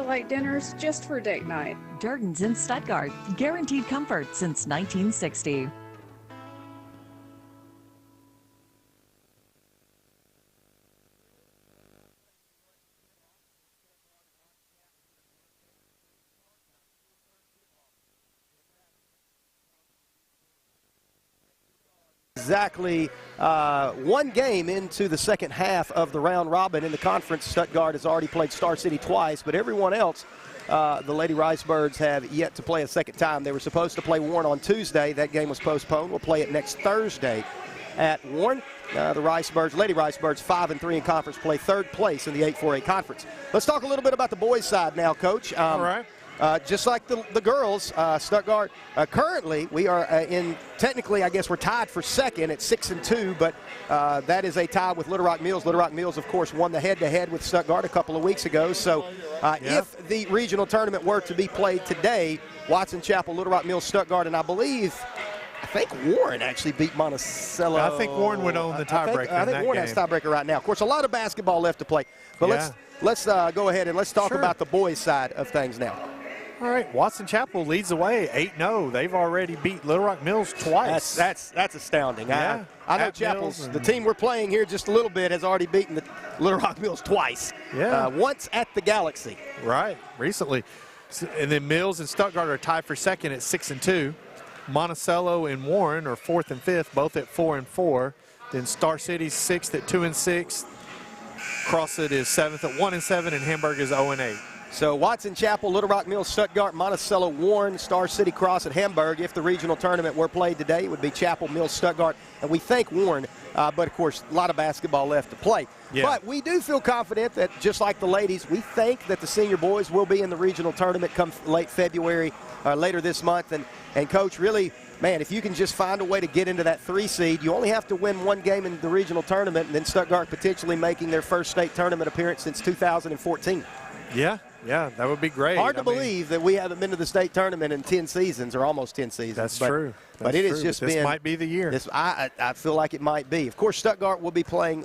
candlelight dinners just for date night. Durden's in Stuttgart. Guaranteed comfort since 1960. Exactly one game into the second half of the round robin in the conference. Stuttgart has already played Star City twice, but everyone else, the Lady Ricebirds, have yet to play a second time. They were supposed to play Warren on Tuesday. That game was postponed. We'll play it next Thursday at Warren. The Ricebirds, Lady Ricebirds, 5-3 in conference play, third place in the 8-4A conference. Let's talk a little bit about the boys' side now, Coach. All right. Just like the girls, Stuttgart, currently we are technically, I guess we're tied for second at 6-2, but that is a tie with Little Rock Mills. Little Rock Mills, of course, won the head-to-head with Stuttgart a couple of weeks ago. So if the regional tournament were to be played today, Watson Chapel, Little Rock Mills, Stuttgart, and I think Warren actually beat Monticello. I think Warren would own the tiebreaker. I think Warren has tiebreaker right now. Of course, a lot of basketball left to play. But let's go ahead and let's talk about the boys' side of things now. All right, Watson Chapel leads the way 8-0. They've already beat Little Rock Mills twice. That's astounding. Yeah. I know Chapel's, the team we're playing here just a little bit, has already beaten the Little Rock Mills twice. Yeah. Once at the Galaxy. Right, recently. And then Mills and Stuttgart are tied for second at 6-2. Monticello and Warren are fourth and fifth, both at 4-4. Then Star City's sixth at 2-6. Crossit is seventh at 1-7, and Hamburg is 0-8. So Watson Chapel, Little Rock Mills, Stuttgart, Monticello, Warren, Star City, Cross, and Hamburg. If the regional tournament were played today, it would be Chapel, Mills, Stuttgart, and we think Warren. But, of course, a lot of basketball left to play. Yeah. But we do feel confident that, just like the ladies, we think that the senior boys will be in the regional tournament come late February, later this month. And Coach, really, man, if you can just find a way to get into that 3 seed, you only have to win one game in the regional tournament, and then Stuttgart potentially making their first state tournament appearance since 2014. Yeah, that would be great. Hard to believe that we haven't been to the state tournament in 10 seasons, or almost 10 seasons. That's true. But it has just been. This might be the year. I feel like it might be. Of course, Stuttgart will be playing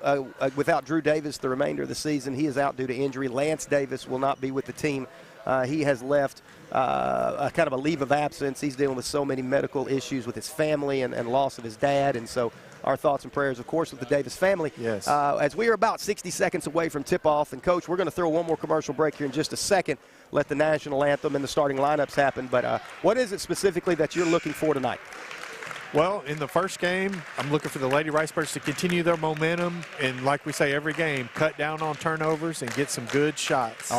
without Drew Davis the remainder of the season. He is out due to injury. Lance Davis will not be with the team. He has left a kind of a leave of absence. He's dealing with so many medical issues with his family and loss of his dad. And so our thoughts and prayers, of course, with the Davis family. Yes. As we are about 60 seconds away from tip-off. And, Coach, we're going to throw one more commercial break here in just a second, let the national anthem and the starting lineups happen. But what is it specifically that you're looking for tonight? Well, in the first game, I'm looking for the Lady Ricebirds to continue their momentum and, like we say every game, cut down on turnovers and get some good shots.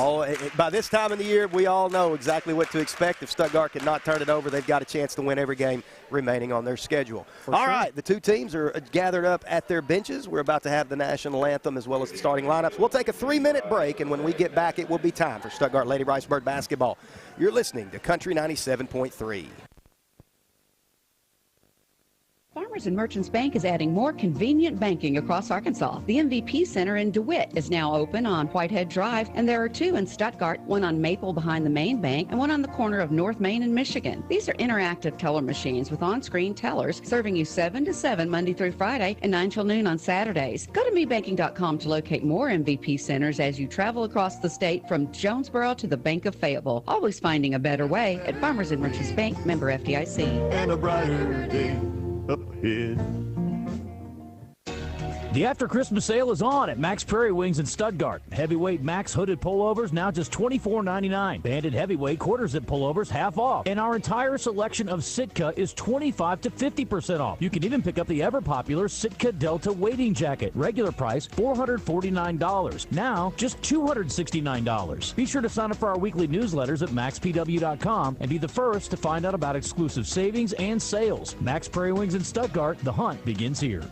By this time of the year, we all know exactly what to expect. If Stuttgart cannot turn it over, they've got a chance to win every game remaining on their schedule. All right, the two teams are gathered up at their benches. We're about to have the national anthem as well as the starting lineups. We'll take a 3-minute break, and when we get back, it will be time for Stuttgart Lady Ricebird basketball. You're listening to Country 97.3. Farmers and Merchants Bank is adding more convenient banking across Arkansas. The MVP Center in DeWitt is now open on Whitehead Drive, and there are 2 in Stuttgart, one on Maple behind the main bank and one on the corner of North Main and Michigan. These are interactive teller machines with on-screen tellers serving you 7 to 7 Monday through Friday and 9 till noon on Saturdays. Go to mebanking.com to locate more MVP centers as you travel across the state from Jonesboro to the Bank of Fayetteville. Always finding a better way at Farmers and Merchants Bank, member FDIC. And a brighter day up ahead. The after Christmas sale is on at Max Prairie Wings in Stuttgart. Heavyweight Max hooded pullovers now just $24.99. Banded heavyweight quarter zip pullovers half off. And our entire selection of Sitka is 25 to 50% off. You can even pick up the ever popular Sitka Delta wading jacket. Regular price $449. Now just $269. Be sure to sign up for our weekly newsletters at maxpw.com and be the first to find out about exclusive savings and sales. Max Prairie Wings in Stuttgart. The hunt begins here.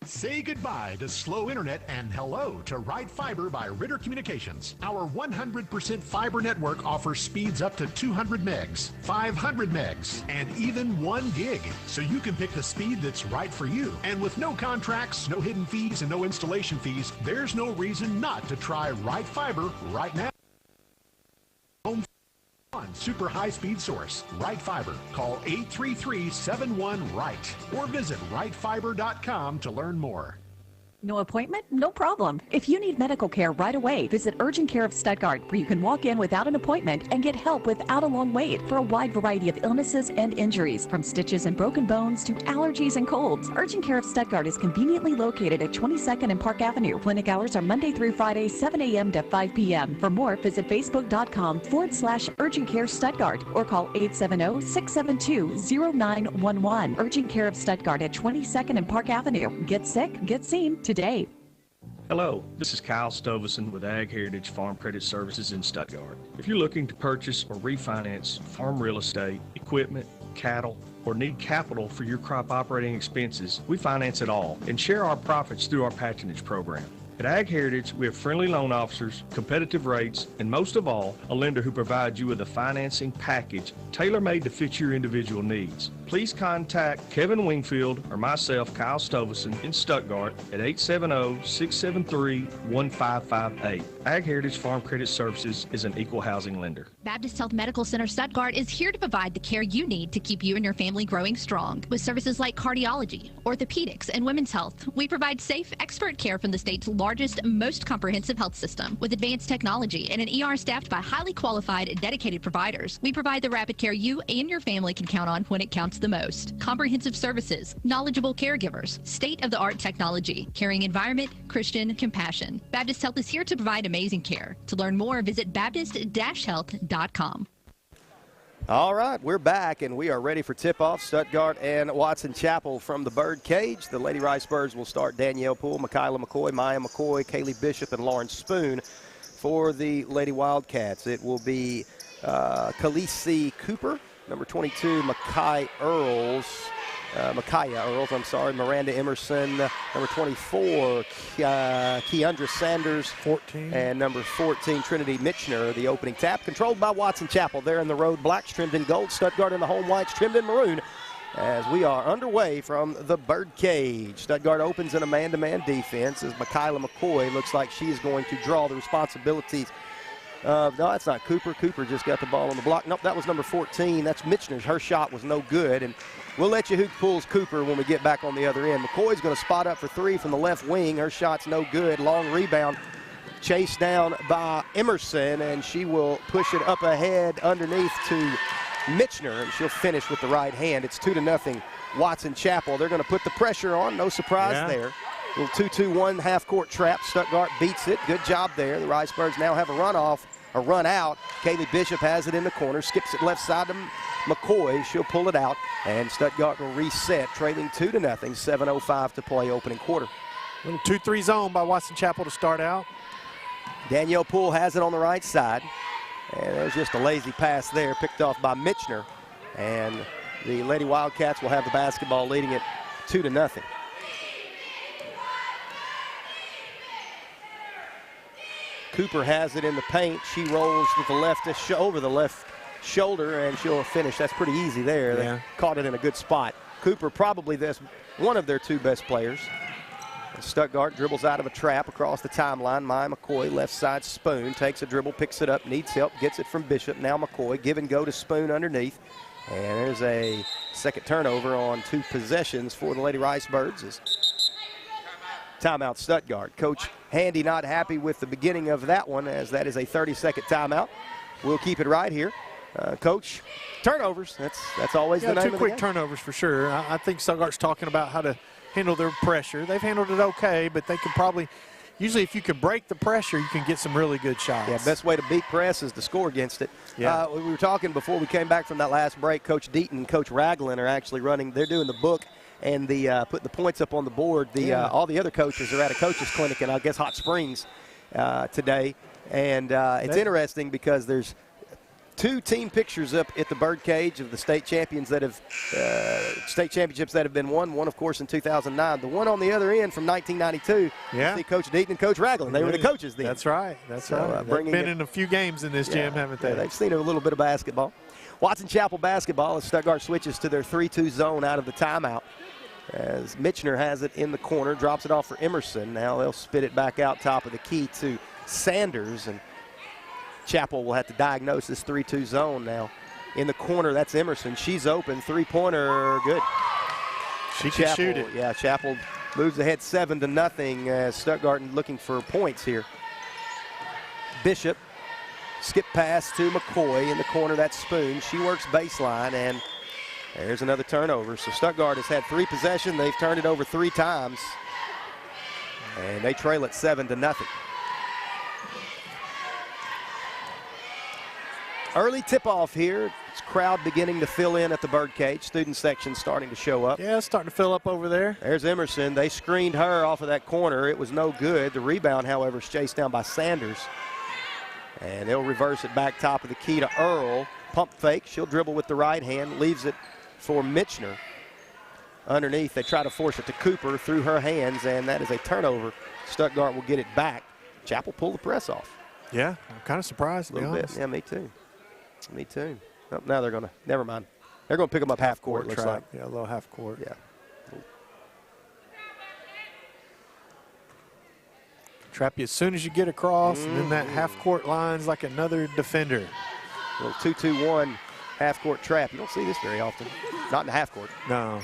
Say goodbye to slow internet and hello to Ride Fiber by Ritter Communications. Our 100% fiber network offers speeds up to 200 megs, 500 megs, and even 1 gig. So you can pick the speed that's right for you. And with no contracts, no hidden fees, and no installation fees, there's no reason not to try Ride Fiber right now. On super high-speed source, Right Fiber. Call 833-71-RIGHT or visit rightfiber.com to learn more. No appointment? No problem. If you need medical care right away, visit Urgent Care of Stuttgart, where you can walk in without an appointment and get help without a long wait for a wide variety of illnesses and injuries, from stitches and broken bones to allergies and colds. Urgent Care of Stuttgart is conveniently located at 22nd and Park Avenue. Clinic hours are Monday through Friday, 7 a.m. to 5 p.m. For more, visit facebook.com/Urgent Care Stuttgart or call 870-672-0911. Urgent Care of Stuttgart at 22nd and Park Avenue. Get sick, get seen today. Hello, this is Kyle Stovison with Ag Heritage Farm Credit Services in Stuttgart. If you're looking to purchase or refinance farm real estate, equipment, cattle, or need capital for your crop operating expenses, we finance it all and share our profits through our patronage program. At Ag Heritage, we have friendly loan officers, competitive rates, and most of all, a lender who provides you with a financing package tailor-made to fit your individual needs. Please contact Kevin Wingfield or myself, Kyle Stovison, in Stuttgart at 870-673-1558. Ag Heritage Farm Credit Services is an equal housing lender. Baptist Health Medical Center Stuttgart is here to provide the care you need to keep you and your family growing strong. With services like cardiology, orthopedics, and women's health, we provide safe, expert care from the state's largest, most comprehensive health system. With advanced technology and an ER staffed by highly qualified, dedicated providers, we provide the rapid care you and your family can count on when it counts the most. Comprehensive services, knowledgeable caregivers, state-of-the-art technology, caring environment, Christian compassion. Baptist Health is here to provide amazing care. To learn more, visit baptist-health.com. All right, we're back, and we are ready for tip-off. Stuttgart and Watson Chapel from the Bird Cage. The Lady Ricebirds will start Danielle Poole, Michaela McCoy, Maya McCoy, Kaylee Bishop, and Lauren Spoon. For the Lady Wildcats, it will be Khaleesi Cooper, number 22, Micaiah Earls, Miranda Emerson, number 24, Keandra Sanders, 14, and number 14, Trinity Mitchner, the opening tap. Controlled by Watson Chapel. There in the road, blacks trimmed in gold, Stuttgart in the home whites trimmed in maroon, as we are underway from the Bird Cage. Stuttgart opens in a man-to-man defense as Michaela McCoy looks like she is going to draw the responsibilities. No, that's not Cooper. Cooper just got the ball on the block. Nope, that was number 14. That's Mitchner's. Her shot was no good, and we'll let you who pulls Cooper when we get back on the other end. McCoy's going to spot up for three from the left wing. Her shot's no good. Long rebound chased down by Emerson, and she will push it up ahead underneath to Mitchner, and she'll finish with the right hand. It's 2-0 Watson Chapel. They're going to put the pressure on. No surprise there. Little 2-2-1 half-court trap. Stuttgart beats it. Good job there. The Ricebirds now have a run out. Kaylee Bishop has it in the corner, skips it left side to McCoy. She'll pull it out, and Stuttgart will reset, trailing 2-0. 7:05 to play opening quarter. Little 2-3 zone by Watson Chapel to start out. Danielle Poole has it on the right side, and there's just a lazy pass there, picked off by Mitchner, and the Lady Wildcats will have the basketball, leading it 2-0. Cooper has it in the paint. She rolls with the left over the left shoulder, and she'll finish. That's pretty easy there. Yeah. They caught it in a good spot. Cooper probably one of their two best players. Stuttgart dribbles out of a trap across the timeline. Maya McCoy, left side Spoon, takes a dribble, picks it up, needs help, gets it from Bishop. Now McCoy, give and go to Spoon underneath. And there's a second turnover on two possessions for the Lady Ricebirds. Timeout Stuttgart. Coach Handy not happy with the beginning of that one, as that is a 30-second timeout. We'll keep it right here. Coach, turnovers. That's always the name of the game. Two quick turnovers for sure. I think Stuttgart's talking about how to handle their pressure. They've handled it okay, but they can probably, usually if you can break the pressure, you can get some really good shots. Yeah, best way to beat press is to score against it. Yeah. We were talking before we came back from that last break. Coach Deaton and Coach Ragland are actually running. They're doing the book and putting the points up on the board. All the other coaches are at a coaches clinic in, I guess, Hot Springs today. And it's interesting because there's two team pictures up at the Bird Cage of the state champions that have state championships that have been won. One, of course, in 2009. The one on the other end from 1992. Yeah. You see Coach Deaton and Coach Ragland. They were the coaches then. That's right. They've been in a few games in this gym, haven't they? Yeah, they've seen a little bit of basketball. Watson Chapel basketball as Stuttgart switches to their 3-2 zone out of the timeout. As Mitchner has it in the corner, drops it off for Emerson. Now they'll spit it back out top of the key to Sanders, and Chapel will have to diagnose this 3-2 zone now. In the corner, that's Emerson. She's open. Three-pointer, good. She can shoot it. Yeah, Chapel moves ahead 7-0 as Stuttgart looking for points here. Bishop, skip pass to McCoy in the corner. That's Spoon. She works baseline, and there's another turnover. So Stuttgart has had 3 possessions. They've turned it over 3 times, and they trail it 7-0. Early tip-off here. It's crowd beginning to fill in at the Birdcage. Student section starting to show up. Yeah, it's starting to fill up over there. There's Emerson. They screened her off of that corner. It was no good. The rebound, however, is chased down by Sanders. And they'll reverse it back top of the key to Earl. Pump fake. She'll dribble with the right hand. Leaves it for Mitchner. Underneath, they try to force it to Cooper through her hands, and that is a turnover. Stuttgart will get it back. Chapel pull the press off. Yeah, I'm kind of surprised, to be honest. Yeah, me too. Me too. Oh, now they're going to, never mind. They're going to pick them up half court, looks like. Yeah, a little half court. Yeah. Trap you as soon as you get across, and then that half-court line's like another defender. A little 2-2-1 half-court trap. You don't see this very often. Not in the half-court. No.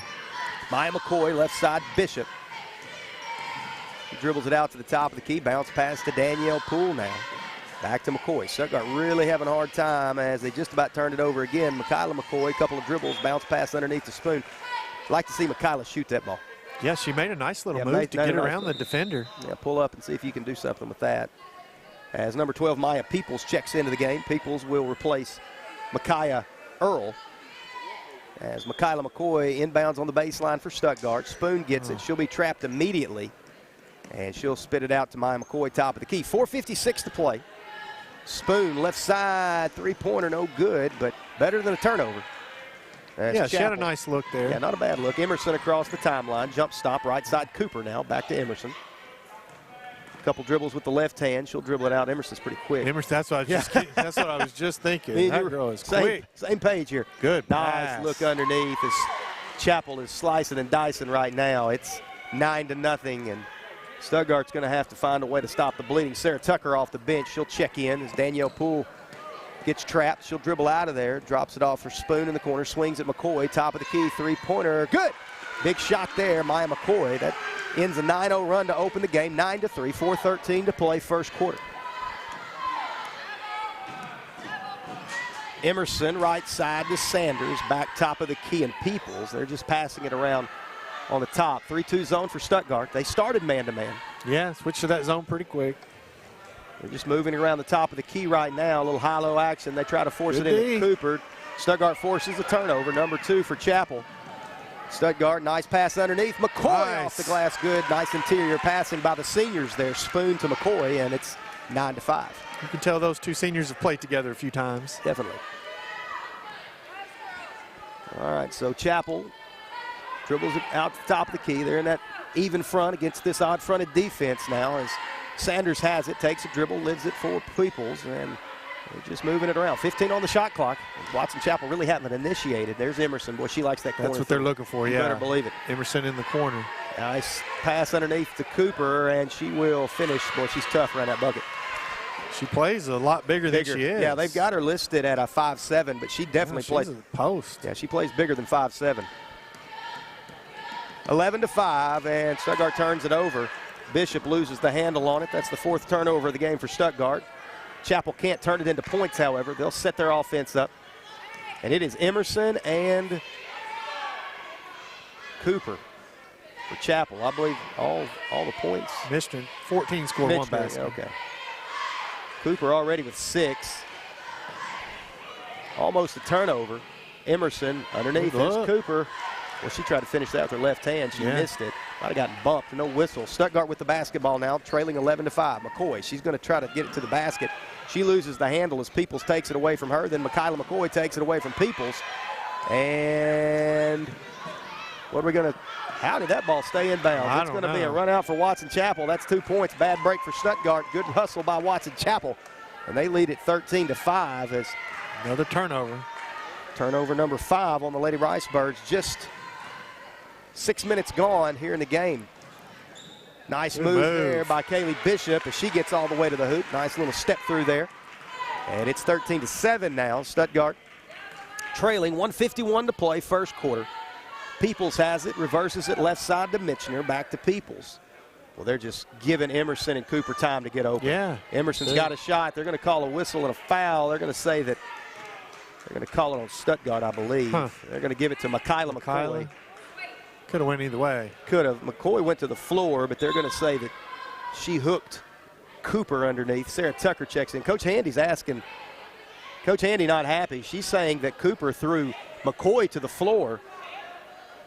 Maya McCoy, left side, Bishop. He dribbles it out to the top of the key. Bounce pass to Danielle Poole now. Back to McCoy. Stuttgart really having a hard time as they just about turned it over again. Michaela McCoy, a couple of dribbles, bounce pass underneath the Spoon. I'd like to see Michaela shoot that ball. Yeah, she made a nice little move to get around the defender. Yeah, pull up and see if you can do something with that. As number 12, Maya Peoples checks into the game. Peoples will replace Micaiah Earl. As Michaela McCoy inbounds on the baseline for Stuttgart. Spoon gets it. She'll be trapped immediately. And she'll spit it out to Maya McCoy, top of the key. 4:56 to play. Spoon, left side, three-pointer, no good, but better than a turnover. Yeah, she had a nice look there. Yeah, not a bad look. Emerson across the timeline. Jump stop, right side Cooper now. Back to Emerson. A couple dribbles with the left hand. She'll dribble it out. Emerson's pretty quick. Emerson, that's what I was just thinking. That girl is quick. Same page here. Good pass. Nice look underneath as Chapel is slicing and dicing right now. It's 9-0, and Stuttgart's going to have to find a way to stop the bleeding. Sarah Tucker off the bench. She'll check in as Danielle Poole gets trapped. She'll dribble out of there. Drops it off for Spoon in the corner. Swings at McCoy. Top of the key. Three-pointer. Good. Big shot there. Maya McCoy. That ends a 9-0 run to open the game. 9-3. 4:13 to play first quarter. Emerson right side to Sanders. Back top of the key and Peoples. They're just passing it around on the top. 3-2 zone for Stuttgart. They started man-to-man. Yeah, switched to that zone pretty quick. They're just moving around the top of the key right now. A little high-low action. They try to force it into Cooper. Stuttgart forces a turnover. Number 2 for Chapel. Stuttgart, nice pass underneath. McCoy off the glass. Good. Nice interior passing by the seniors there. Spoon to McCoy, and it's 9-5. You can tell those two seniors have played together a few times. Definitely. All right, so Chapel dribbles it out the top of the key. They're in that even front against this odd-fronted defense now as Sanders has it, takes a dribble, lives it for Peoples, and they're just moving it around. 15 on the shot clock. Watson Chapel really haven't initiated. There's Emerson. Boy, she likes that corner. That's what they're looking for, yeah. You better believe it. Emerson in the corner. Nice pass underneath to Cooper, and she will finish. Boy, she's tough around that bucket. She plays a lot bigger than she is. Yeah, they've got her listed at a 5'7", but she definitely plays a post. Yeah, she plays bigger than 5'7". 11-5, and Stuttgart turns it over. Bishop loses the handle on it. That's the 4th turnover of the game for Stuttgart. Chapel can't turn it into points, however. They'll set their offense up. And it is Emerson and Cooper for Chapel. I believe all the points. Michigan, 14 scored one basket. Okay. Cooper already with 6. Almost a turnover. Emerson underneath. There's Cooper. Well, she tried to finish that with her left hand. She missed it. Might have gotten bumped. No whistle. Stuttgart with the basketball now, trailing 11-5. McCoy, she's going to try to get it to the basket. She loses the handle as Peoples takes it away from her. Then Michaela McCoy takes it away from Peoples. And what are we going to – how did that ball stay in bounds? It's going to be a run out for Watson Chapel. That's 2 points. Bad break for Stuttgart. Good hustle by Watson Chapel. And they lead it 13-5 as another turnover. Turnover number 5 on the Lady Ricebirds. Just 6 minutes gone here in the game. Nice move there by Kaylee Bishop as she gets all the way to the hoop. Nice little step through there. And it's 13-7 now. Stuttgart trailing 1:51 to play first quarter. Peoples has it, reverses it left side to Mitchner, back to Peoples. Well, they're just giving Emerson and Cooper time to get open. Yeah. Emerson's got a shot. They're going to call a whistle and a foul. They're going to say that they're going to call it on Stuttgart, I believe. They're going to give it to Michaela McCoy. Could have went either way. Could have. McCoy went to the floor, but they're going to say that she hooked Cooper underneath. Sarah Tucker checks in. Coach Handy's asking. Coach Handy not happy. She's saying that Cooper threw McCoy to the floor,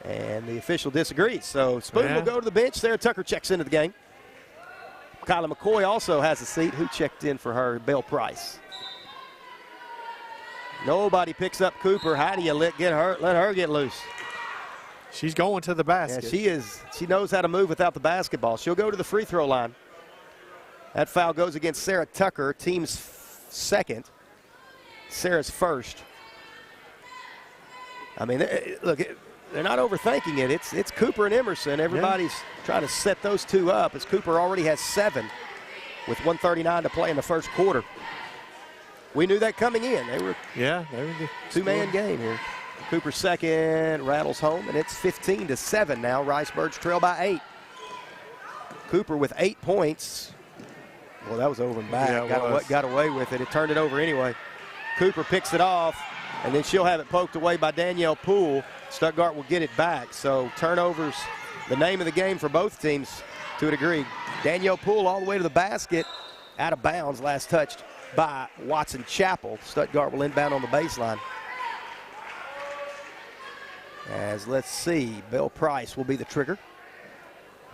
and the official disagrees. So Spoon will go to the bench. Sarah Tucker checks into the game. Kyla McCoy also has a seat. Who checked in for her? Belle Price. Nobody picks up Cooper. How do you let her get loose? She's going to the basket. Yeah, she is. She knows how to move without the basketball. She'll go to the free throw line. That foul goes against Sarah Tucker, team's second. Sarah's first. I mean, look, they're not overthinking it. It's Cooper and Emerson. Everybody's trying to set those two up as Cooper already has 7 with 1:39 to play in the first quarter. We knew that coming in. They were the two-man game here. Cooper second, rattles home, and it's 15-7 now. Ricebirds trail by 8. Cooper with 8 points. Well, that was over and back. Yeah, got away with it. It turned it over anyway. Cooper picks it off, and then she'll have it poked away by Danielle Poole. Stuttgart will get it back. So turnovers, the name of the game for both teams to a degree. Danielle Poole all the way to the basket, out of bounds, last touched by Watson Chapel. Stuttgart will inbound on the baseline. As let's see, Belle Price will be the trigger.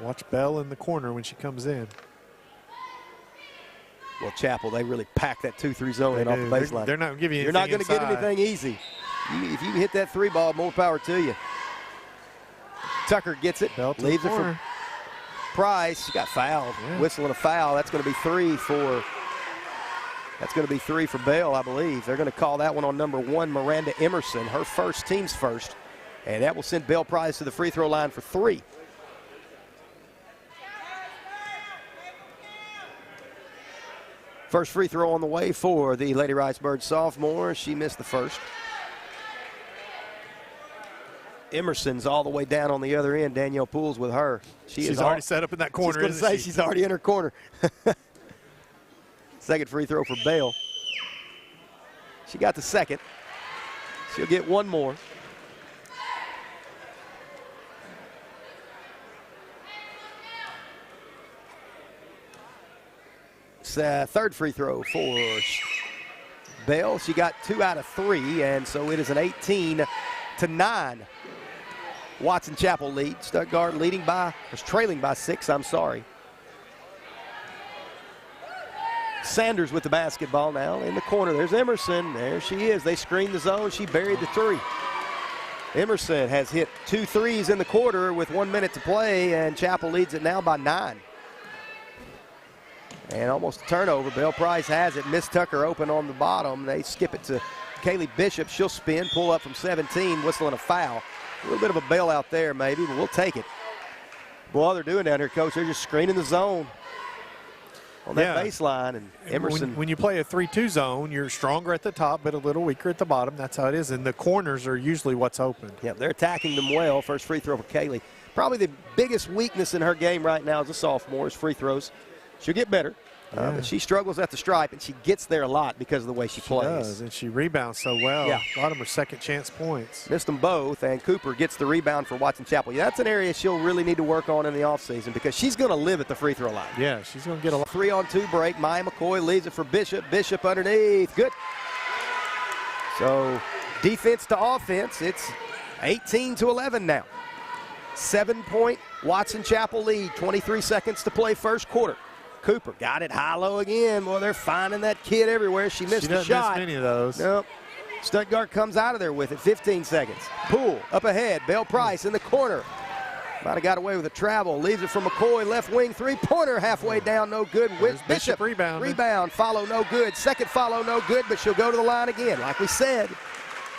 Watch Belle in the corner when she comes in. Well, Chapel, they really pack that 2-3 zone in off the baseline. They're not giving you anything. You're not going to get inside. anything easy. If you hit that 3 ball, more power to you. Tucker gets it, leaves it for Price. She got fouled. Yeah. Whistle and a foul. That's going to be 3 for. That's going to be 3 for Belle, I believe. They're going to call that one on number 1, Miranda Emerson, her first, team's first. And that will send Belle Price to the free throw line for 3. First free throw on the way for the Lady Ricebirds sophomore. She missed the first. Emerson's all the way down on the other end. Danielle Poole's with her. She's already set up in that corner. I was going to say, she's already in her corner. Second free throw for Belle. She got the second. She'll get one more. Third free throw for Belle. She got 2 out of 3, and so it is an 18-9 Watson Chapel lead. Stuttgart trailing by 6, I'm sorry. Sanders with the basketball now in the corner. There's Emerson. There she is. They screened the zone. She buried the 3. Emerson has hit 2 threes in the quarter with 1 minute to play, and Chapel leads it now by 9. And almost a turnover. Belle Price has it. Miss Tucker open on the bottom. They skip it to Kaylee Bishop. She'll spin, pull up from 17, whistling a foul. A little bit of a bail out there maybe, but we'll take it. Well, all they're doing down here, Coach, they're just screening the zone on that baseline. And Emerson. When you play a 3-2 zone, you're stronger at the top, but a little weaker at the bottom. That's how it is. And the corners are usually what's open. Yeah, they're attacking them well. First free throw for Kaylee. Probably the biggest weakness in her game right now as a sophomore is free throws. She'll get better, but she struggles at the stripe, and she gets there a lot because of the way she plays. Does, and she rebounds so well. Yeah. A lot of them are second chance points. Missed them both, and Cooper gets the rebound for Watson Chapel. Yeah, that's an area she'll really need to work on in the offseason because she's going to live at the free throw line. Yeah, she's going to get a lot. 3-on-2 break. Maya McCoy leaves it for Bishop. Bishop underneath. Good. So defense to offense. It's 18-11 now. 7-point Watson Chapel lead. 23 seconds to play first quarter. Cooper got it high-low again. Well, they're finding that kid everywhere. She missed the shot. She doesn't miss many of those. Nope. Stuttgart comes out of there with it. 15 seconds. Poole up ahead. Belle Price in the corner. Might have got away with a travel. Leaves it for McCoy. Left wing three-pointer halfway down. No good. With Bishop. Rebound. Follow no good. Second follow no good, but she'll go to the line again. Like we said,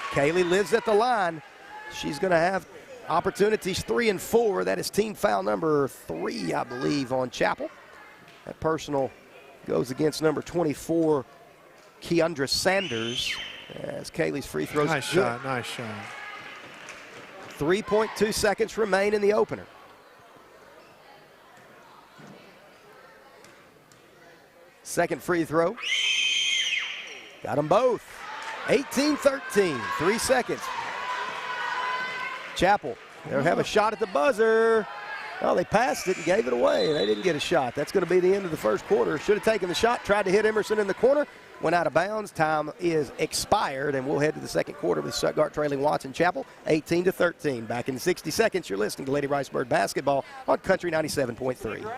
Kaylee lives at the line. She's going to have opportunities 3 and 4. That is team foul number 3, I believe, on Chapel. That personal goes against number 24, Keandra Sanders, as Kaylee's free throws. Nice shot, nice shot. 3.2 seconds remain in the opener. Second free throw. Got them both. 18-13, 3 seconds. Chapel, they'll have a shot at the buzzer. Well, they passed it and gave it away. They didn't get a shot. That's going to be the end of the first quarter. Should have taken the shot, tried to hit Emerson in the corner, went out of bounds. Time is expired, and we'll head to the second quarter with Stuttgart trailing Watson Chapel, 18-13. Back in 60 seconds, you're listening to Lady Ricebird basketball on Country 97.3.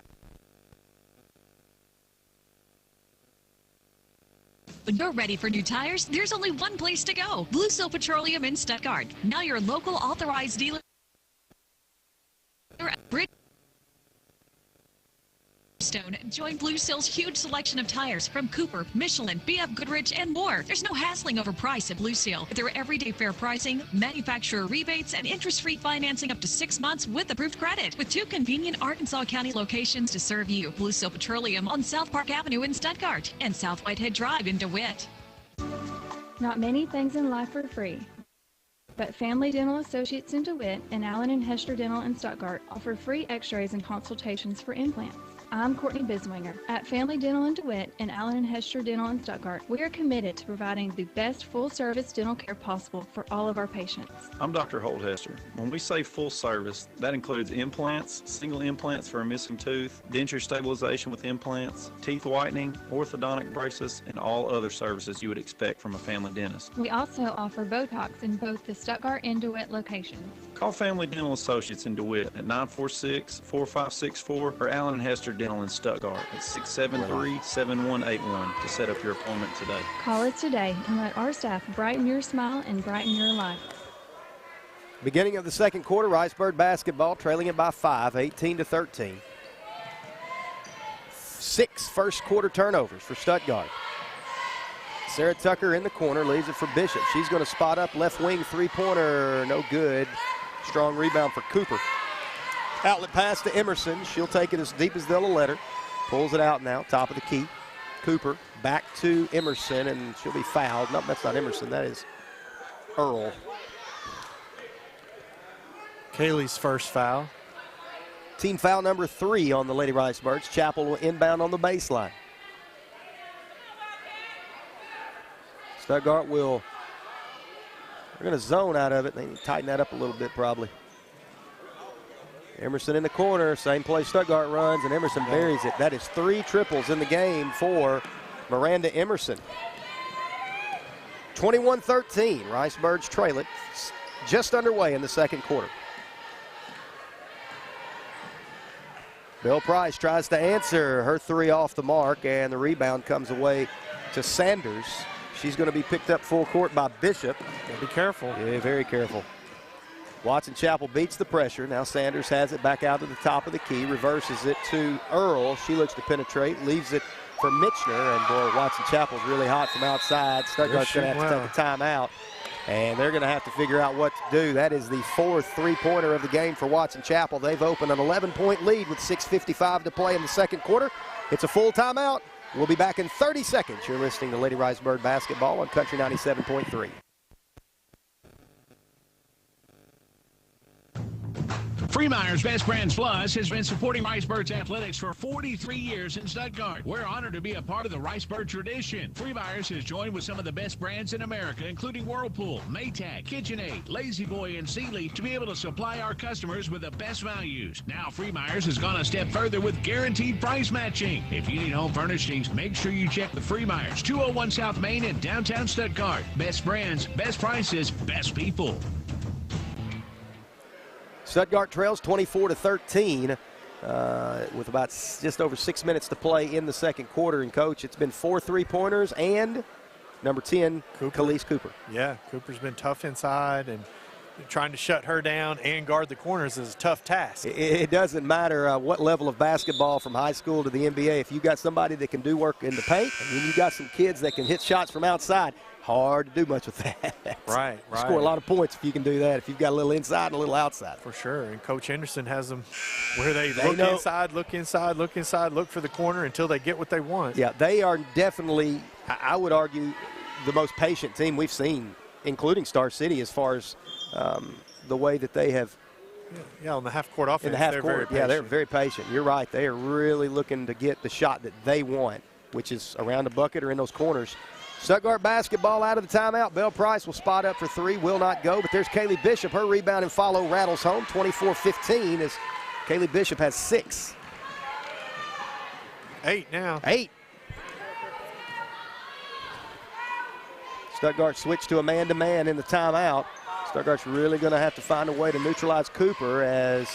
When you're ready for new tires, there's only one place to go. Blue Seal Petroleum in Stuttgart. Now your local authorized dealer. Join Blue Seal's huge selection of tires from Cooper, Michelin, BF Goodrich, and more. There's no hassling over price at Blue Seal. With their everyday fair pricing, manufacturer rebates, and interest-free financing up to 6 months with approved credit. With 2 convenient Arkansas County locations to serve you. Blue Seal Petroleum on South Park Avenue in Stuttgart and South Whitehead Drive in DeWitt. Not many things in life are free, but Family Dental Associates in DeWitt and Allen and Hester Dental in Stuttgart offer free x-rays and consultations for implants. I'm Courtney Biswinger. At Family Dental in DeWitt and Allen and Hester Dental in Stuttgart, we are committed to providing the best full-service dental care possible for all of our patients. I'm Dr. Holt Hester. When we say full service, that includes implants, single implants for a missing tooth, denture stabilization with implants, teeth whitening, orthodontic braces, and all other services you would expect from a family dentist. We also offer Botox in both the Stuttgart and DeWitt locations. Call Family Dental Associates in DeWitt at 946-4564 or Allen and Hester Dental in Stuttgart at 673-7181 to set up your appointment today. Call us today and let our staff brighten your smile and brighten your life. Beginning of the second quarter, Ricebird basketball trailing it by 5, 18-13. 6 first quarter turnovers for Stuttgart. Sarah Tucker in the corner, leaves it for Bishop. She's going to spot up left wing three-pointer, no good. Strong rebound for Cooper. Outlet pass to Emerson. She'll take it as deep as they'll let her. Pulls it out now, top of the key. Cooper back to Emerson, and she'll be fouled. No, that's not Emerson. That is Earl. Kaylee's first foul. Team foul number 3 on the Lady Ricebirds. Chapel will inbound on the baseline. Stuttgart will, they're going to zone out of it. They need to tighten that up a little bit probably. Emerson in the corner, same play Stuttgart runs, and Emerson buries it. That is 3 triples in the game for Miranda Emerson. 21-13, Ricebirds trail it. Just underway in the second quarter. Bill Price tries to answer her 3 off the mark, and the rebound comes away to Sanders. She's going to be picked up full court by Bishop. Be careful. Yeah, very careful. Watson Chapel beats the pressure. Now Sanders has it back out to the top of the key, reverses it to Earl. She looks to penetrate, leaves it for Mitchner, and boy, Watson Chapel's really hot from outside. Stuttgart's going to have to take a timeout, and they're going to have to figure out what to do. That is the 4th three-pointer of the game for Watson Chapel. They've opened an 11-point lead with 6:55 to play in the second quarter. It's a full timeout. We'll be back in 30 seconds. You're listening to Lady Ricebird basketball on Country 97.3. Freemeyer's Best Brands Plus has been supporting Ricebirds athletics for 43 years in Stuttgart. We're honored to be a part of the Ricebird tradition. Freemeyer's has joined with some of the best brands in America, including Whirlpool, Maytag, KitchenAid, Lazy Boy, and Sealy, to be able to supply our customers with the best values. Now Freemeyer's has gone a step further with guaranteed price matching. If you need home furnishings, make sure you check the Freemeyer's, 201 South Main in downtown Stuttgart. Best brands, best prices, best people. Stuttgart trails 24-13 with about just over 6 minutes to play in the second quarter. And, Coach, it's been 4 three-pointers and number 10, Khalees Cooper. Yeah, Cooper's been tough inside, and trying to shut her down and guard the corners is a tough task. It doesn't matter what level of basketball from high school to the NBA. If you've got somebody that can do work in the paint, and then you've got some kids that can hit shots from outside, hard to do much with that. Right. Score a lot of points if you can do that, if you've got a little inside and a little outside. For sure, and Coach Henderson has them where they look inside, look inside, look inside, look for the corner until they get what they want. Yeah, they are definitely, I would argue, the most patient team we've seen, including Star City, as far as the way that they have. Yeah, on the half-court offense, in the half-court, they're very patient. You're right. They are really looking to get the shot that they want, which is around the bucket or in those corners. Stuttgart basketball out of the timeout. Belle Price will spot up for three, will not go, but there's Kaylee Bishop. Her rebound and follow rattles home, 24-15, as Kaylee Bishop has 6. 8 now. 8. Stuttgart switched to a man-to-man in the timeout. Stuttgart's really going to have to find a way to neutralize Cooper as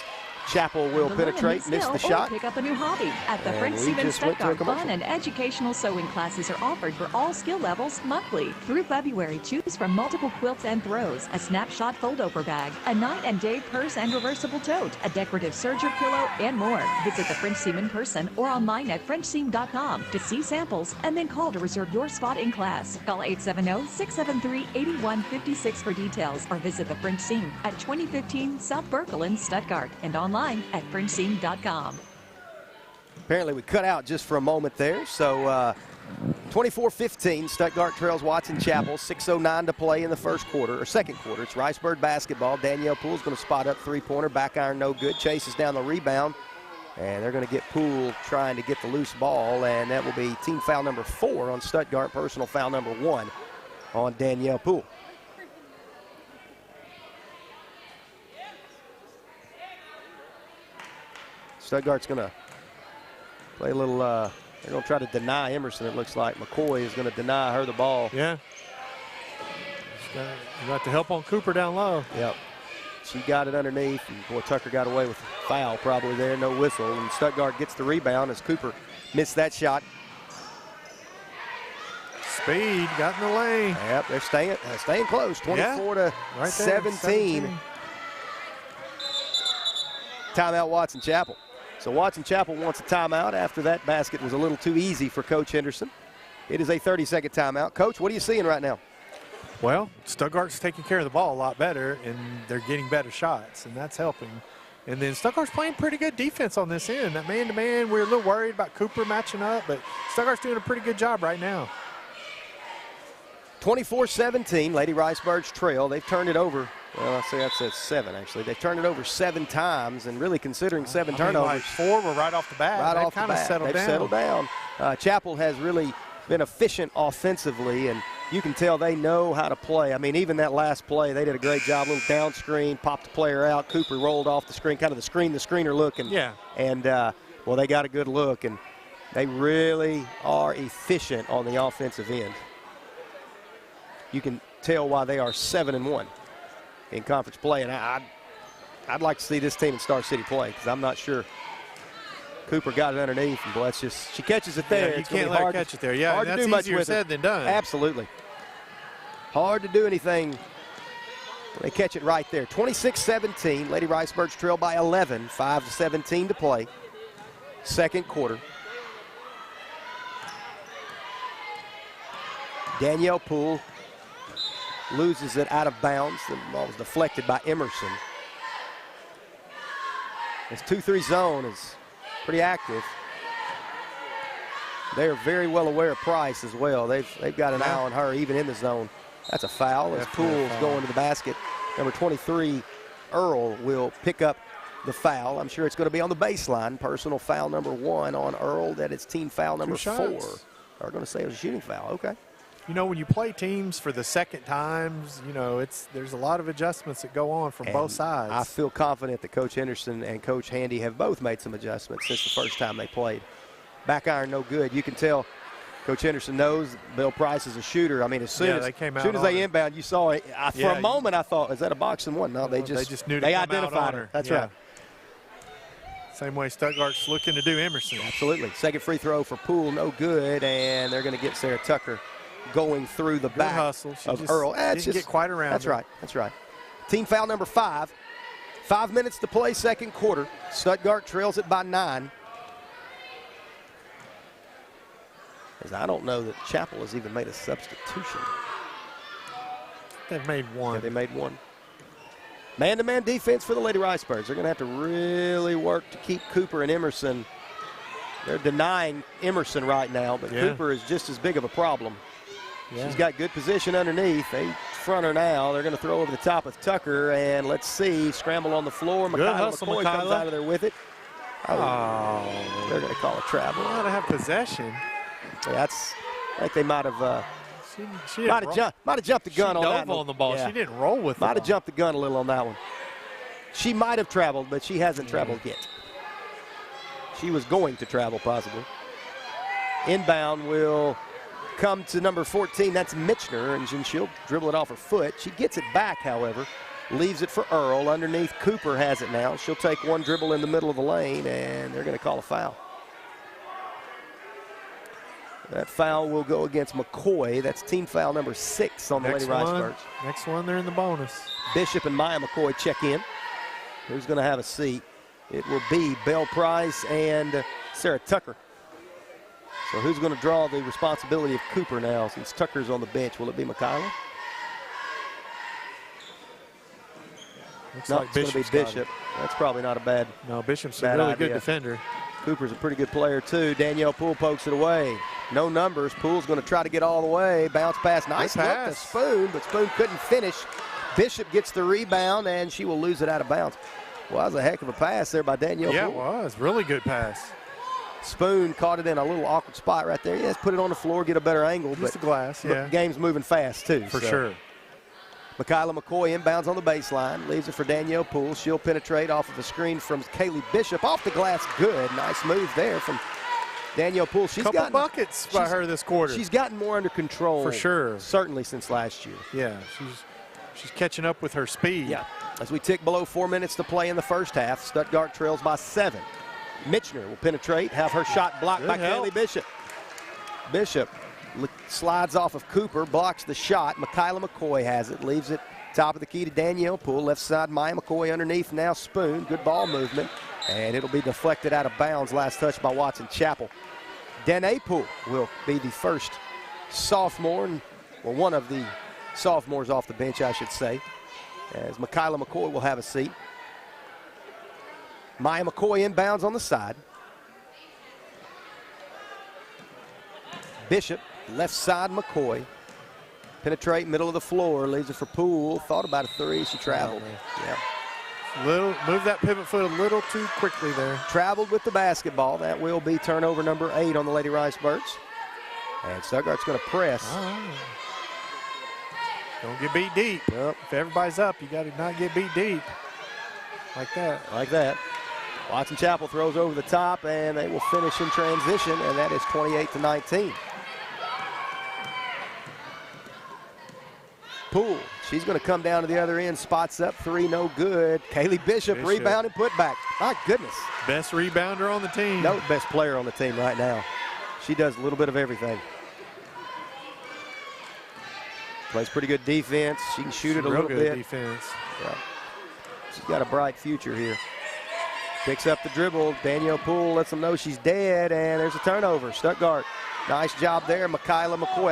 Chapel will penetrate, miss the shot. Pick up a new hobby at the And French we Seaman just went to a Stuttgart. commercial. Fun and educational sewing classes are offered for all skill levels monthly. Through February, choose from multiple quilts and throws, a snapshot fold-over bag, a night and day purse and reversible tote, a decorative serger pillow, and more. Visit the French Seam in person or online at FrenchSeam.com to see samples and then call to reserve your spot in class. Call 870-673-8156 for details or visit the French Seam at 2015 South Berkeley in Stuttgart and online at FrenchSeam.com. Apparently we cut out just for a moment there. So 24-15, Stuttgart trails Watson Chapel. 6:09 to play in the second quarter. It's Ricebird basketball. Danielle Poole's going to spot up three-pointer. Back iron no good. Chases down the rebound. And they're going to get Poole trying to get the loose ball. And that will be team foul number 4 on Stuttgart. Personal foul number 1 on Danielle Poole. Stuttgart's going to play a little, they're going to try to deny Emerson, it looks like. McCoy is going to deny her the ball. Yeah. You got the help on Cooper down low. Yep. She got it underneath, and boy, Tucker got away with a foul probably there, no whistle. And Stuttgart gets the rebound as Cooper missed that shot. Speed, got in the lane. Yep, they're staying close, 24-17. Timeout Watson Chapel. So Watson Chapel wants a timeout after that basket was a little too easy for Coach Henderson. It is a 30-second timeout. Coach, what are you seeing right now? Well, Stuttgart's taking care of the ball a lot better, and they're getting better shots, and that's helping. And then Stuttgart's playing pretty good defense on this end. That man-to-man, we're a little worried about Cooper matching up, but Stuttgart's doing a pretty good job right now. 24-17, Lady Ricebirds trail. They've turned it over. Well, I'll say that's at 7, actually. They've turned it over 7 times, and really considering 7 turnovers. Like 4 were right off the bat. Right They've off the kind of bat. settled They've down. settled down. Chapel has really been efficient offensively, and you can tell they know how to play. I mean, even that last play, they did a great job. A little down screen, popped the player out. Cooper rolled off the screen, kind of the screener look. And, well, they got a good look, and they really are efficient on the offensive end. You can tell why they are 7-1 in conference play, and I'd like to see this team in Star City play because I'm not sure. Cooper got it underneath, and boy, she catches it there. Yeah, you it's can't let her catch it there. Yeah, hard that's to do much easier with said than done. Absolutely. Hard to do anything when they catch it right there. 26-17, Lady Ricebirds trail by 11, 5-17 to play. Second quarter. Danielle Poole loses it out of bounds. The ball was deflected by Emerson. This 2-3 zone is pretty active. They're very well aware of Price as well. They've got an eye on her even in the zone. That's a foul as Poole's going to the basket. Number 23, Earl, will pick up the foul. I'm sure it's going to be on the baseline. Personal foul number 1 on Earl. That is team foul number 4. Are going to say it was a shooting foul. Okay. You know, when you play teams for the second times, you know, there's a lot of adjustments that go on from both sides. I feel confident that Coach Henderson and Coach Handy have both made some adjustments since the first time they played. Back iron no good. You can tell Coach Henderson knows Belle Price is a shooter. I mean, as soon as they inbound, you saw it. For a moment, I thought, is that a boxing one? No, they just knew they identified her. That's right. Same way Stuttgart's looking to do Emerson. Absolutely. Second free throw for Poole, no good, and they're going to get Sarah Tucker going through the back hustle. of Earl. Didn't get quite around. That's right. That's right. Team foul number 5. 5 minutes to play, second quarter. Stuttgart trails it by 9. As I don't know that Chapel has even made a substitution. They've made one. Yeah, they made one. Man-to-man defense for the Lady Ricebirds. They're going to have to really work to keep Cooper and Emerson. They're denying Emerson right now, but Cooper is just as big of a problem. Yeah. She's got good position underneath. They fronter now. They're going to throw over the top of Tucker, and let's see, scramble on the floor. Good hustle, McCoy comes out of there with it. Oh, they're going to call a travel. They ought to have possession. Yeah, I think they might have. She might have jumped the gun on that one. On the ball. Yeah. She didn't roll with it. Might have jumped the gun a little on that one. She might have traveled, but she hasn't traveled yet. She was going to travel, possibly. Inbound will come to number 14. That's Mitchner, and she'll dribble it off her foot. She gets it back, however. Leaves it for Earl. Underneath, Cooper has it now. She'll take one dribble in the middle of the lane, and they're going to call a foul. That foul will go against McCoy. That's team foul number 6 on the Lady Ricebirds. Next one, they're in the bonus. Bishop and Maya McCoy check in. Who's going to have a seat? It will be Belle Price and Sarah Tucker. So who's going to draw the responsibility of Cooper now since Tucker's on the bench? Will it be Michaela? Looks No, like it's going to be Bishop. That's probably not a bad No, Bishop's a bad really idea. good defender. Cooper's a pretty good player, too. Danielle Poole pokes it away. No numbers. Poole's going to try to get all the way. Bounce pass. Nice look to Spoon, but Spoon couldn't finish. Bishop gets the rebound, and she will lose it out of bounds. Well, that was a heck of a pass there by Danielle Poole. Yeah, it was. Really good pass. Spoon caught it in a little awkward spot right there. Yes, put it on the floor, get a better angle. Just the glass, yeah. The game's moving fast, too. For sure. Michaela McCoy inbounds on the baseline, leaves it for Danielle Poole. She'll penetrate off of a screen from Kaylee Bishop. Off the glass, good. Nice move there from Danielle Poole. She's couple gotten buckets by her this quarter. She's gotten more under control. For sure. Certainly since last year. Yeah, she's catching up with her speed. Yeah. As we tick below 4 minutes to play in the first half, Stuttgart trails by 7. Mitchner will penetrate, have her shot blocked by Kaylee Bishop. Bishop slides off of Cooper, blocks the shot. Michaela McCoy has it, leaves it top of the key to Danielle Poole. Left side, Maya McCoy underneath, now Spoon. Good ball movement, and it'll be deflected out of bounds. Last touch by Watson Chapel. Danae Poole will be the first sophomore, well, one of the sophomores off the bench, I should say, as Michaela McCoy will have a seat. Maya McCoy inbounds on the side. Bishop, left side, McCoy. Penetrate, middle of the floor, leaves it for Poole. Thought about a three, she traveled. Yeah. Move that pivot foot a little too quickly there. Traveled with the basketball. That will be turnover number 8 on the Lady Ricebirds. And Stuttgart's going to press. Don't get beat deep. Yep. If everybody's up, you got to not get beat deep. Like that. Like that. Watson Chapel throws over the top, and they will finish in transition, and that is 28-19. Poole, she's going to come down to the other end, spots up three, no good. Kaylee Bishop. Rebound and put back. My goodness. Best rebounder on the team. No, best player on the team right now. She does a little bit of everything. Plays pretty good defense. She can shoot it a little bit. Defense. Yeah. She's got a bright future here. Picks up the dribble. Danielle Poole lets them know she's dead, and there's a turnover. Stuttgart. Nice job there. Maya McCoy.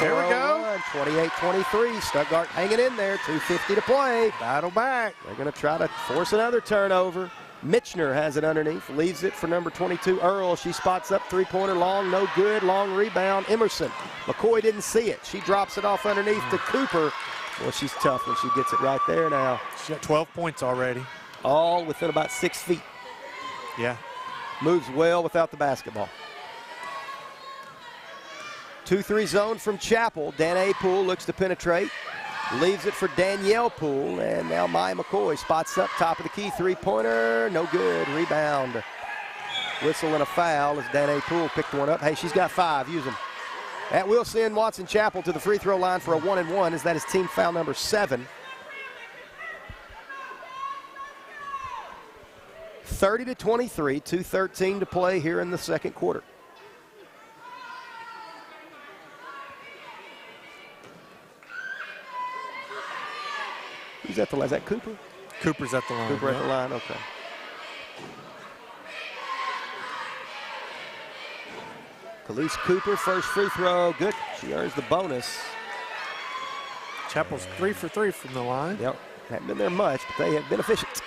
There we go. 28-23. Stuttgart hanging in there. 2:50 to play. Battle back. They're going to try to force another turnover. Mitchner has it underneath. Leaves it for number 22, Earl. She spots up three-pointer long. No good. Long rebound. Emerson. McCoy didn't see it. She drops it off underneath to Cooper. Well, she's tough when she gets it right there now. She's got 12 points already. All within about 6 feet. Yeah. Moves well without the basketball. 2-3 zone from Chapel. Danae Poole looks to penetrate. Leaves it for Danielle Poole. And now Maya McCoy spots up top of the key. Three-pointer. No good. Rebound. Whistle and a foul as Danae Poole picked one up. Hey, she's got 5. Use them. That will send Watson Chapel to the free throw line for a 1-and-1 as that is team foul number 7. 30-23, 2:13 to play here in the second quarter. Who's at the line? Is that Cooper? Cooper's at the line. Cooper at the line, okay. Khalees Cooper, first free throw, good. She earns the bonus. Chapel's 3 for 3 from the line. Yep, haven't been there much, but they have been efficient.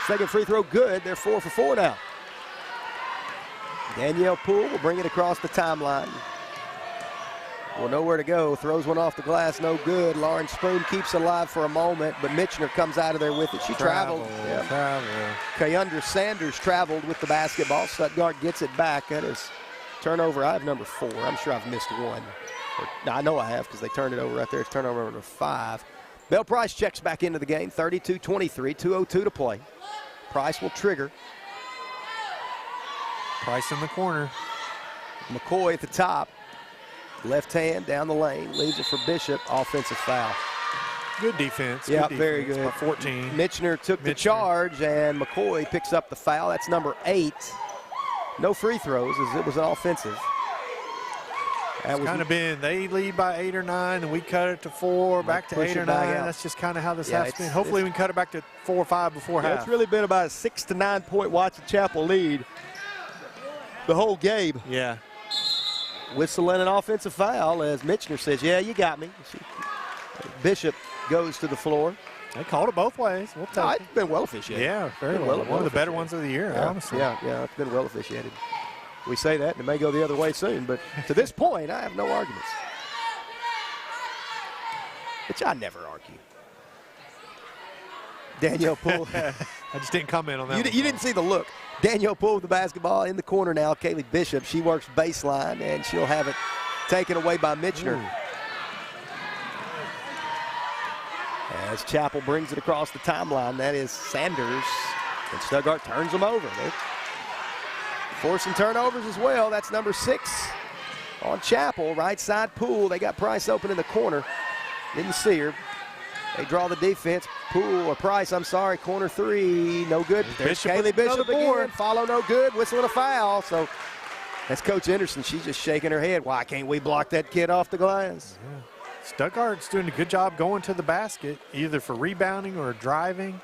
Second free throw good. They're 4 for 4 now. Danielle Poole will bring it across the timeline. Well, nowhere to go. Throws one off the glass, no good. Lauren Spoon keeps it alive for a moment, but Mitchner comes out of there with it. She traveled. Kayundra Sanders traveled with the basketball. Stuttgart gets it back. That is turnover. I have number 4. I'm sure I've missed one. I know I have because they turned it over right there. It's turnover number 5. Belle Price checks back into the game. 32-23, 2:02 to play. Price will trigger. Price in the corner. McCoy at the top. Left hand down the lane, leaves it for Bishop. Offensive foul. Good defense. Yeah, good very defense good. by 14. Mitchner took the charge, and McCoy picks up the foul. That's number 8. No free throws, as it was an offensive. It's kind of been, they lead by 8 or 9, and we cut it to 4, back to 8 or 9. That's just kind of how this has been. Hopefully we can cut it back to 4 or 5 before half. It's really been about a 6 to 9 point Watson Chapel lead the whole game. Yeah. Whistling an offensive foul as Mitchner says, yeah, you got me. Bishop goes to the floor. They called it both ways. We'll take It's been well officiated. Yeah, very well. One of the better ones of the year, honestly. Yeah, it's been well officiated. We say that, and it may go the other way soon, but to this point, I have no arguments. Which I never argue. Danielle Poole. I just didn't comment on that. You didn't see the look. Danielle Poole with the basketball in the corner now. Kaylee Bishop, she works baseline, and she'll have it taken away by Mitchner. As Chapel brings it across the timeline, that is Sanders, and Stuttgart turns them over. They're forcing turnovers as well. That's number 6 on Chapel. Right side Poole. They got Price open in the corner. Didn't see her. They draw the defense. Poole, or Price, I'm sorry, corner 3, no good. There's Kaylee Bishop again. Follow no good, whistling a foul. So that's Coach Anderson. She's just shaking her head. Why can't we block that kid off the glass? Yeah. Stuttgart's doing a good job going to the basket, either for rebounding or driving.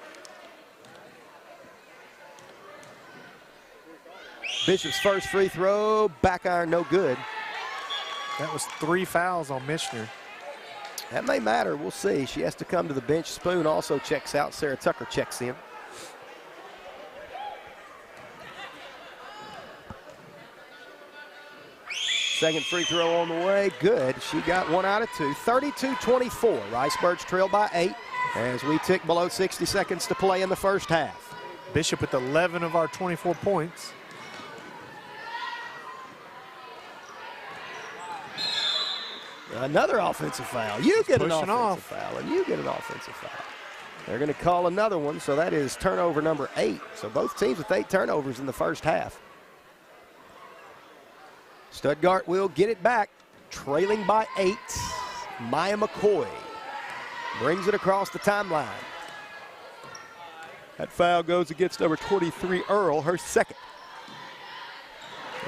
Bishop's first free throw, back iron, no good. That was 3 fouls on Mitchner. That may matter. We'll see. She has to come to the bench. Spoon also checks out. Sarah Tucker checks in. Second free throw on the way. Good. She got 1 out of 2. 32-24. Ricebirds trail by 8 as we tick below 60 seconds to play in the first half. Bishop with 11 of our 24 points. Another offensive foul. You get an offensive foul, and you get an offensive foul. They're going to call another one, so that is turnover number 8. So both teams with 8 turnovers in the first half. Stuttgart will get it back, trailing by 8. Maya McCoy brings it across the timeline. That foul goes against number 23, Earl, her second.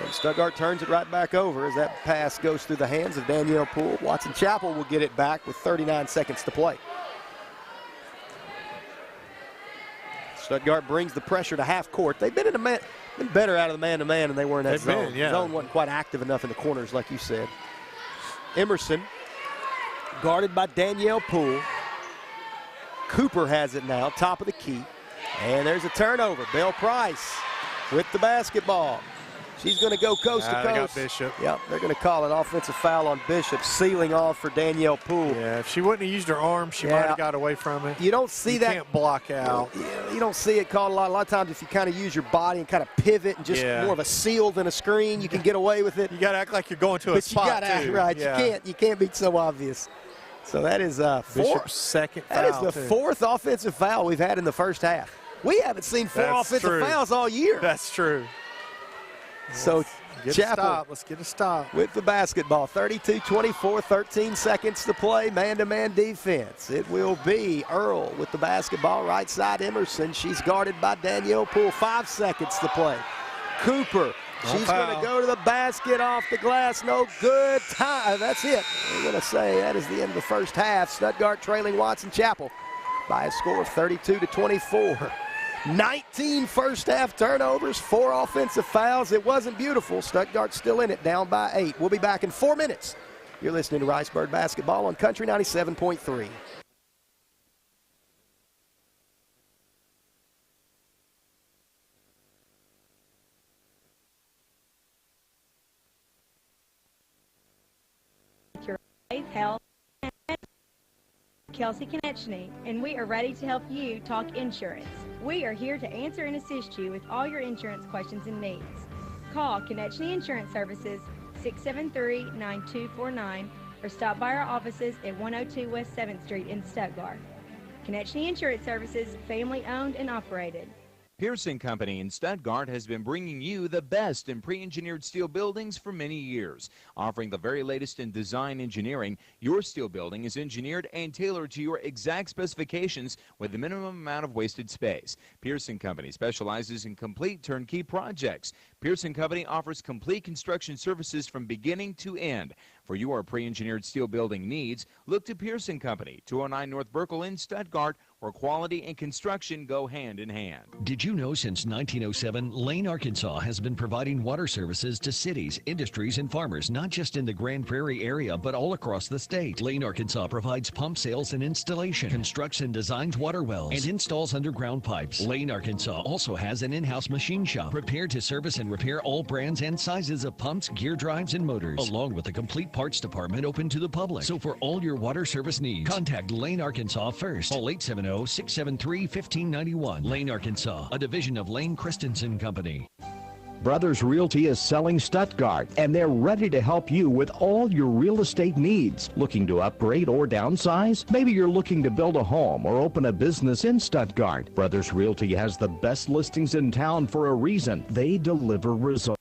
And Stuttgart turns it right back over as that pass goes through the hands of Danielle Poole. Watson Chapel will get it back with 39 seconds to play. Stuttgart brings the pressure to half court. They've been been better out of the man-to-man than they were in that zone. The zone wasn't quite active enough in the corners, like you said. Emerson guarded by Danielle Poole. Cooper has it now, top of the key. And there's a turnover. Belle Price with the basketball. She's going to go coast to coast. They got Bishop. Yep, they're going to call an offensive foul on Bishop, sealing off for Danielle Poole. Yeah, if she wouldn't have used her arm, she might have got away from it. You don't see that. You can't block out. You don't see it called a lot. A lot of times if you kind of use your body and kind of pivot and just more of a seal than a screen, you can get away with it. You got to act like you're going to a spot, you gotta too. Right, Yeah. you can't be so obvious. So that is Bishop's second foul. That is the 4th offensive foul we've had in the first half. We haven't seen 4 offensive fouls all year. That's true. So Chapel, let's get a stop. With the basketball, 32-24, 13 seconds to play, man-to-man defense. It will be Earl with the basketball, right side Emerson. She's guarded by Danielle Poole, 5 seconds to play. Cooper, she's going to go to the basket, off the glass, no good. Time. That's it. We're going to say that is the end of the first half. Stuttgart trailing Watson Chapel by a score of 32-24. 19 first half turnovers, 4 offensive fouls. It wasn't beautiful. Stuttgart still in it, down by 8. We'll be back in 4 minutes. You're listening to Ricebird Basketball on Country 97.3. faith, health, and Kelsey Konechny, and we are ready to help you talk insurance. We are here to answer and assist you with all your insurance questions and needs. Call Konechny Insurance Services 673-9249 or stop by our offices at 102 West 7th Street in Stuttgart. Konechny Insurance Services, family owned and operated. Pearson Company in Stuttgart has been bringing you the best in pre-engineered steel buildings for many years. Offering the very latest in design engineering, your steel building is engineered and tailored to your exact specifications with the minimum amount of wasted space. Pearson Company specializes in complete turnkey projects. Pearson Company offers complete construction services from beginning to end. For your pre-engineered steel building needs, look to Pearson Company, 209 North Burkle in Stuttgart, where quality and construction go hand in hand. Did you know since 1907, Lane, Arkansas has been providing water services to cities, industries, and farmers, not just in the Grand Prairie area, but all across the state. Lane, Arkansas provides pump sales and installation, constructs and designs water wells, and installs underground pipes. Lane, Arkansas also has an in-house machine shop prepared to service and repair all brands and sizes of pumps, gear drives, and motors, along with a complete parts department open to the public. So for all your water service needs, contact Lane, Arkansas first. Call 870-673-1591. Lane, Arkansas, a division of Lane Christensen Company. Brothers Realty is selling Stuttgart, and they're ready to help you with all your real estate needs. Looking to upgrade or downsize? Maybe you're looking to build a home or open a business in Stuttgart. Brothers Realty has the best listings in town for a reason. They deliver results.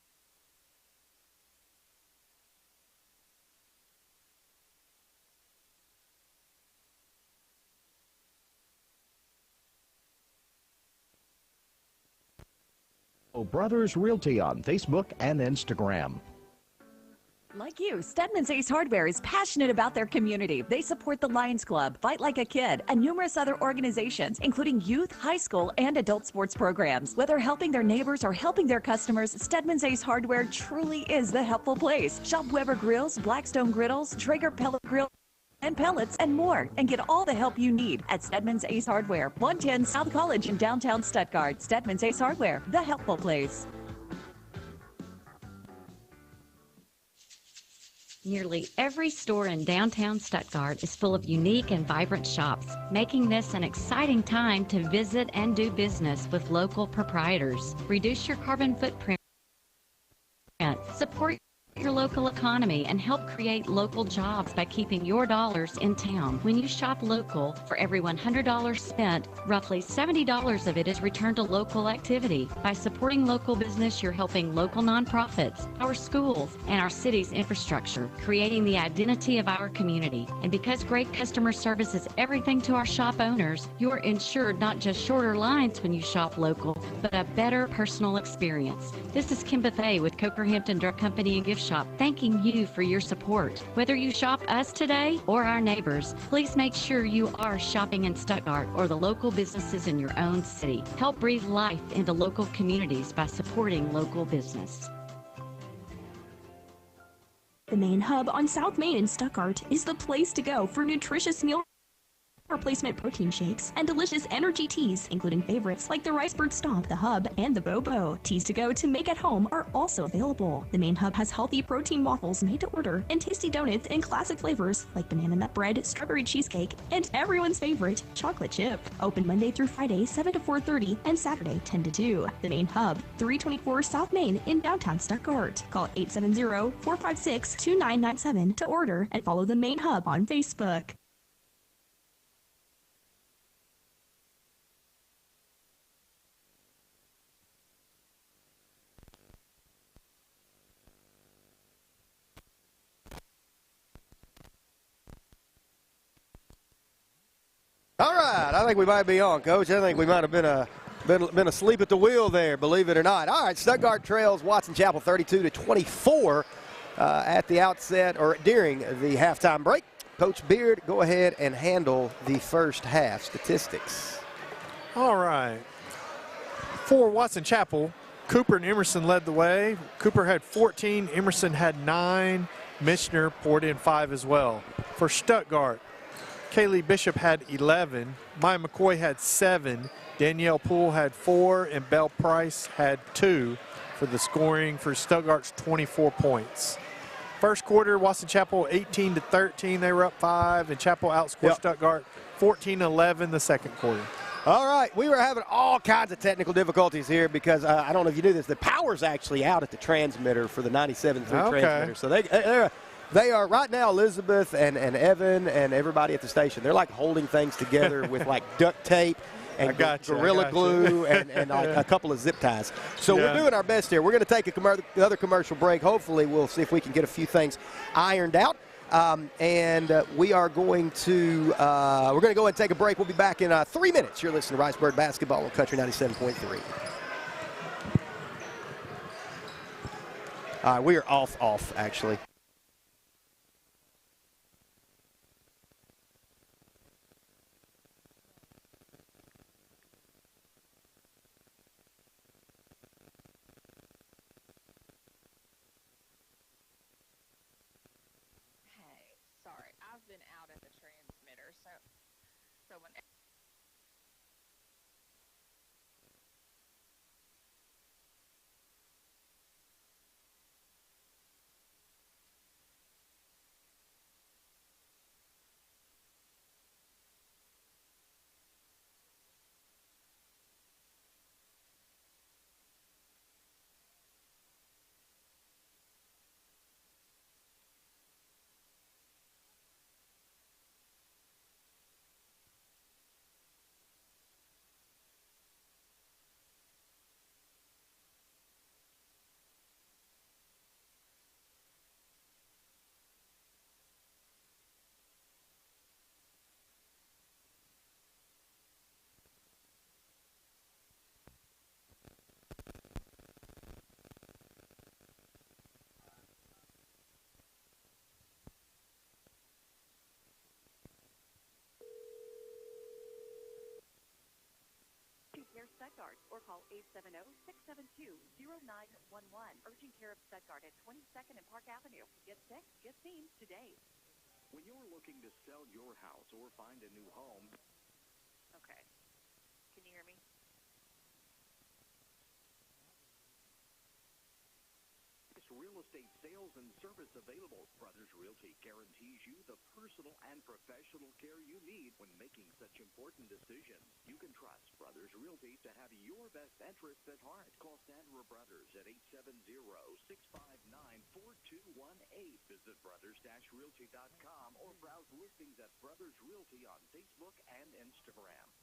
Brothers Realty on Facebook and Instagram. Like you, Stedman's Ace Hardware is passionate about their community. They support the Lions Club, Fight Like a Kid, and numerous other organizations, including youth, high school, and adult sports programs. Whether helping their neighbors or helping their customers, Stedman's Ace Hardware truly is the helpful place. Shop Weber Grills, Blackstone Griddles, Traeger Pellet Grill, and pellets, and more, and get all the help you need at Stedman's Ace Hardware, 110 South College in downtown Stuttgart. Stedman's Ace Hardware, the helpful place. Nearly every store in downtown Stuttgart is full of unique and vibrant shops, making this an exciting time to visit and do business with local proprietors. Reduce your carbon footprint, support your local economy, and help create local jobs by keeping your dollars in town. When you shop local, for every $100 spent, roughly $70 of it is returned to local activity. By supporting local business, you're helping local nonprofits, our schools, and our city's infrastructure, creating the identity of our community. And because great customer service is everything to our shop owners, you're ensured not just shorter lines when you shop local, but a better personal experience. This is Kim Bethay with Coker Hampton Drug Company and Gift Shop, thanking you for your support. Whether you shop us today or our neighbors, please make sure you are shopping in Stuttgart or the local businesses in your own city. Help breathe life into local communities by supporting local business. The main hub on South Main in Stuttgart is the place to go for nutritious meal replacement protein shakes and delicious energy teas, including favorites like the Ricebirds Stomp, the Hub, and the Bobo. Teas to go to make at home are also available. The main hub has healthy protein waffles made to order and tasty donuts in classic flavors like banana nut bread, strawberry cheesecake, and everyone's favorite, chocolate chip. Open Monday through Friday, 7 to 4:30, and Saturday, 10 to 2. The main hub, 324 South Main in downtown Stuttgart. Call 870-456-2997 to order and follow the main hub on Facebook. All right, I think we might be on, Coach. I think we might have been asleep at the wheel there, believe it or not. All right, Stuttgart trails Watson Chapel 32-24 at the outset or during the halftime break. Coach Beard, go ahead and handle the first half statistics. All right. For Watson Chapel, Cooper and Emerson led the way. Cooper had 14, Emerson had 9. Michener poured in 5 as well. For Stuttgart, Kaylee Bishop had 11, Maya McCoy had 7, Danielle Poole had 4, and Belle Price had 2 for the scoring for Stuttgart's 24 points. First quarter, Watson Chapel 18-13. They were up 5, and Chapel outscored Stuttgart 14-11 the second quarter. All right, we were having all kinds of technical difficulties here because I don't know if you knew this. The power's actually out at the transmitter for the 97.3 transmitter. So they are right now, Elizabeth and Evan and everybody at the station, they're like holding things together with like duct tape and Gorilla Glue and like a couple of zip ties. So we're doing our best here. We're going to take another commercial break. Hopefully we'll see if we can get a few things ironed out. We are going to go ahead and take a break. We'll be back in 3 minutes. You're listening to Ricebird Basketball on Country 97.3. All right, we are off, actually. Stuttgart or call 870-672-0911. Urgent Care of Stuttgart at 22nd and Park Avenue. Get sick, get seen today. When you're looking to sell your house or find a new home. Okay. Can you hear me? Real estate sales and service available. Brothers Realty guarantees you the personal and professional care you need when making such important decisions. You can trust Brothers Realty to have your best interests at heart. Call Sandra Brothers at 870-659-4218. Visit brothers-realty.com or browse listings at Brothers Realty on Facebook and Instagram.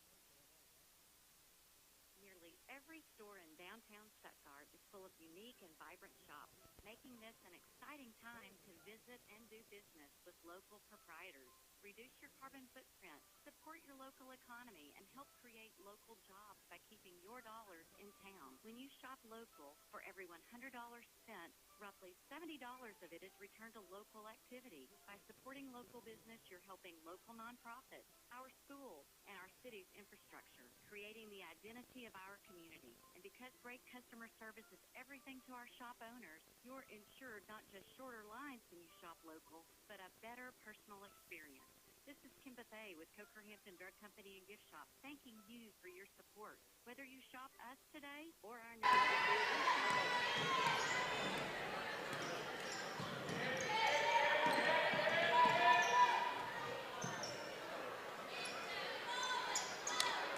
Nearly every store in downtown Stuttgart is full of unique and vibrant shops, making this an exciting time to visit and do business with local proprietors. Reduce your carbon footprint, support your local economy, and help create local jobs by keeping your dollars in town. When you shop local, for every $100 spent, roughly $70 of it is returned to local activity. By supporting local business, you're helping local nonprofits, our schools, and our city's infrastructure, creating the identity of our community. And because great customer service is everything to our shop owners, you're ensured not just shorter lines when you shop local, but a better personal experience. This is Kim Bethay with Coker Hampton Drug Company and Gift Shop, thanking you for your support. Whether you shop us today or our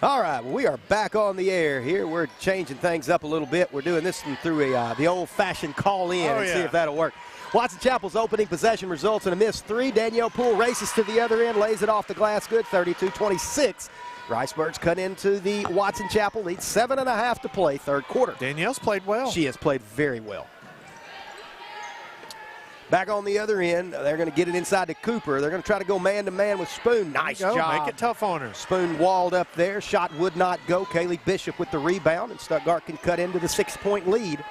All right, well, we are back on the air here. We're changing things up a little bit. We're doing this through the old-fashioned call-in and see if that'll work. Watson Chapel's opening possession results in a missed three. Danielle Poole races to the other end, lays it off the glass good, 32-26. Ricebirds cut into the Watson Chapel lead, 7.5 to play, third quarter. Danielle's played well. She has played very well. Back on the other end, they're going to get it inside to Cooper. They're going to try to go man-to-man with Spoon. Nice job. Make it tough on her. Spoon walled up there. Shot would not go. Kaylee Bishop with the rebound, and Stuttgart can cut into the 6-point lead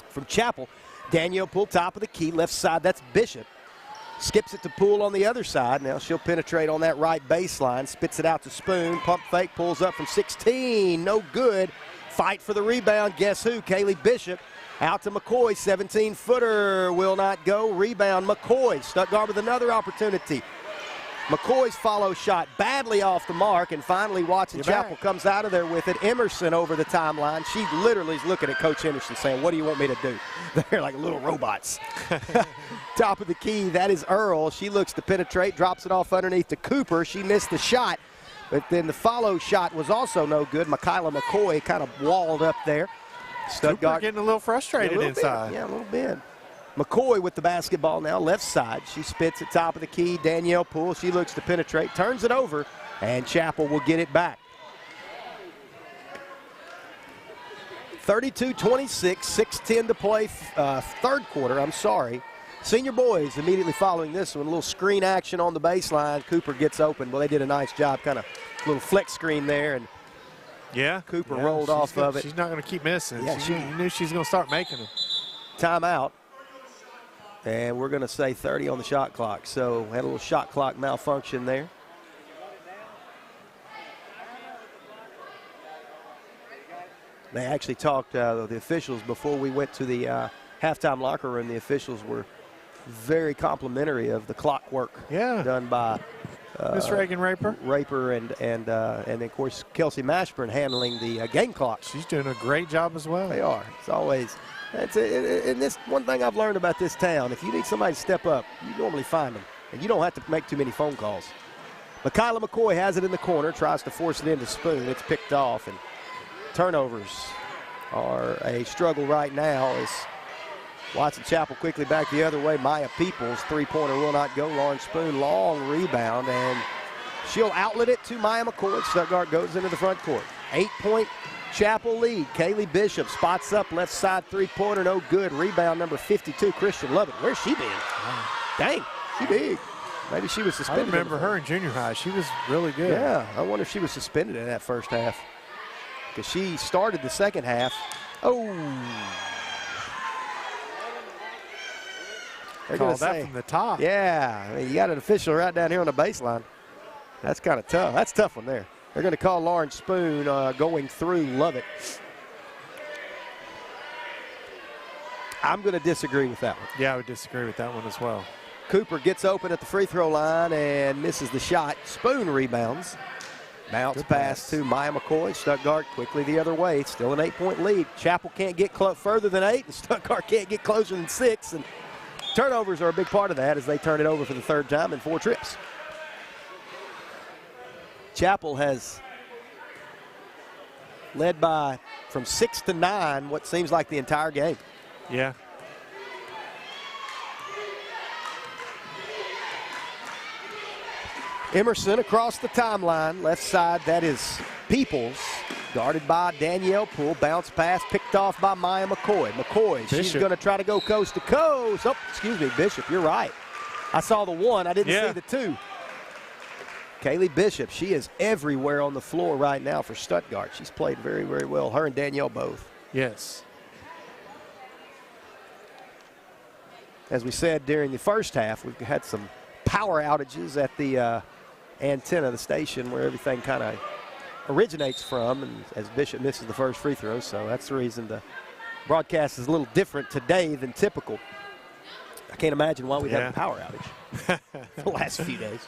from Chapel. Danielle Poole, top of the key, left side. That's Bishop. Skips it to Poole on the other side. Now she'll penetrate on that right baseline. Spits it out to Spoon. Pump fake, pulls up from 16. No good. Fight for the rebound. Guess who? Kaylee Bishop. Out to McCoy. 17-footer will not go. Rebound, McCoy. Stuttgart with another opportunity. McCoy's follow shot badly off the mark, and finally Watson Chapel comes out of there with it. Emerson over the timeline. She literally is looking at Coach Henderson saying, what do you want me to do? They're like little robots. Top of the key, that is Earl. She looks to penetrate, drops it off underneath to Cooper. She missed the shot, but then the follow shot was also no good. Michaela McCoy kind of walled up there. Stuttgart getting a little frustrated inside. Yeah, a little bit. McCoy with the basketball now, left side. She spits at top of the key. Danielle Poole, she looks to penetrate, turns it over, and Chapel will get it back. 32-26, 6:10 to play, third quarter, I'm sorry. Senior boys immediately following this one. A little screen action on the baseline. Cooper gets open. Well, they did a nice job, kind of little flex screen there, and Cooper rolled off of it. She's not going to keep missing. Yeah, she knew she's going to start making them. Timeout. And we're going to say 30 on the shot clock. So had a little shot clock malfunction there. They actually talked, the officials, before we went to the halftime locker room, the officials were very complimentary of the clock work done by Miss Reagan Raper. And then, of course, Kelsey Mashburn handling the game clock. She's doing a great job as well. They are. It's always – and this one thing I've learned about this town, if you need somebody to step up, you normally find them, and you don't have to make too many phone calls. Michaela McCoy has it in the corner, tries to force it into Spoon. It's picked off, and turnovers are a struggle right now as Watson Chapel quickly back the other way. Maya Peoples, three-pointer will not go. Lauren Spoon, long rebound, and she'll outlet it to Maya McCoy. Stuttgart goes into the front court. 8-point Chapel lead. Kaylee Bishop spots up left side three-pointer, no good. Rebound number 52, Christian Lovett. Where's she been? Dang, she big. Maybe she was suspended. I remember her in junior high. She was really good. Yeah, I wonder if she was suspended in that first half because she started the second half. Oh. Call that from the top. Yeah, I mean, you got an official right down here on the baseline. That's kind of tough. That's a tough one there. They're going to call Lauren Spoon going through Lovett. I'm going to disagree with that one. Yeah, I would disagree with that one as well. Cooper gets open at the free throw line and misses the shot. Spoon rebounds. Bounce pass to Maya McCoy. Stuttgart quickly the other way. Still an 8-point lead. Chapel can't get further than 8, and Stuttgart can't get closer than 6. And turnovers are a big part of that as they turn it over for the third time in 4 trips. Chapel has led by from 6 to 9 what seems like the entire game. Yeah. Emerson across the timeline, left side, that is Peoples, guarded by Danielle Poole. Bounce pass picked off by Maya McCoy. McCoy, she's going to try to go coast to coast. Oh, excuse me, Bishop, you're right. I saw the 1, I didn't see the 2. Kaylee Bishop, she is everywhere on the floor right now for Stuttgart. She's played very, very well. Her and Danielle both. Yes. As we said during the first half, we've had some power outages at the antenna of the station where everything kind of originates from, and as Bishop misses the first free throw, so that's the reason the broadcast is a little different today than typical. I can't imagine why we'd have a power outage the last few days.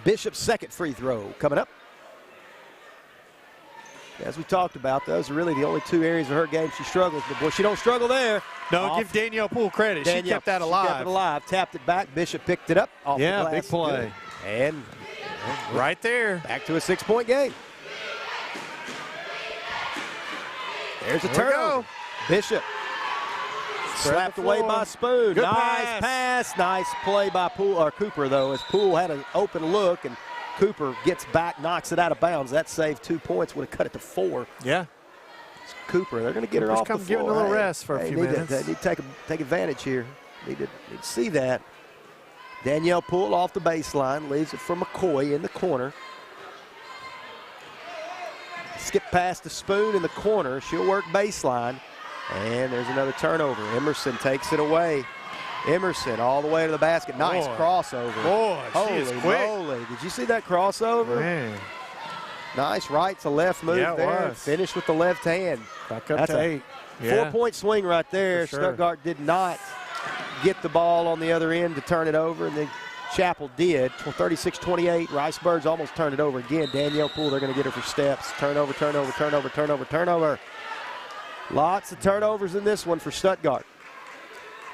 Bishop's second free throw coming up. As we talked about, those are really the only 2 areas of her game she struggles. But, boy, she don't struggle there. No, give Danielle Poole credit. She kept that alive. She kept it alive. Tapped it back. Bishop picked it up off the glass. Big play. Good. And right there. Back to a 6-point game. There's a turnover. Bishop slapped away by Spoon. Good nice pass. Nice play by Cooper, though, as Poole had an open look, and Cooper gets back, knocks it out of bounds. That saved 2 points, would have cut it to 4. Yeah. It's Cooper, they're going to get her off the floor. Give it a little rest for a few minutes. They need to take advantage here. Need to see that. Danielle Poole off the baseline, leaves it for McCoy in the corner. Skip past the Spoon in the corner. She'll work baseline. And there's another turnover. Emerson takes it away. Emerson all the way to the basket. Nice crossover. Boy, she is quick. Moly. Did you see that crossover? Man. Nice right to left move there. Finish with the left hand. Back up That's to 8. Yeah. 4-point swing right there. Sure. Stuttgart did not get the ball on the other end to turn it over, and then Chapel did. 36-28. Ricebirds almost turned it over again. Danielle Poole, they're going to get her for steps. Turnover, turnover, turnover, turnover, turnover. Lots of turnovers in this one for Stuttgart.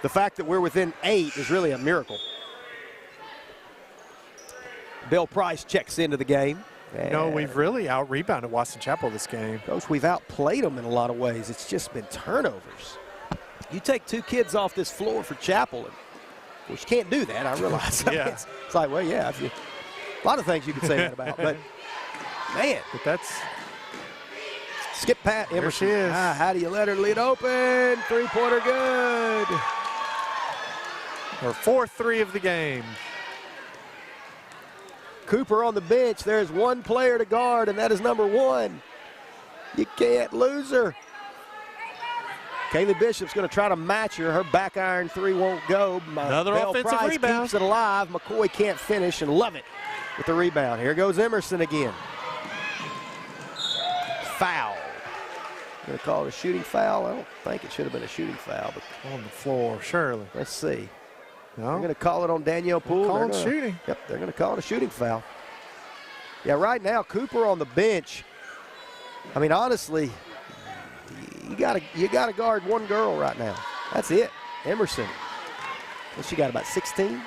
The fact that we're within 8 is really a miracle. Bill Price checks into the game. You know, we've really out-rebounded Watson Chapel this game. Coach, we've outplayed them in a lot of ways. It's just been turnovers. You take 2 kids off this floor for Chapel, and of course, you can't do that, I realize. Yeah. It's like, well, yeah, a lot of things you could say that about. But, man. But that's... Skip Pat Emerson. There she is. How do you let her lead open? Three-pointer good. Her 4th 3 of the game. Cooper on the bench. There's one player to guard, and that is number 1. You can't lose her. Kaylee Bishop's going to try to match her. Her back iron 3 won't go. Another Bell offensive Price rebound. keeps it alive. McCoy can't finish, and love it with the rebound. Here goes Emerson again. Foul. Going to call it a shooting foul? I don't think it should have been a shooting foul. But on the floor, surely. Let's see. No. They're going to call it on Danielle Poole. Call it shooting. Yep, they're going to call it a shooting foul. Yeah, right now, Cooper on the bench. I mean, honestly, you gotta guard one girl right now. That's it. Emerson. Well, she got about 16.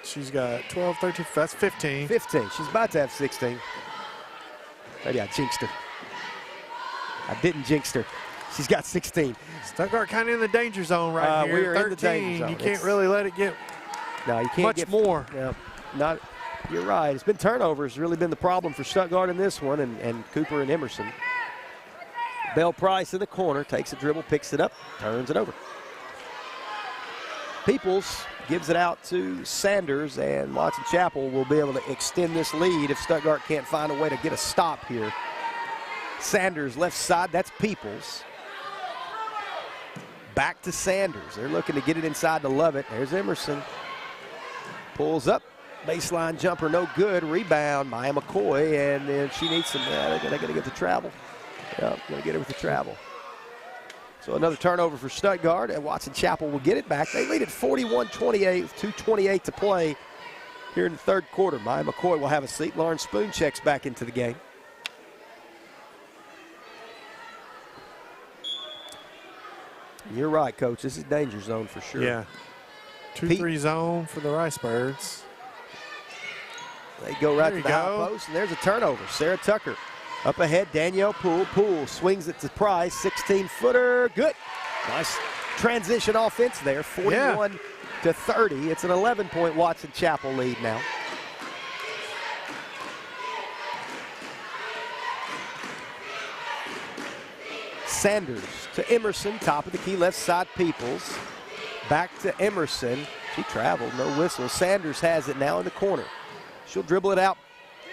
She's got 12, 13, that's 15. 15. She's about to have 16. Maybe I jinxed her. I didn't jinx her. She's got 16. Stuttgart kind of in the danger zone right here. We're 13. in the danger zone. You can't really let it get you can't much more. Yeah, you're right. It's been turnovers. Really been the problem for Stuttgart in this one, and Cooper and Emerson. Bell Price in the corner, takes a dribble, picks it up, turns it over. Peoples gives it out to Sanders, and Watson Chapel will be able to extend this lead if Stuttgart can't find a way to get a stop here. Sanders left side, that's Peoples. Back to Sanders. They're looking to get it inside to Lovett. There's Emerson. Pulls up. Baseline jumper, no good. Rebound, Maya McCoy, and then she needs some, they're going to get the travel. Yep, going to get her with the travel. So another turnover for Stuttgart, and Watson Chapel will get it back. They lead at 41-28 with 2:28 to play here in the third quarter. Maya McCoy will have a seat. Lauren Spoon checks back into the game. You're right, Coach. This is danger zone for sure. Yeah. 2-3 zone for the Ricebirds. They go right to the high post, and there's a turnover. Sarah Tucker up ahead. Danielle Poole. Poole swings it to Price. 16-footer. Good. Nice transition offense there. 41 to 30. It's an 11-point Watson Chapel lead now. Sanders to Emerson. Top of the key, left side Peoples. Back to Emerson. She traveled, no whistle. Sanders has it now in the corner. She'll dribble it out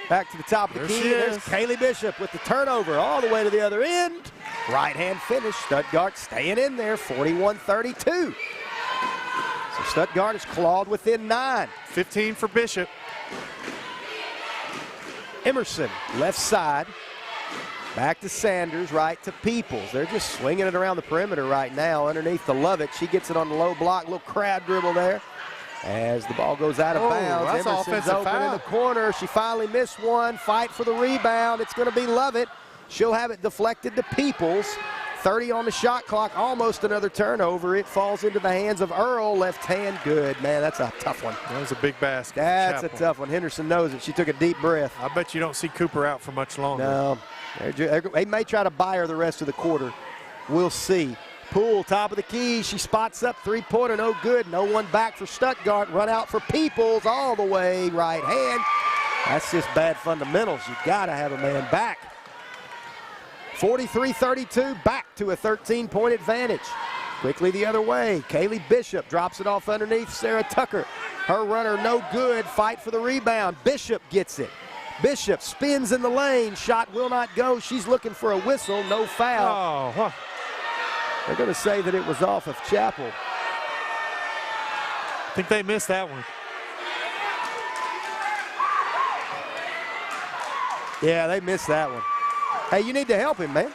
back to the top of the key. There's Kaylee Bishop with the turnover all the way to the other end. Right-hand finish. Stuttgart staying in there, 41-32. So Stuttgart is clawed within 9. 15 for Bishop. Emerson, left side. Back to Sanders, right to Peoples. They're just swinging it around the perimeter right now underneath the Lovett. She gets it on the low block, little crab dribble there. As the ball goes out of bounds, Emerson's open in the corner. She finally missed one. Fight for the rebound. It's going to be Lovett. She'll have it deflected to Peoples. 30 on the shot clock, almost another turnover. It falls into the hands of Earl. Left hand, good. Man, that's a tough one. That was a big basket. That's a tough one. Henderson knows it. She took a deep breath. I bet you don't see Cooper out for much longer. No. They may try to buy her the rest of the quarter. We'll see. Poole, top of the key. She spots up. Three-pointer, no good. No one back for Stuttgart. Run out for Peoples all the way. Right hand. That's just bad fundamentals. You got to have a man back. 43-32, back to a 13-point advantage. Quickly the other way. Kaylee Bishop drops it off underneath Sarah Tucker. Her runner no good. Fight for the rebound. Bishop gets it. Bishop spins in the lane. Shot will not go. She's looking for a whistle. No foul. Oh, They're going to say that it was off of Chapel. I think they missed that one. Yeah, they missed that one. Hey, you need to help him, man.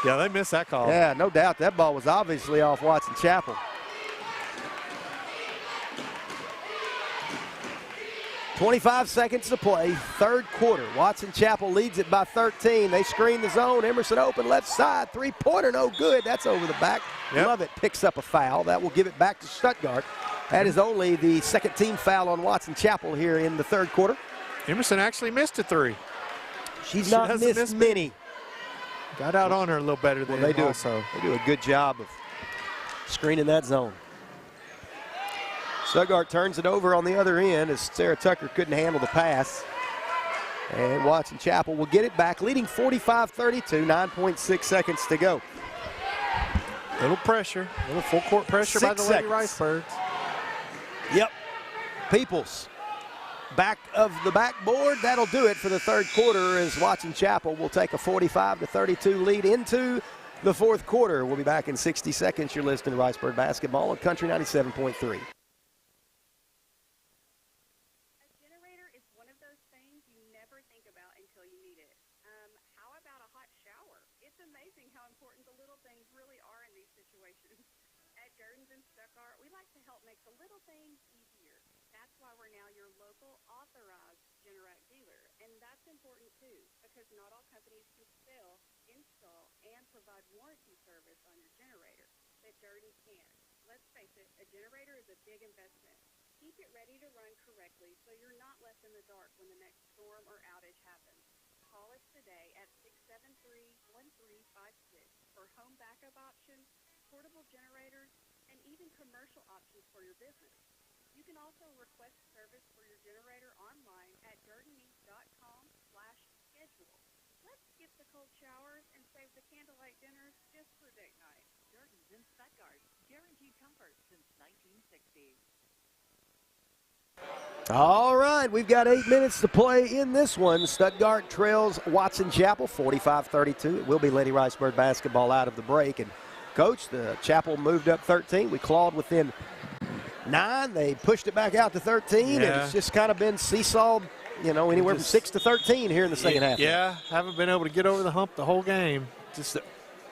Yeah, they missed that call. Yeah, no doubt. That ball was obviously off Watson Chapel. 25 seconds to play, third quarter. Watson Chapel leads it by 13. They screen the zone. Emerson open left side. Three-pointer, no good. That's over the back. Yep. Lovett picks up a foul. That will give it back to Stuttgart. That is only the second team foul on Watson Chapel here in the third quarter. Emerson actually missed a three. She's not missed many. Got out on her a little better than they do. Also. They do a good job of screening that zone. Stuttgart turns it over on the other end as Sarah Tucker couldn't handle the pass. And Watson Chapel will get it back, leading 45-32, 9.6 seconds to go. Little pressure, little full court pressure by the Lady Ricebirds. Yep. Peoples back of the backboard. That'll do it for the third quarter as Watson Chapel will take a 45-32 lead into the fourth quarter. We'll be back in 60 seconds. You're listening to Ricebird Basketball on Country 97.3. All right, we've got 8 minutes to play in this one. Stuttgart trails Watson Chapel 45-32. It will be Lady Ricebird basketball out of the break. And, Coach, the Chapel moved up 13. We clawed within 9. They pushed it back out to 13, and it's just kind of been seesawed, anywhere from 6 to 13 here in the second half. Yeah, haven't been able to get over the hump the whole game. Just the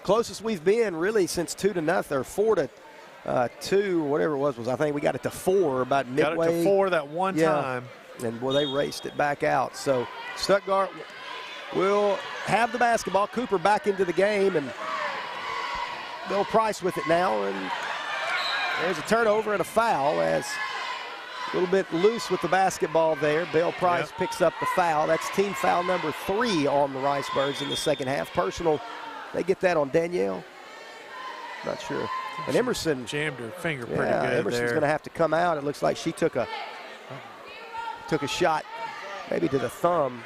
closest we've been really since 2-0 or 4-2, whatever it was I think we got it to 4 about midway. Got it to 4 that one time. And, they raced it back out. So Stuttgart will have the basketball. Cooper back into the game, and Bill Price with it now. And there's a turnover and a foul as a little bit loose with the basketball there. Bill Price picks up the foul. That's team foul number 3 on the Ricebirds in the second half. Personal, they get that on Danielle. Not sure. And Emerson jammed her finger pretty good Emerson's going to have to come out. It looks like she took a shot maybe to the thumb.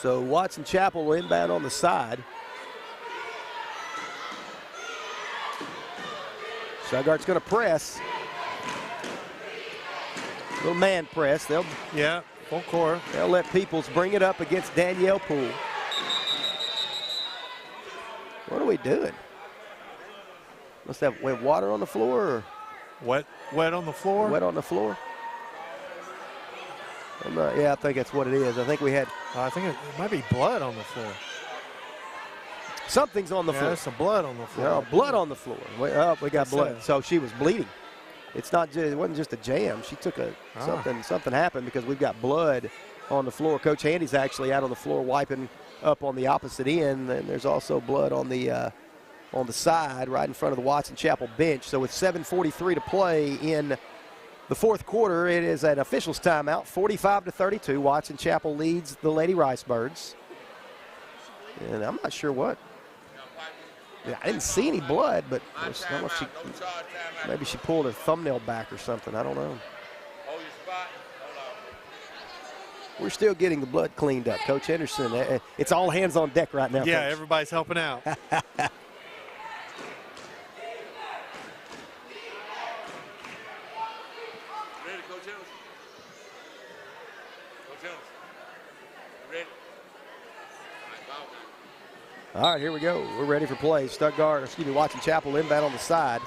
So Watson Chapel will inbound on the side. Stuttgart's going to press. Little man press. Full court. They'll let Peoples bring it up against Danielle Poole. What are we doing? Must have wet water on the floor? Or? Wet on the floor? Wet on the floor. I think that's what it is. I think we had. I think it might be blood on the floor. Something's on the floor. There's some blood on the floor. Yeah, blood on the floor. We got blood. So she was bleeding. It's not just, it wasn't just a jam. She took something happened because we've got blood on the floor. Coach Handy's actually out on the floor wiping up on the opposite end, and there's also blood on the side right in front of the Watson Chapel bench. So with 7:43 to play in the fourth quarter, it is an officials timeout, 45-32. Watson Chapel leads the Lady Ricebirds. And I'm not sure what. Yeah, I didn't see any blood, but maybe she pulled her thumbnail back or something. I don't know. We're still getting the blood cleaned up. Coach Henderson, it's all hands on deck right now. Yeah, Coach. everybody's helping out. Ready, Coach Henderson? Coach Henderson, ready? All right, here we go. We're ready for play. Watson Chapel inbound on the side.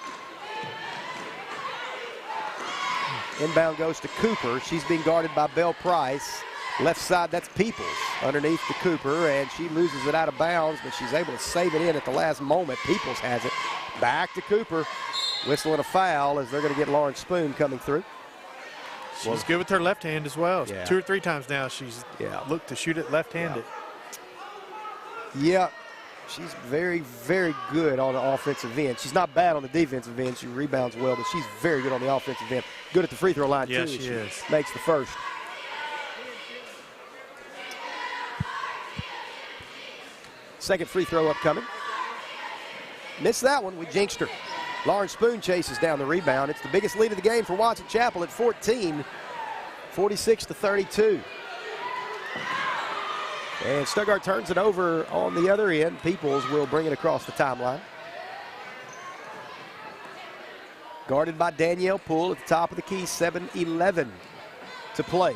Inbound goes to Cooper. She's being guarded by Belle Price. Left side, that's Peoples underneath to Cooper, and she loses it out of bounds, but she's able to save it in at the last moment. Peoples has it. Back to Cooper. Whistling a foul as they're going to get Lauren Spoon coming through. She's good with her left hand as well. Yeah. 2 or 3 times now she's looked to shoot it left-handed. Yeah, she's very, very good on the offensive end. She's not bad on the defensive end. She rebounds well, but she's very good on the offensive end. Good at the free throw line, too. Yes, she is. Makes the first. Second free throw upcoming. Missed that one. We jinxed her. Lauren Spoon chases down the rebound. It's the biggest lead of the game for Watson Chapel at 14, 46-32. And Stuttgart turns it over on the other end. Peoples will bring it across the timeline. Guarded by Danielle Poole at the top of the key, 7:11 to play.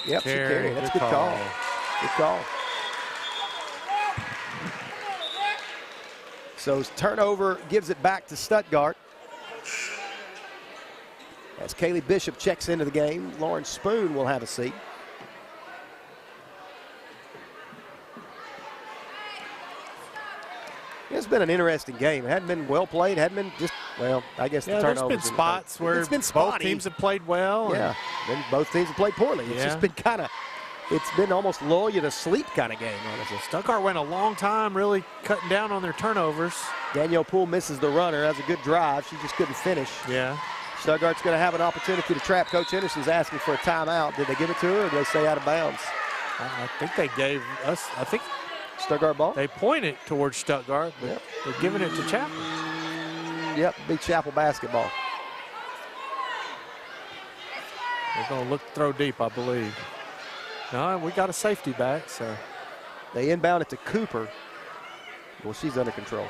Yep, she carried. That's a good call. Good call. So turnover gives it back to Stuttgart. As Kaylee Bishop checks into the game, Lauren Spoon will have a seat. It's been an interesting game. It hadn't been well played. Hadn't been just, well, I guess the turnovers. There's been spots where both teams have played well. Yeah, then both teams have played poorly. It's just been kind of, it's been almost lull you to sleep kind of game, honestly. Stuttgart went a long time really cutting down on their turnovers. Danielle Poole misses the runner. That's a good drive. She just couldn't finish. Yeah. Stuttgart's going to have an opportunity to trap. Coach Henderson's asking for a timeout. Did they give it to her or did they stay out of bounds? I think they gave us, Stuttgart ball? They pointed towards Stuttgart, but they're giving it to Chapel. Yep, big Chapel basketball. They're going to look throw deep, I believe. No, we got a safety back, so. They inbound it to Cooper. Well, she's under control.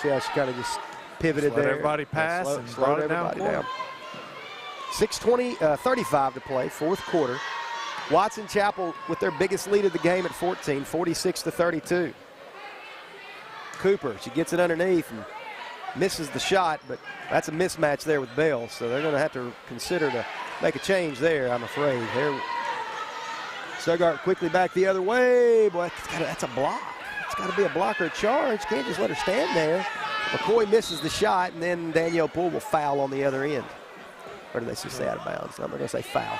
See how she kind of just pivoted let there. everybody pass and brought it down. 6:35 to play, fourth quarter. Watson Chapel with their biggest lead of the game at 14, 46-32. Cooper, she gets it underneath and misses the shot, but that's a mismatch there with Bell, so they're going to have to consider to make a change there, I'm afraid. Stuttgart quickly back the other way. Boy, that's a block. It's got to be a block or a charge. Can't just let her stand there. McCoy misses the shot, and then Danielle Poole will foul on the other end. Or did they just say out of bounds? I'm going to say foul.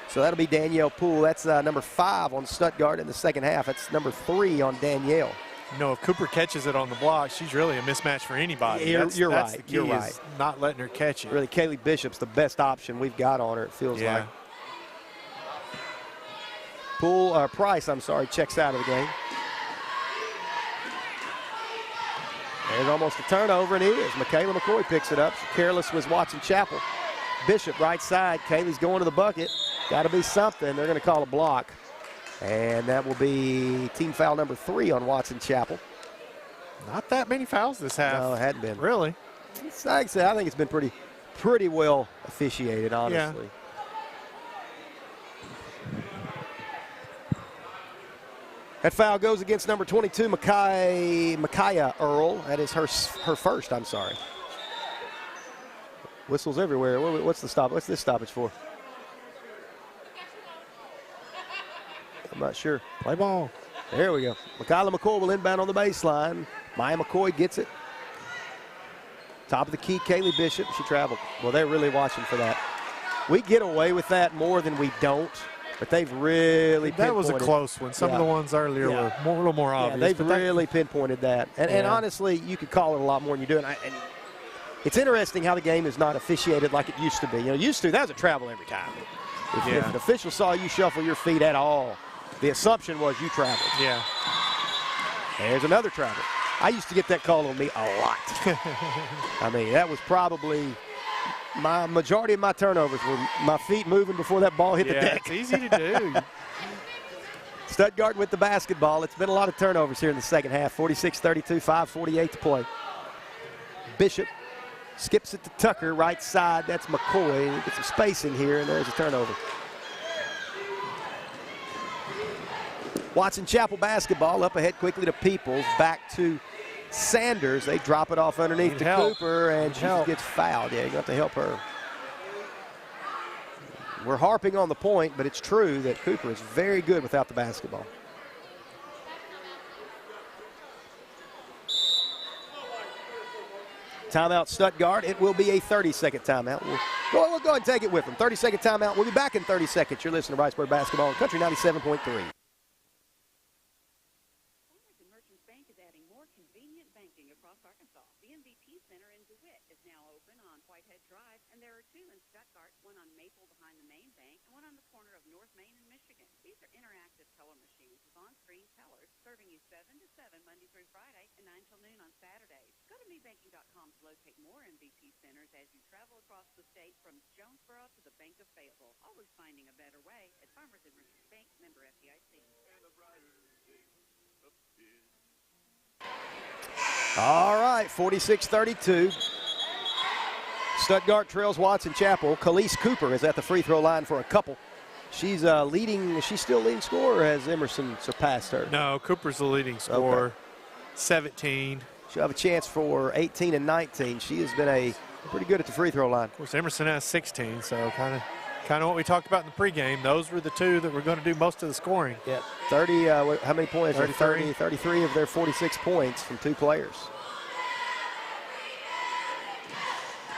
So that'll be Danielle Poole. That's number 5 on Stuttgart in the second half. That's number 3 on Danielle. You know, if Cooper catches it on the block, she's really a mismatch for anybody. You're right. The key You're right. is not letting her catch it. Really, Kaylee Bishop's the best option we've got on her, it feels like. Price, checks out of the game. There's almost a turnover, and it is. Michaela McCoy picks it up. So careless was Watson Chapel. Bishop right side. Kaylee's going to the bucket. Got to be something. They're going to call a block. And that will be team foul number 3 on Watson Chapel. Not that many fouls this half. No, it hadn't been. Really? Like I said, I think it's been pretty well officiated, honestly. Yeah. That foul goes against number 22, Micaiah Earl. That is her first, I'm sorry. Whistles everywhere. What's the stop? What's this stoppage for? I'm not sure. Play ball. There we go. Michaela McCoy will inbound on the baseline. Maya McCoy gets it. Top of the key, Kaylee Bishop. She traveled. Well, they're really watching for that. We get away with that more than we don't, but they've really pinpointed. That was a close one. Some of the ones earlier were a little more obvious. They've really pinpointed that. And honestly, you could call it a lot more than you do. And it's interesting how the game is not officiated like it used to be. You know, that was a travel every time. If an official saw you shuffle your feet at all, the assumption was you traveled. Yeah. There's another travel. I used to get that call on me a lot. I mean, that was probably my majority of my turnovers were my feet moving before that ball hit the deck. It's easy to do. Stuttgart with the basketball. It's been a lot of turnovers here in the second half. 46-32, 5:48 to play. Bishop skips it to Tucker, right side. That's McCoy. Get some spacing here, and there's a turnover. Watson Chapel basketball up ahead quickly to Peoples. Back to Sanders. They drop it off underneath to Cooper, and she gets fouled. Yeah, you got to help her. We're harping on the point, but it's true that Cooper is very good without the basketball. Timeout Stuttgart. It will be a 30-second timeout. We'll go ahead and take it with them. 30-second timeout. We'll be back in 30 seconds. You're listening to Ricebird Basketball on Country 97.3. Bank is adding more convenient banking across Arkansas. The MVP Center in DeWitt is now open on Whitehead Drive, and there are 2 in Stuttgart, one on Maple behind the main bank, and one on the corner of North Main and Michigan. These are interactive teller machines with on-screen tellers serving you 7 to 7 Monday through Friday and 9 till noon on Saturdays. Go to mebanking.com to locate more MVP centers as you travel across the state from Jonesboro to the Bank of Fayetteville. Always finding a better way at Farmers and Merchants Bank, member FDIC. All right, 46-32. Stuttgart trails Watson Chapel. Khalees Cooper is at the free throw line for a couple. She's leading. Is she still leading scorer, or has Emerson surpassed her? No, Cooper's the leading scorer. Okay. 17. She'll have a chance for 18 and 19. She has been pretty good at the free throw line. Of course, Emerson has 16, so kind of what we talked about in the pregame. Those were the 2 that were going to do most of the scoring. Yeah, 30. How many points? 33. 33 of their 46 points from 2 players.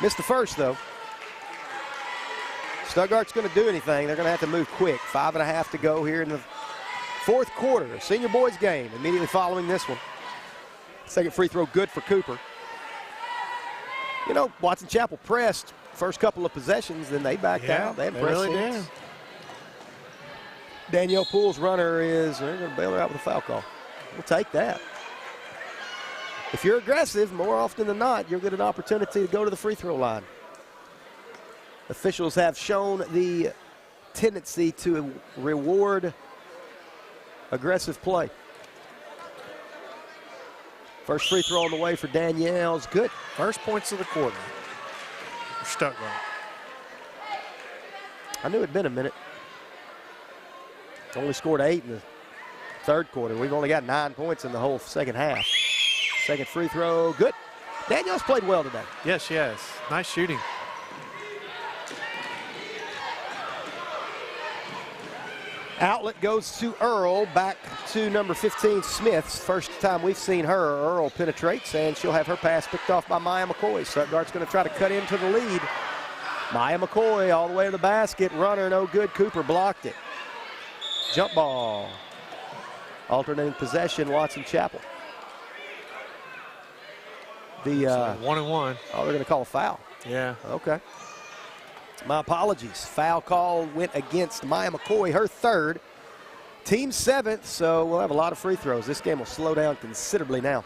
Missed the first, though. Stuttgart's going to do anything. They're going to have to move quick. 5.5 to go here in the fourth quarter. A senior boys game immediately following this one. Second free throw good for Cooper. You know, Watson Chapel pressed first couple of possessions, then they backed out. They hadn't pressed really did. Danielle Poole's runner they're going to bail her out with a foul call. We'll take that. If you're aggressive, more often than not, you'll get an opportunity to go to the free throw line. Officials have shown the tendency to reward aggressive play. First free throw on the way for Danielle's good. First points of the quarter for Stuttgart. I knew it'd been a minute. Only scored 8 in the third quarter. We've only got 9 points in the whole second half. Second free throw, good. Danielle's played well today. Yes, she has. Nice shooting. Outlet goes to Earl, back to number 15, Smith. First time we've seen her. Earl penetrates, and she'll have her pass picked off by Maya McCoy. Stuttgart's going to try to cut into the lead. Maya McCoy all the way to the basket. Runner, no good. Cooper blocked it. Jump ball. Alternating possession, Watson Chapel. So 1-and-1. Oh, they're going to call a foul. Yeah. Okay. My apologies. Foul call went against Maya McCoy, her third. Team 7th, so we'll have a lot of free throws. This game will slow down considerably now.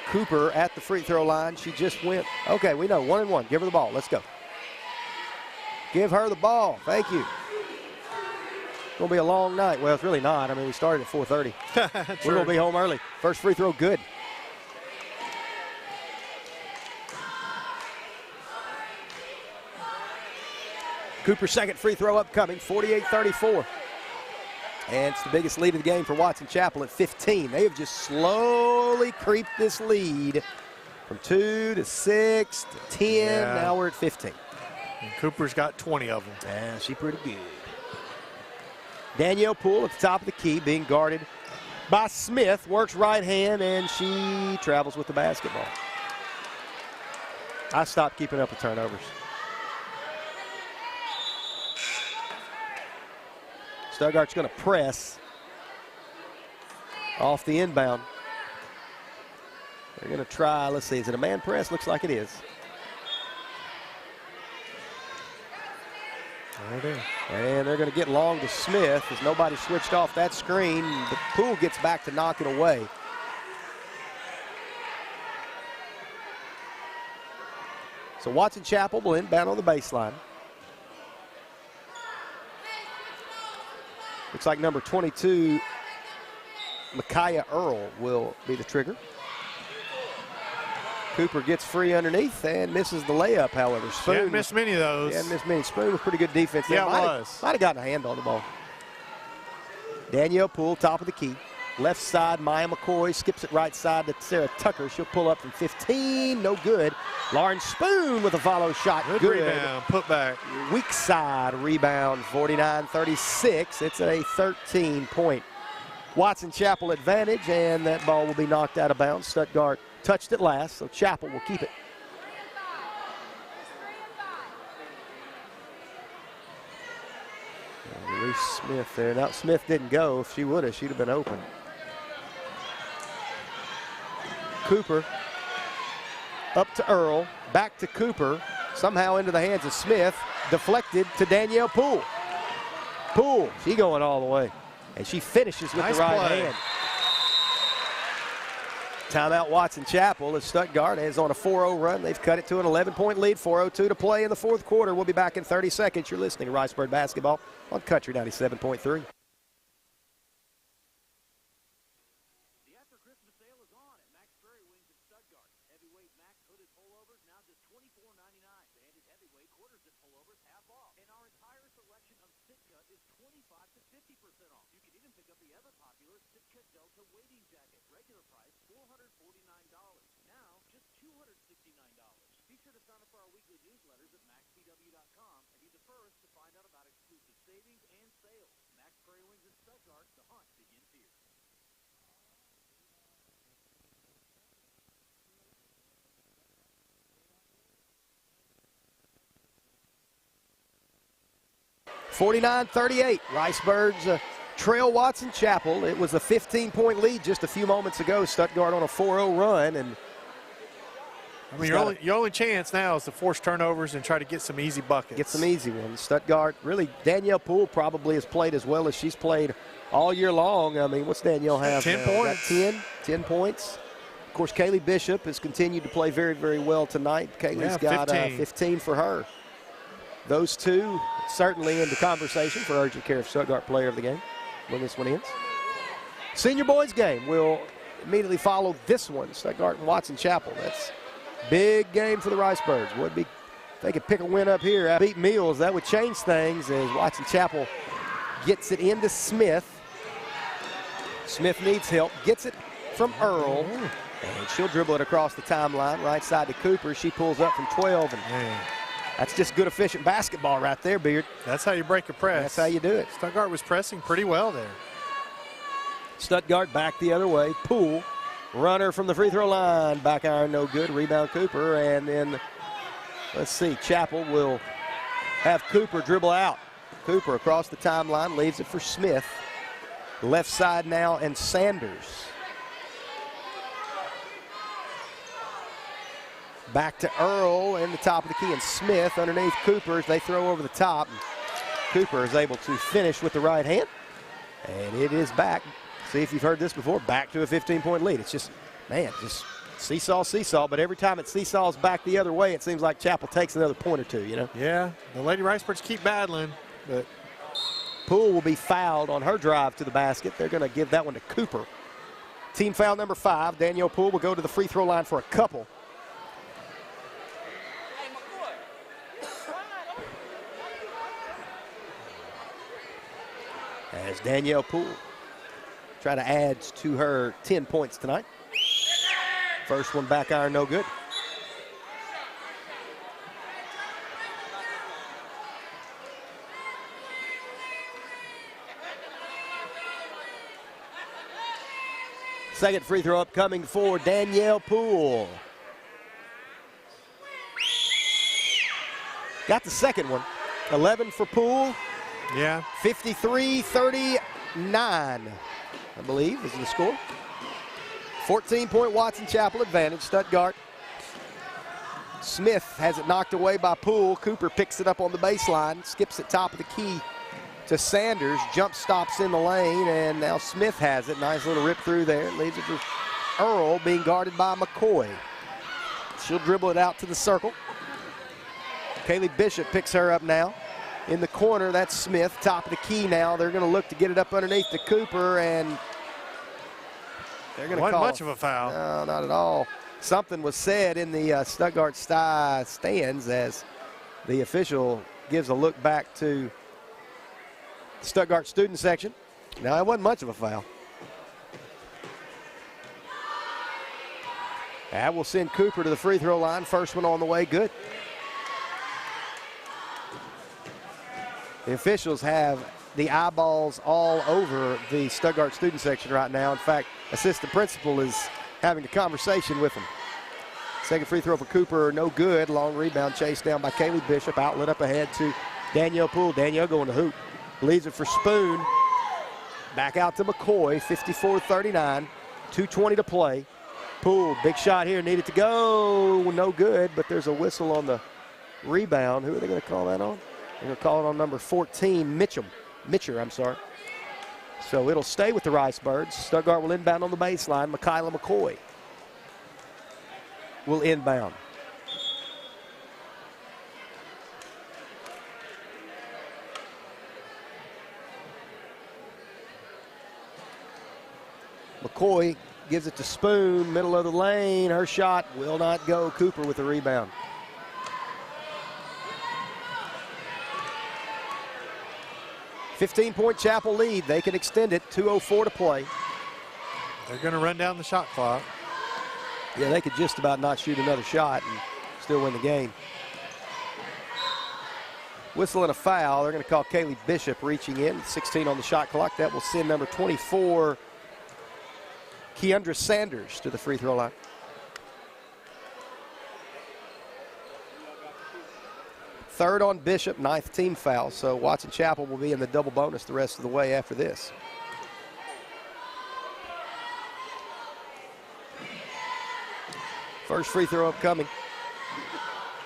Cooper at the free throw line. She just went. Okay, we know. 1-and-1. Give her the ball. Let's go. Give her the ball. Thank you. It's going to be a long night. Well, it's really not. I mean, we started at 4:30. We're going to be home early. First free throw, good. Cooper's second free throw upcoming, 48-34. And it's the biggest lead of the game for Watson Chapel at 15. They have just slowly creeped this lead from 2 to 6 to 10. Yeah. Now we're at 15. And Cooper's got 20 of them. Yeah, she's pretty good. Danielle Poole at the top of the key, being guarded by Smith. Works right hand, and she travels with the basketball. I stopped keeping up with turnovers. Stuttgart's going to press off the inbound. They're going to try, let's see, is it a man press? Looks like it is. There it is. And they're going to get long to Smith as nobody switched off that screen. The Poole gets back to knock it away. So Watson Chapel will inbound on the baseline. Looks like number 22, Micaiah Earl, will be the trigger. Cooper gets free underneath and misses the layup, however. Spoon She hadn't missed many of those. Yeah, missed many. Spoon was pretty good defense. Yeah, Might have gotten a hand on the ball. Danielle Poole, top of the key. Left side, Maya McCoy skips it right side to Sarah Tucker. She'll pull up from 15, no good. Lauren Spoon with a follow shot, Good good. rebound, put back. Weak side rebound, 49-36. It's a 13-point Watson Chapel advantage, and that ball will be knocked out of bounds. Stuttgart touched it last, so Chapel will keep it. Reese Smith there. Now, Smith didn't go. If she would have, she'd have been open. Cooper up to Earl, back to Cooper, somehow into the hands of Smith, deflected to Danielle Poole. Poole, she going all the way, and she finishes with nice the right play. hand. Timeout Watson Chapel as Stuttgart is on a 4-0 run. They've cut it to an 11-point lead, 4:02 to play in the fourth quarter. We'll be back in 30 seconds. You're listening to Ricebird Basketball on Country 97.3. Savings and sales. Max Prairie Wings at Stuttgart. The hunt begins here. (49-38). Ricebirds trail Watson Chapel. It was a 15-point lead just a few moments ago. Stuttgart on a 4-0 run, and I mean, your only chance now is to force turnovers and try to get some easy buckets. Get some easy ones. Stuttgart, really, Danielle Poole probably has played as well as she's played all year long. I mean, what's Danielle have 10 now? points. 10 points. Of course, Kaylee Bishop has continued to play very, very well tonight. Kaylee's got 15 for her. Those two certainly in the conversation for urgent care of Stuttgart player of the game when this one ends. Senior boys game will immediately follow this one, Stuttgart and Watson Chapel. That's big game for the Ricebirds. Would be, if they could pick a win up here, beat Mills, that would change things as Watson Chapel gets it into Smith. Smith needs help, gets it from Earl, and she'll dribble it across the timeline, right side to Cooper. She pulls up from 12, and that's just good, efficient basketball right there, Beard. That's how you break a press. That's how you do it. Stuttgart was pressing pretty well there. Stuttgart back the other way. Poole, runner from the free throw line. Back iron, no good. Rebound Cooper. And then, let's see, Chapel will have Cooper dribble out. Cooper across the timeline, leaves it for Smith. Left side now, and Sanders. Back to Earl in the top of the key, and Smith underneath Cooper as they throw over the top. And Cooper is able to finish with the right hand, and it is back. See if you've heard this before, back to a 15-point lead. It's just, man, just seesaw, but every time it seesaws back the other way, it seems like Chapel takes another point or two, you know? Yeah, the Lady Ricebirds keep battling, but Poole will be fouled on her drive to the basket. They're going to give that one to Cooper. Team foul number 5. Danielle Poole will go to the free throw line for a couple. As Danielle Poole try to add to her 10 points tonight. First one back iron, no good. Second free throw upcoming for Danielle Poole. Got the second one. 11 for Poole. Yeah. 53-39, I believe, is the score. 14-point Watson Chapel advantage. Stuttgart. Smith has it knocked away by Poole. Cooper picks it up on the baseline, skips it top of the key to Sanders. Jump stops in the lane, and now Smith has it. Nice little rip through there. Leaves it for Earl, being guarded by McCoy. She'll dribble it out to the circle. Kaylee Bishop picks her up now. In the corner, that's Smith, top of the key now. They're going to look to get it up underneath to Cooper, and they're going to call. Wasn't much of a foul. No, not at all. Something was said in the Stuttgart stands as the official gives a look back to the Stuttgart student section. Now, it wasn't much of a foul. That will send Cooper to the free throw line. First one on the way, good. The officials have the eyeballs all over the Stuttgart student section right now. In fact, assistant principal is having a conversation with them. Second free throw for Cooper, no good. Long rebound chased down by Kaylee Bishop. Outlet up ahead to Danielle Poole. Danielle going to hoop. Leads it for Spoon. Back out to McCoy, 54-39. 2:20 to play. Poole, big shot here, needed to go. No good, but there's a whistle on the rebound. Who are they going to call that on? They're going to call it on number 14, Mitcher, I'm sorry. So it'll stay with the Ricebirds. Stuttgart will inbound on the baseline. Michaela McCoy will inbound. McCoy gives it to Spoon, middle of the lane. Her shot will not go. Cooper with the rebound. "15-point Chapel lead. They can extend it. 2:04 to play. They're going to run down the shot clock. Yeah, they could just about not shoot another shot and still win the game. Whistle and a foul. They're going to call Kaylee Bishop reaching in. 16 on the shot clock. That will send number 24, Keandra Sanders, to the free throw line. Third on Bishop, 9th team foul. So Watson Chapel will be in the double bonus the rest of the way after this. First free throw upcoming.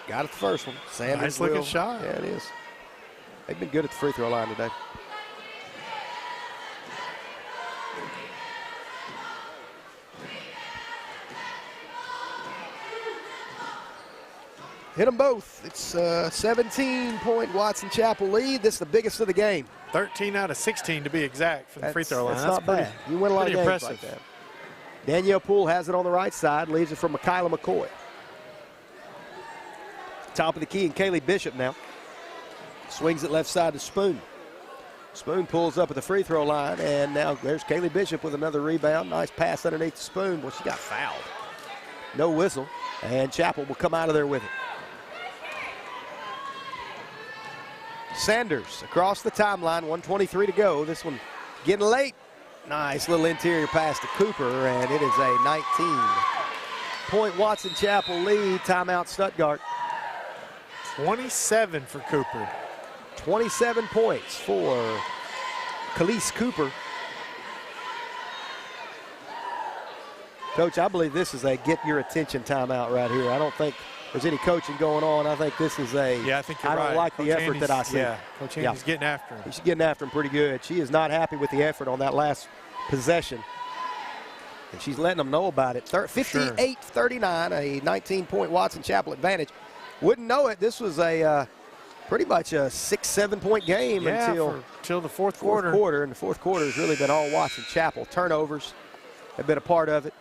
Got it the first one. Sanders nice looking shot. Yeah, it is. They've been good at the free throw line today. Hit them both. It's a 17-point Watson Chapel lead. This is the biggest of the game. 13 out of 16 to be exact from the free throw line. That's not bad. You win a lot of games impressive. like that. Danielle Poole has it on the right side, leaves it for Michaela McCoy. Top of the key, and Kaylee Bishop now. Swings it left side to Spoon. Spoon pulls up at the free throw line, and now there's Kaylee Bishop with another rebound. Nice pass underneath the Spoon. Well, she got fouled. No whistle, and Chapel will come out of there with it. Sanders across the timeline, 1:23 to go. This one getting late. Nice little interior pass to Cooper, and it is a 19-point Watson Chapel lead. Timeout Stuttgart. 27 for Cooper. 27 points for Khalees Cooper. Coach, I believe this is a get your attention timeout right here. I don't think there's any coaching going on. I think this is a, I think you're I don't right. like Coach the effort Andy's, that I see. Yeah, Coach Andy's getting after him. She's getting after him pretty good. She is not happy with the effort on that last possession. And she's letting them know about it. 58-39, a 19-point Watson Chapel advantage. Wouldn't know it. This was a pretty much a 6-7 point game until the fourth quarter. And the fourth quarter has really been all Watson Chapel. Turnovers have been a part of it.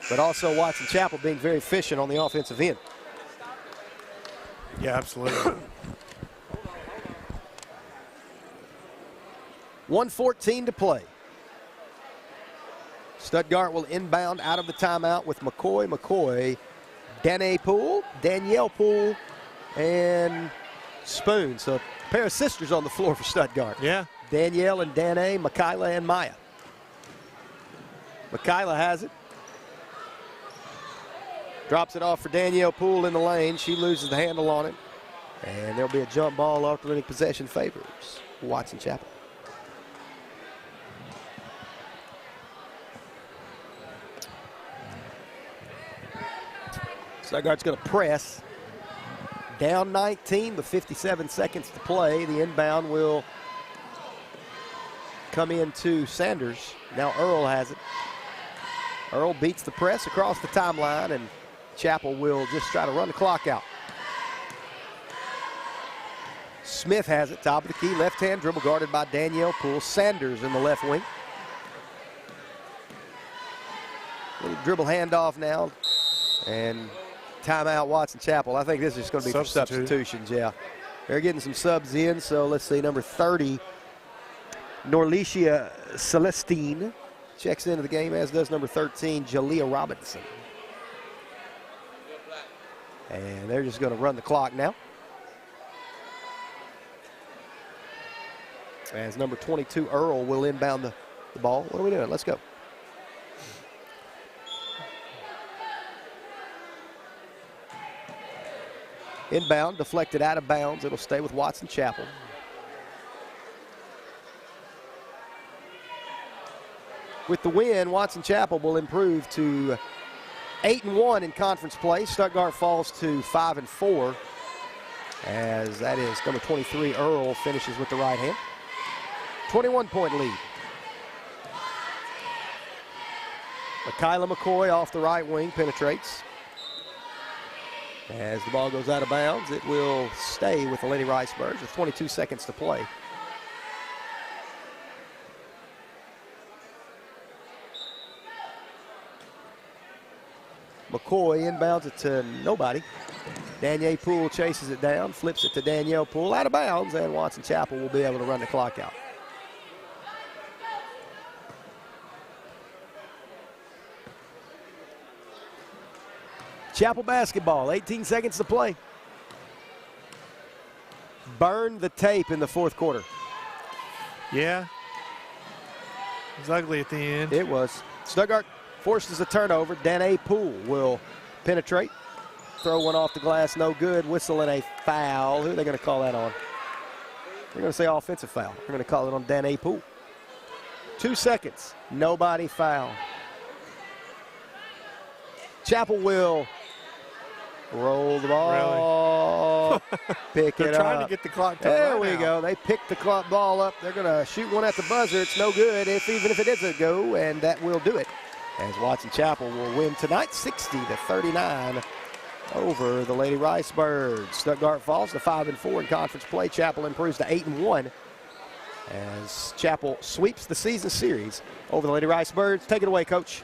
But also Watson Chapel being very efficient on the offensive end. Yeah, absolutely. 1:14 to play. Stuttgart will inbound out of the timeout with McCoy, Danielle Poole, and Spoon. So a pair of sisters on the floor for Stuttgart. Yeah. Danielle and Danae, Michaela and Maya. Michaela has it. Drops it off for Danielle Poole in the lane. She loses the handle on it. And there'll be a jump ball. Alternating possession favors Watson Chapel. Stuttgart's going to press. Down 19 with 57 seconds to play. The inbound will come into Sanders. Now Earl has it. Earl beats the press across the timeline, and Chapel will just try to run the clock out. Smith has it, top of the key, left-hand dribble guarded by Danielle Poole. Sanders in the left wing. Little dribble handoff now, and timeout Watson Chapel. I think this is going to be for substitutions, yeah. They're getting some subs in, so let's see, number 30, Norlicia Celestine checks into the game, as does number 13, Jalea Robinson. And they're just going to run the clock now. As number 22, Earl, will inbound the ball. What are we doing? Let's go. Inbound, deflected out of bounds. It'll stay with Watson Chapel. With the win, Watson Chapel will improve to 8-1 in conference play. Stuttgart falls to 5-4, as that is number 23, Earl, finishes with the right hand. 21-point lead. Kyla McCoy off the right wing penetrates. As the ball goes out of bounds, it will stay with the Lady Ricebirds with 22 seconds to play. McCoy inbounds it to nobody. Danielle Poole chases it down, flips it to Danielle Poole, out of bounds, and Watson Chapel will be able to run the clock out. Chapel basketball, 18 seconds to play. Burned the tape in the fourth quarter. Yeah. It was ugly at the end. It was. Stuttgart forces a turnover. Danae Poole will penetrate. Throw one off the glass, no good. Whistle and a foul. Who are they going to call that on? They're going to say offensive foul. They're going to call it on Danae Poole. 2 seconds. Nobody foul. Chapel will roll the ball. Really? Pick it up. They're trying to get the clock to There run we out. go. They picked the clock ball up. They're going to shoot one at the buzzer. It's no good, even if it is a go, and that will do it. As Watson Chapel will win tonight 60-39 over the Lady Ricebirds. Stuttgart falls to 5-4 in conference play. Chapel improves to 8-1 as Chapel sweeps the season series over the Lady Ricebirds. Take it away, Coach.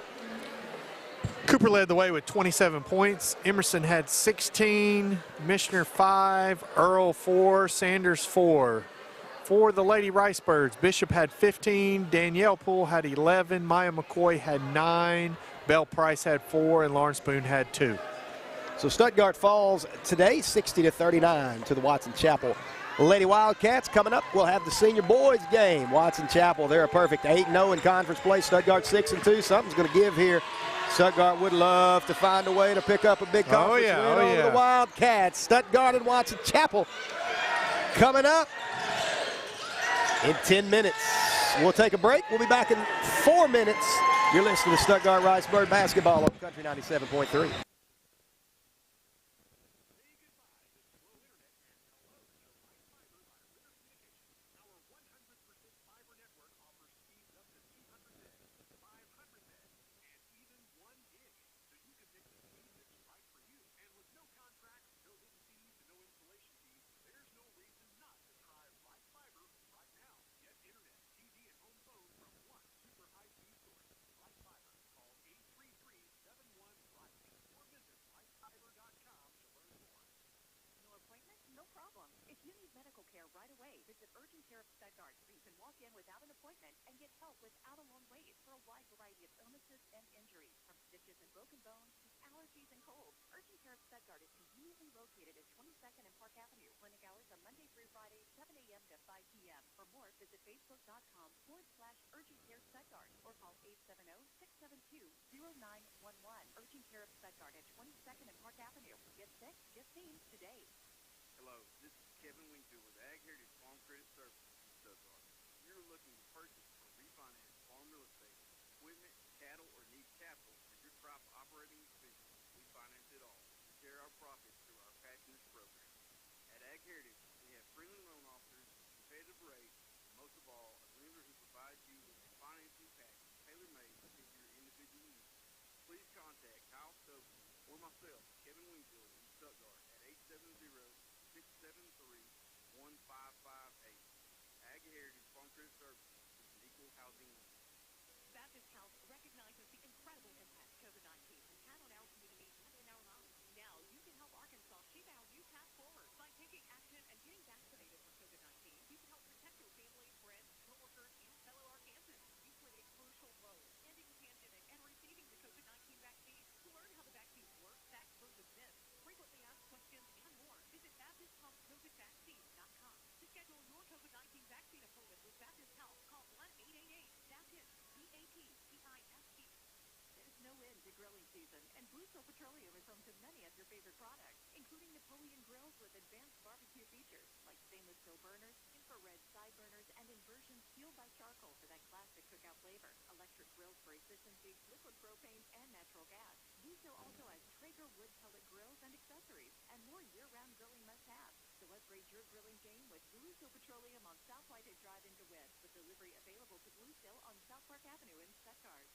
Cooper led the way with 27 points. Emerson had 16, Michener 5, Earl 4, Sanders 4. For the Lady Ricebirds, Bishop had 15, Danielle Poole had 11, Maya McCoy had 9, Belle Price had 4, and Lawrence Boone had 2. So Stuttgart falls today 60-39 to the Watson Chapel Lady Wildcats. Coming up, we'll have the senior boys game. Watson Chapel, they're a perfect 8-0 in conference play. Stuttgart 6-2. Something's going to give here. Stuttgart would love to find a way to pick up a big conference win over the Wildcats. Stuttgart and Watson Chapel coming up in 10 minutes. We'll take a break. We'll be back in 4 minutes. You're listening to Stuttgart Ricebird basketball on Country 97.3. Right away. Visit Urgent Care of Stuttgart, where you can walk in without an appointment and get help without a long wait for a wide variety of illnesses and injuries, from stitches and broken bones to allergies and colds. Urgent Care of Stuttgart is conveniently located at 22nd and Park Avenue. Clinic hours are Monday through Friday, 7 a.m. to 5 p.m. For more, visit facebook.com/Urgent Care Stuttgart or call 870-672-0911. Urgent Care of Stuttgart at 22nd and Park Avenue. Get sick, get seen today. Hello, this is Kevin Wingfield with Ag Heritage Farm Credit Services in Stuttgart. If you're looking to purchase or refinance farm real estate, equipment, cattle, or need capital for your crop operating expenses, we finance it all. We share our profits through our Passionate program. At Ag Heritage, we have friendly loan officers, competitive rates, and most of all, a lender who provides you with a financing package tailor-made to fit your individual needs. Please contact Kyle Stokes or myself, Kevin Wingfield, in Stuttgart at 870-673-1558. Ag Heritage Farm Credit Services is an equal housing lender. Baptist Health recognizes the incredible impact COVID-19 has had on our community and in our lives. Now you can help Arkansas shape our new path forward by taking action and getting vaccinated for COVID-19. You can help protect your family, friends, coworkers, and Seal Petroleum is home to many of your favorite products, including Napoleon grills with advanced barbecue features like stainless steel burners, infrared side burners, and inversion fueled by charcoal for that classic cookout flavor, electric grills for efficiency, liquid propane, and natural gas. Blue Seal also has Traeger wood pellet grills and accessories, and more year-round grilling must-haves. So upgrade your grilling game with Blue Seal Petroleum on South Whitehead Drive in DeWitt, with delivery available to Blue Seal on South Park Avenue in Stuttgart.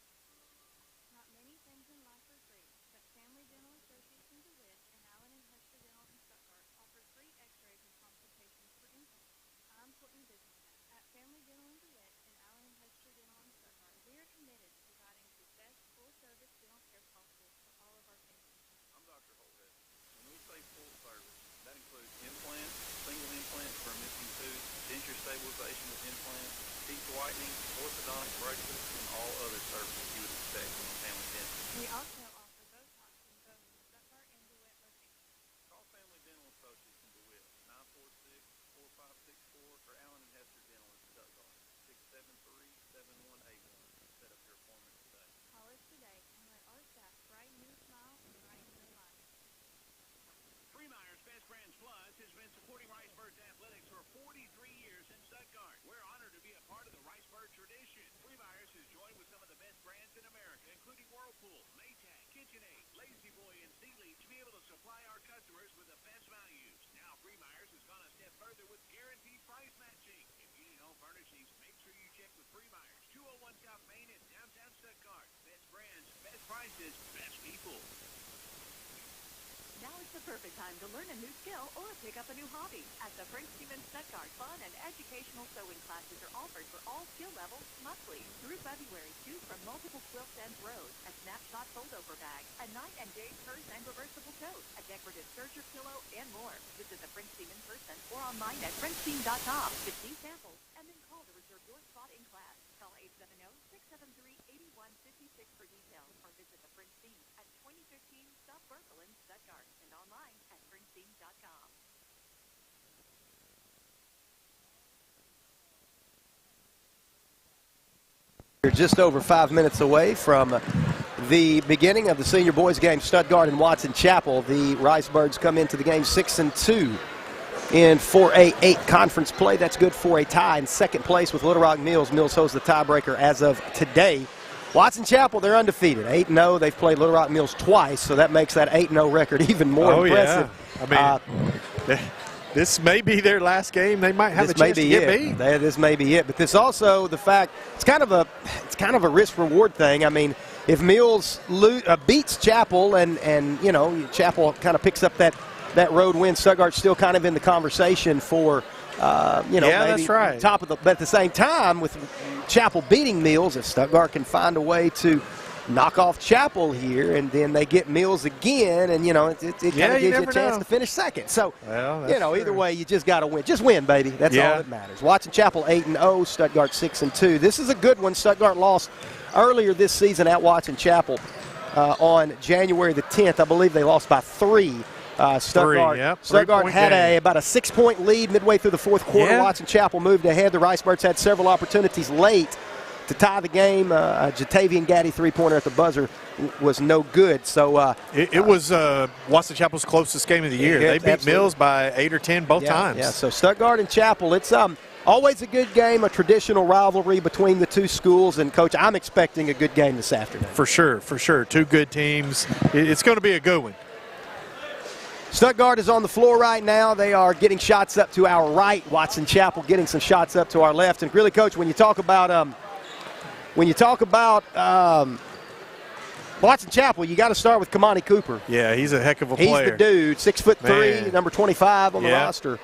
Not many things in life are free, but Family Dental Associates in DeWitt and Allen and Hester Dental in Stuttgart offer free x-rays and consultations for implants. I'm Courtney Bismarck. At Family Dental in DeWitt and Allen and Hester Dental in Stuttgart, we are committed to providing the best full-service dental care possible for all of our families. I'm Dr. Holthead. When we say full service, that includes implants, single implants for a missing tooth, denture stabilization with implants, teeth whitening, orthodontic braces, and all other services you would expect from a family dentist. We also offer Botox in both the Stuttgart and DeWitt locations. Call Family Dental Associates in DeWitt, 946-4564, or Allen and Hester Dental in Stuttgart, 673-7181. Set up your appointment today. Call us today and let our staff brighten your smile and brighten your life. Freemeyer's Best Friends Plus has been supporting Ricebirds athletics for 43 years in Stuttgart. We're honored to be a part of the Ricebird tradition. Freemeyer's has joined with some of the best brands in America, including Whirlpool, Maytag, KitchenAid, Lazy Boy, and Sealy, to be able to supply our customers with the best values. Now Freemeyer's has gone a step further with guaranteed price matching. If you need home furnishings, make sure you check with Freemeyer's, 201 South Main in downtown Stuttgart. Best brands, best prices, best people. Now is the perfect time to learn a new skill or pick up a new hobby. At the Frank Steven Stuttgart, fun and educational sewing classes are offered for all skill levels monthly. Through February, choose from multiple quilts and throws, a snapshot fold-over bag, a night and day purse and reversible tote, a decorative serger pillow, and more. Visit the Frank Steven person or online at franksteven.com to see samples and then call to reserve your spot in class. Call 870-673-8156 for details or visit the Frank Steven at 2015 South Berkeley in Stuttgart and online at franksteven.com. We're just over 5 minutes away from the beginning of the senior boys game, Stuttgart and Watson Chapel. The Ricebirds come into the game 6-2 in 4A8 conference play. That's good for a tie in second place with Little Rock Mills. Mills holds the tiebreaker as of today. Watson Chapel, they're undefeated, 8-0. They've played Little Rock Mills twice, so that makes that 8-0 record even more impressive. Yeah. I mean, this may be their last game. They might have a chance to get beat. This may be it. But this also the fact it's kind of a risk-reward thing. I mean, if Mills beats Chapel and you know Chapel kind of picks up that road win, Stuttgart's still kind of in the conversation for maybe that's right. top of the. But at the same time, with Chapel beating Mills, if Stuttgart can find a way to knock off Chapel here, and then they get Mills again, and, it kind of gives you a chance to finish second. So, either way, you just got to win. Just win, baby. That's all that matters. Watson Chapel 8-0, Stuttgart 6-2. This is a good one. Stuttgart lost earlier this season at Watson Chapel on January the 10th. I believe they lost by 3. Stuttgart had about a 6-point lead midway through the fourth quarter. Watson Chapel moved ahead. The Ricebirds had several opportunities late to tie the game. Jatavian Gaddy three-pointer at the buzzer was no good. So it was Watson Chapel's closest game of the year. They beat Mills by 8 or 10 both times. Yeah, so Stuttgart and Chapel, it's always a good game, a traditional rivalry between the two schools. And, Coach, I'm expecting a good game this afternoon. For sure. Two good teams. It's going to be a good one. Stuttgart is on the floor right now. They are getting shots up to our right. Watson Chapel getting some shots up to our left. And really, Coach, when you talk about Watson Chapel, you got to start with Kamani Cooper. Yeah, he's a heck of a player. He's the dude, 6'3", number 25 on the roster.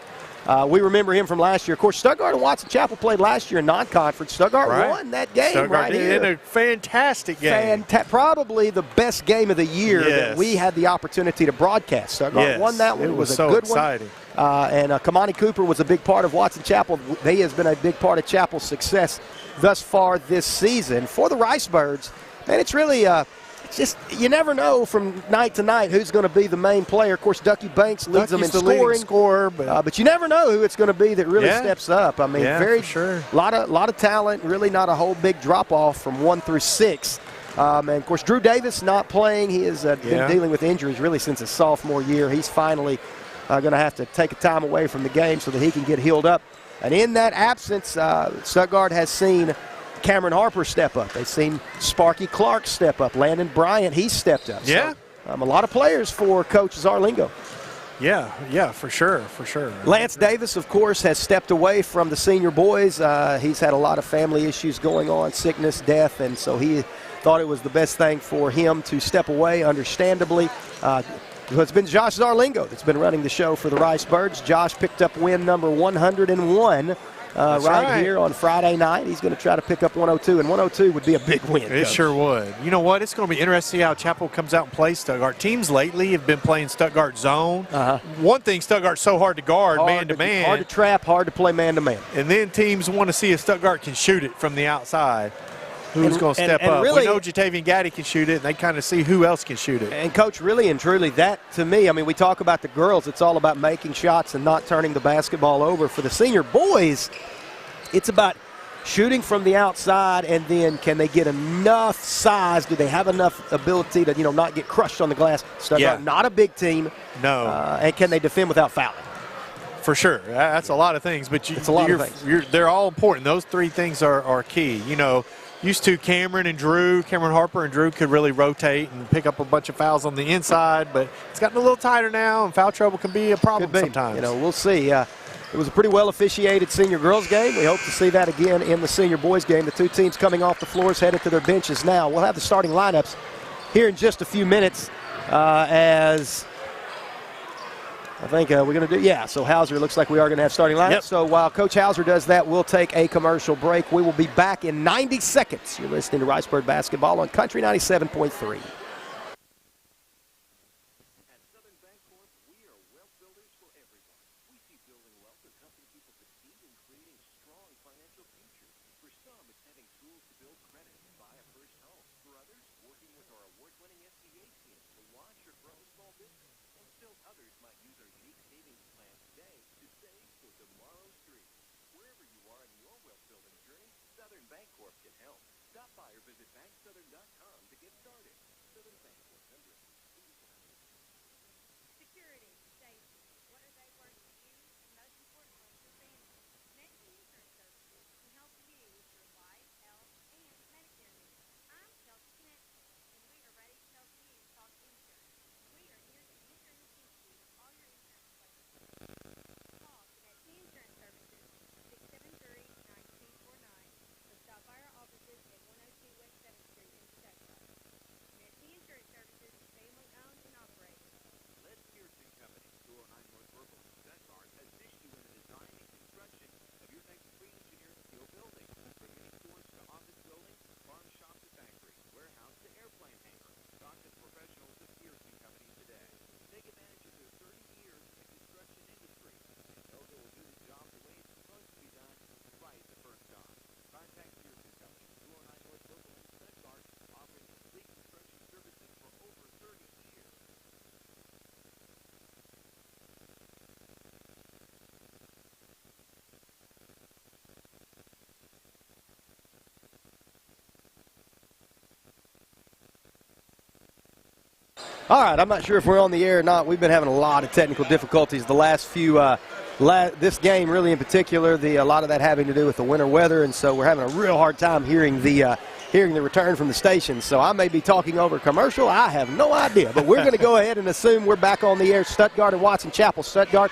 We remember him from last year. Of course, Stuttgart and Watson Chapel played last year in non-conference. Stuttgart won that game Stuttgart here. In a fantastic game. Probably the best game of the year that we had the opportunity to broadcast. Stuttgart won that one. It was a good exciting one. And Kamani Cooper was a big part of Watson Chapel. He has been a big part of Chapel's success thus far this season. For the Ricebirds, man, it's really it's just you never know from night to night who's going to be the main player. Of course, Ducky Banks leads them in scoring, but you never know who it's going to be that really steps up. I mean, a lot of talent. Really, not a whole big drop off from 1 through 6 And, of course, Drew Davis not playing. He has been dealing with injuries really since his sophomore year. He's finally going to have to take a time away from the game so that he can get healed up. And in that absence, Stuttgart has seen Cameron Harper step up. They've seen Sparky Clark step up. Landon Bryant, he's stepped up. Yeah. So, a lot of players for Coach Zarlingo. Yeah, for sure. Lance Davis, of course, has stepped away from the senior boys. He's had a lot of family issues going on, sickness, death, and so he thought it was the best thing for him to step away, understandably. It's been Josh Zarlingo that's been running the show for the Ricebirds. Josh picked up win number 101 right here on Friday night. He's going to try to pick up 102, and 102 would be a big win. It sure would. You know what? It's going to be interesting how Chapel comes out and plays Stuttgart. Teams lately have been playing Stuttgart zone. One thing, Stuttgart's so hard to guard man-to-man. Hard to trap, hard to play man-to-man. And then teams want to see if Stuttgart can shoot it from the outside. Who's going to step up? Really, we know Jatavian Gaddy can shoot it, and they kind of see who else can shoot it. And, Coach, really and truly, that, to me, I mean, we talk about the girls. It's all about making shots and not turning the basketball over. For the senior boys, it's about shooting from the outside, and then can they get enough size? Do they have enough ability to, not get crushed on the glass? Stuttgart, not a big team. No. And can they defend without fouling? For sure. That's a lot of things. But it's a lot of things. They're all important. Those three things are key. Used to Cameron Harper and Drew could really rotate and pick up a bunch of fouls on the inside, but it's gotten a little tighter now, and foul trouble can be a problem sometimes. We'll see. It was a pretty well officiated senior girls game. We hope to see that again in the senior boys game. The two teams coming off the floors headed to their benches now. We'll have the starting lineups here in just a few minutes as I think we're going to do, so Hauser looks like we are going to have starting lineup. So while Coach Hauser does that, we'll take a commercial break. We will be back in 90 seconds. You're listening to Ricebird Basketball on Country 97.3. All right, I'm not sure if we're on the air or not. We've been having a lot of technical difficulties the last few, this game really in particular, a lot of that having to do with the winter weather, and so we're having a real hard time hearing the return from the station. So I may be talking over commercial. I have no idea, but we're going to go ahead and assume we're back on the air. Stuttgart and Watson Chapel. Stuttgart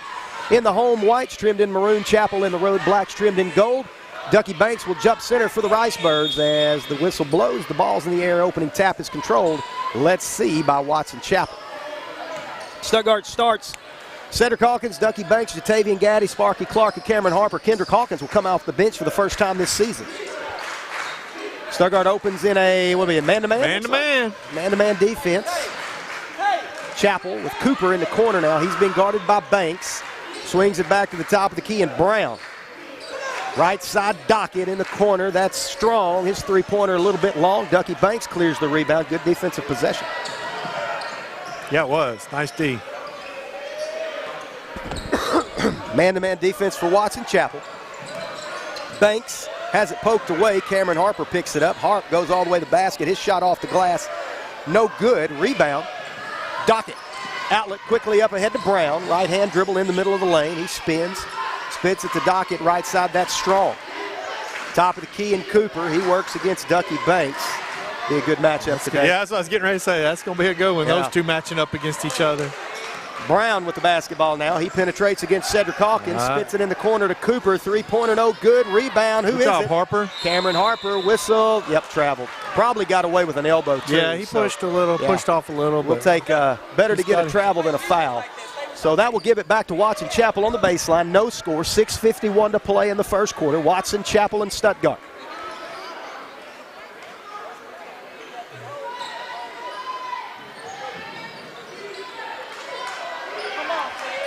in the home whites, trimmed in maroon. Chapel in the road blacks, trimmed in gold. Ducky Banks will jump center for the Ricebirds as the whistle blows. The ball's in the air. Opening tap is controlled. Let's see by Watson Chapel. Stuttgart starts. Cedric Hawkins, Ducky Banks, Jatavian Gaddy, Sparky Clark, and Cameron Harper. Kendrick Hawkins will come off the bench for the first time this season. Stuttgart opens in a man-to-man? Man-to-man. Man-to-man defense. Chapel with Cooper in the corner now. He's being guarded by Banks. Swings it back to the top of the key, and Brown. Right side Dockett in the corner. That's Strong. His three-pointer a little bit long. Ducky Banks clears the rebound. Good defensive possession. Yeah, it was. Nice D. Man-to-man defense for Watson Chapel. Banks has it poked away. Cameron Harper picks it up. Harp goes all the way to the basket. His shot off the glass, no good. Rebound, Dockett. Outlet quickly up ahead to Brown. Right hand dribble in the middle of the lane. He spins it to Dockett, right side. That's Strong. Top of the key in Cooper. He works against Ducky Banks. Be a good matchup today. Yeah, that's what I was getting ready to say. That's going to be a good one. Yeah. Those two matching up against each other. Brown with the basketball now. He penetrates against Cedric Hawkins. Spits it in the corner to Cooper. Three-pointer, no good. Rebound. Who is it? Harper. Cameron Harper. Whistle. Yep, traveled. Probably got away with an elbow, too. Yeah, he pushed a little, pushed off a little. We'll take better to get a travel than a foul. So that will give it back to Watson Chapel on the baseline. No score. 6:51 to play in the first quarter. Watson Chapel and Stuttgart.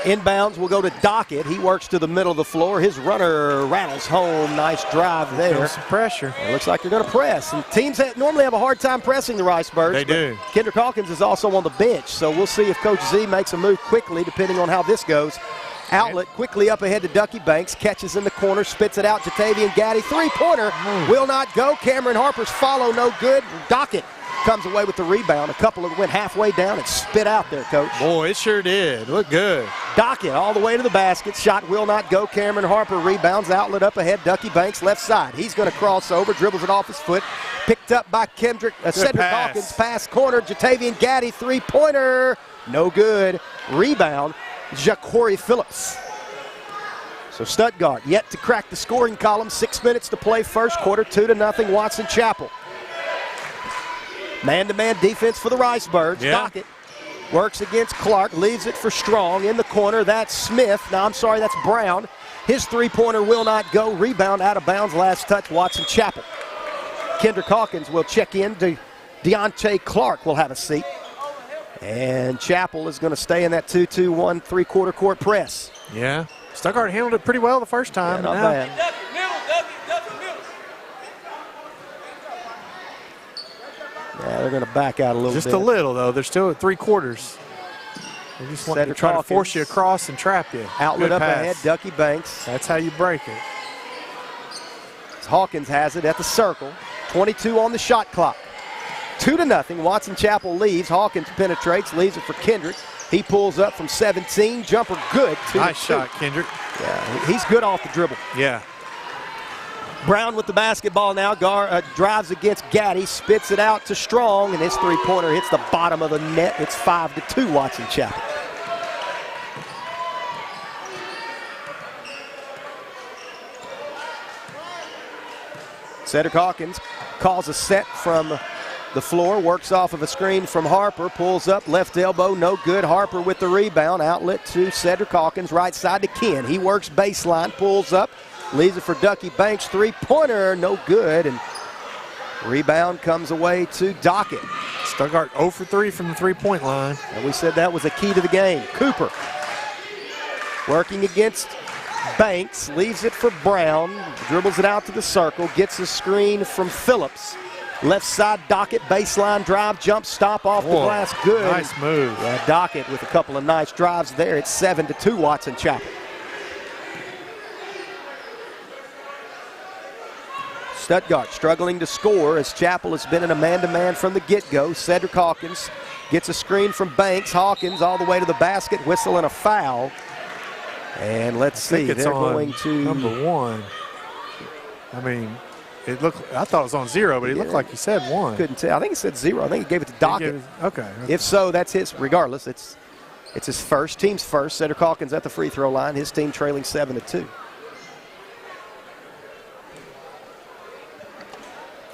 Inbounds will go to Dockett. He works to the middle of the floor. His runner rattles home. Nice drive there. There's some pressure. It looks like they're going to press. And teams normally have a hard time pressing the Ricebirds. They do. Kendrick Hawkins is also on the bench, so we'll see if Coach Z makes a move quickly, depending on how this goes. Outlet quickly up ahead to Ducky Banks. Catches in the corner, spits it out. Jatavian Gaddy, three-pointer, will not go. Cameron Harper's follow, no good. Dockett comes away with the rebound. A couple of went halfway down and spit out there, Coach. Boy, it sure did. Look good. Dockett all the way to the basket. Shot will not go. Cameron Harper rebounds. Outlet up ahead. Ducky Banks left side. He's going to cross over. Dribbles it off his foot. Picked up by Cedric Hawkins. Pass corner. Jatavian Gaddy. Three-pointer. No good. Rebound. Ja'Cory Phillips. So Stuttgart yet to crack the scoring column. 6 minutes to play first quarter. 2-0 Watson Chapel. Man-to-man defense for the Ricebirds. Yeah. Dockett works against Clark, leaves it for Strong in the corner. That's Smith. No, I'm sorry, that's Brown. His three-pointer will not go. Rebound out of bounds. Last touch, Watson Chapel. Kendrick Hawkins will check in. Deontay Clark will have a seat. And Chapel is going to stay in that 2-2-1 three-quarter court press. Yeah. Stuttgart handled it pretty well the first time. Yeah, not bad. Yeah, they're going to back out a little bit. Just a little, though. They're still at 3 quarters. They just want to try to force you across and trap you. Outlet up ahead, Ducky Banks. That's how you break it. Hawkins has it at the circle. 22 on the shot clock. 2-0. Watson Chapel leaves. Hawkins penetrates, leaves it for Kendrick. He pulls up from 17. Jumper good. Nice shot, Kendrick. Yeah, he's good off the dribble. Yeah. Brown with the basketball now. Drives against Gaddy, spits it out to Strong, and his three-pointer hits the bottom of the net. It's 5-2 Watson Chapel. Cedric Hawkins calls a set from the floor, works off of a screen from Harper, pulls up, left elbow, no good. Harper with the rebound, outlet to Cedric Hawkins, right side to Ken. He works baseline, pulls up, leaves it for Ducky Banks, three-pointer, no good, and rebound comes away to Dockett. Stuttgart 0 for 3 from the three-point line. And we said that was a key to the game. Cooper working against Banks, leaves it for Brown, dribbles it out to the circle, gets a screen from Phillips. Left side, Dockett, baseline drive, jump stop off the glass, good. Nice move. Yeah, Dockett with a couple of nice drives there. It's 7-2 Watson Chapel. Stuttgart struggling to score as Chapel has been in a man-to-man from the get-go. Cedric Hawkins gets a screen from Banks. Hawkins all the way to the basket, whistle and a foul. And let's see, they're going to number 1. I mean, I thought it was on 0, but it looked like he said 1. Couldn't tell. I think he said 0. I think he gave it to Dockett. Okay. If so, that's his. Regardless, it's his first, team's first. Cedric Hawkins at the free throw line. His team trailing 7-2.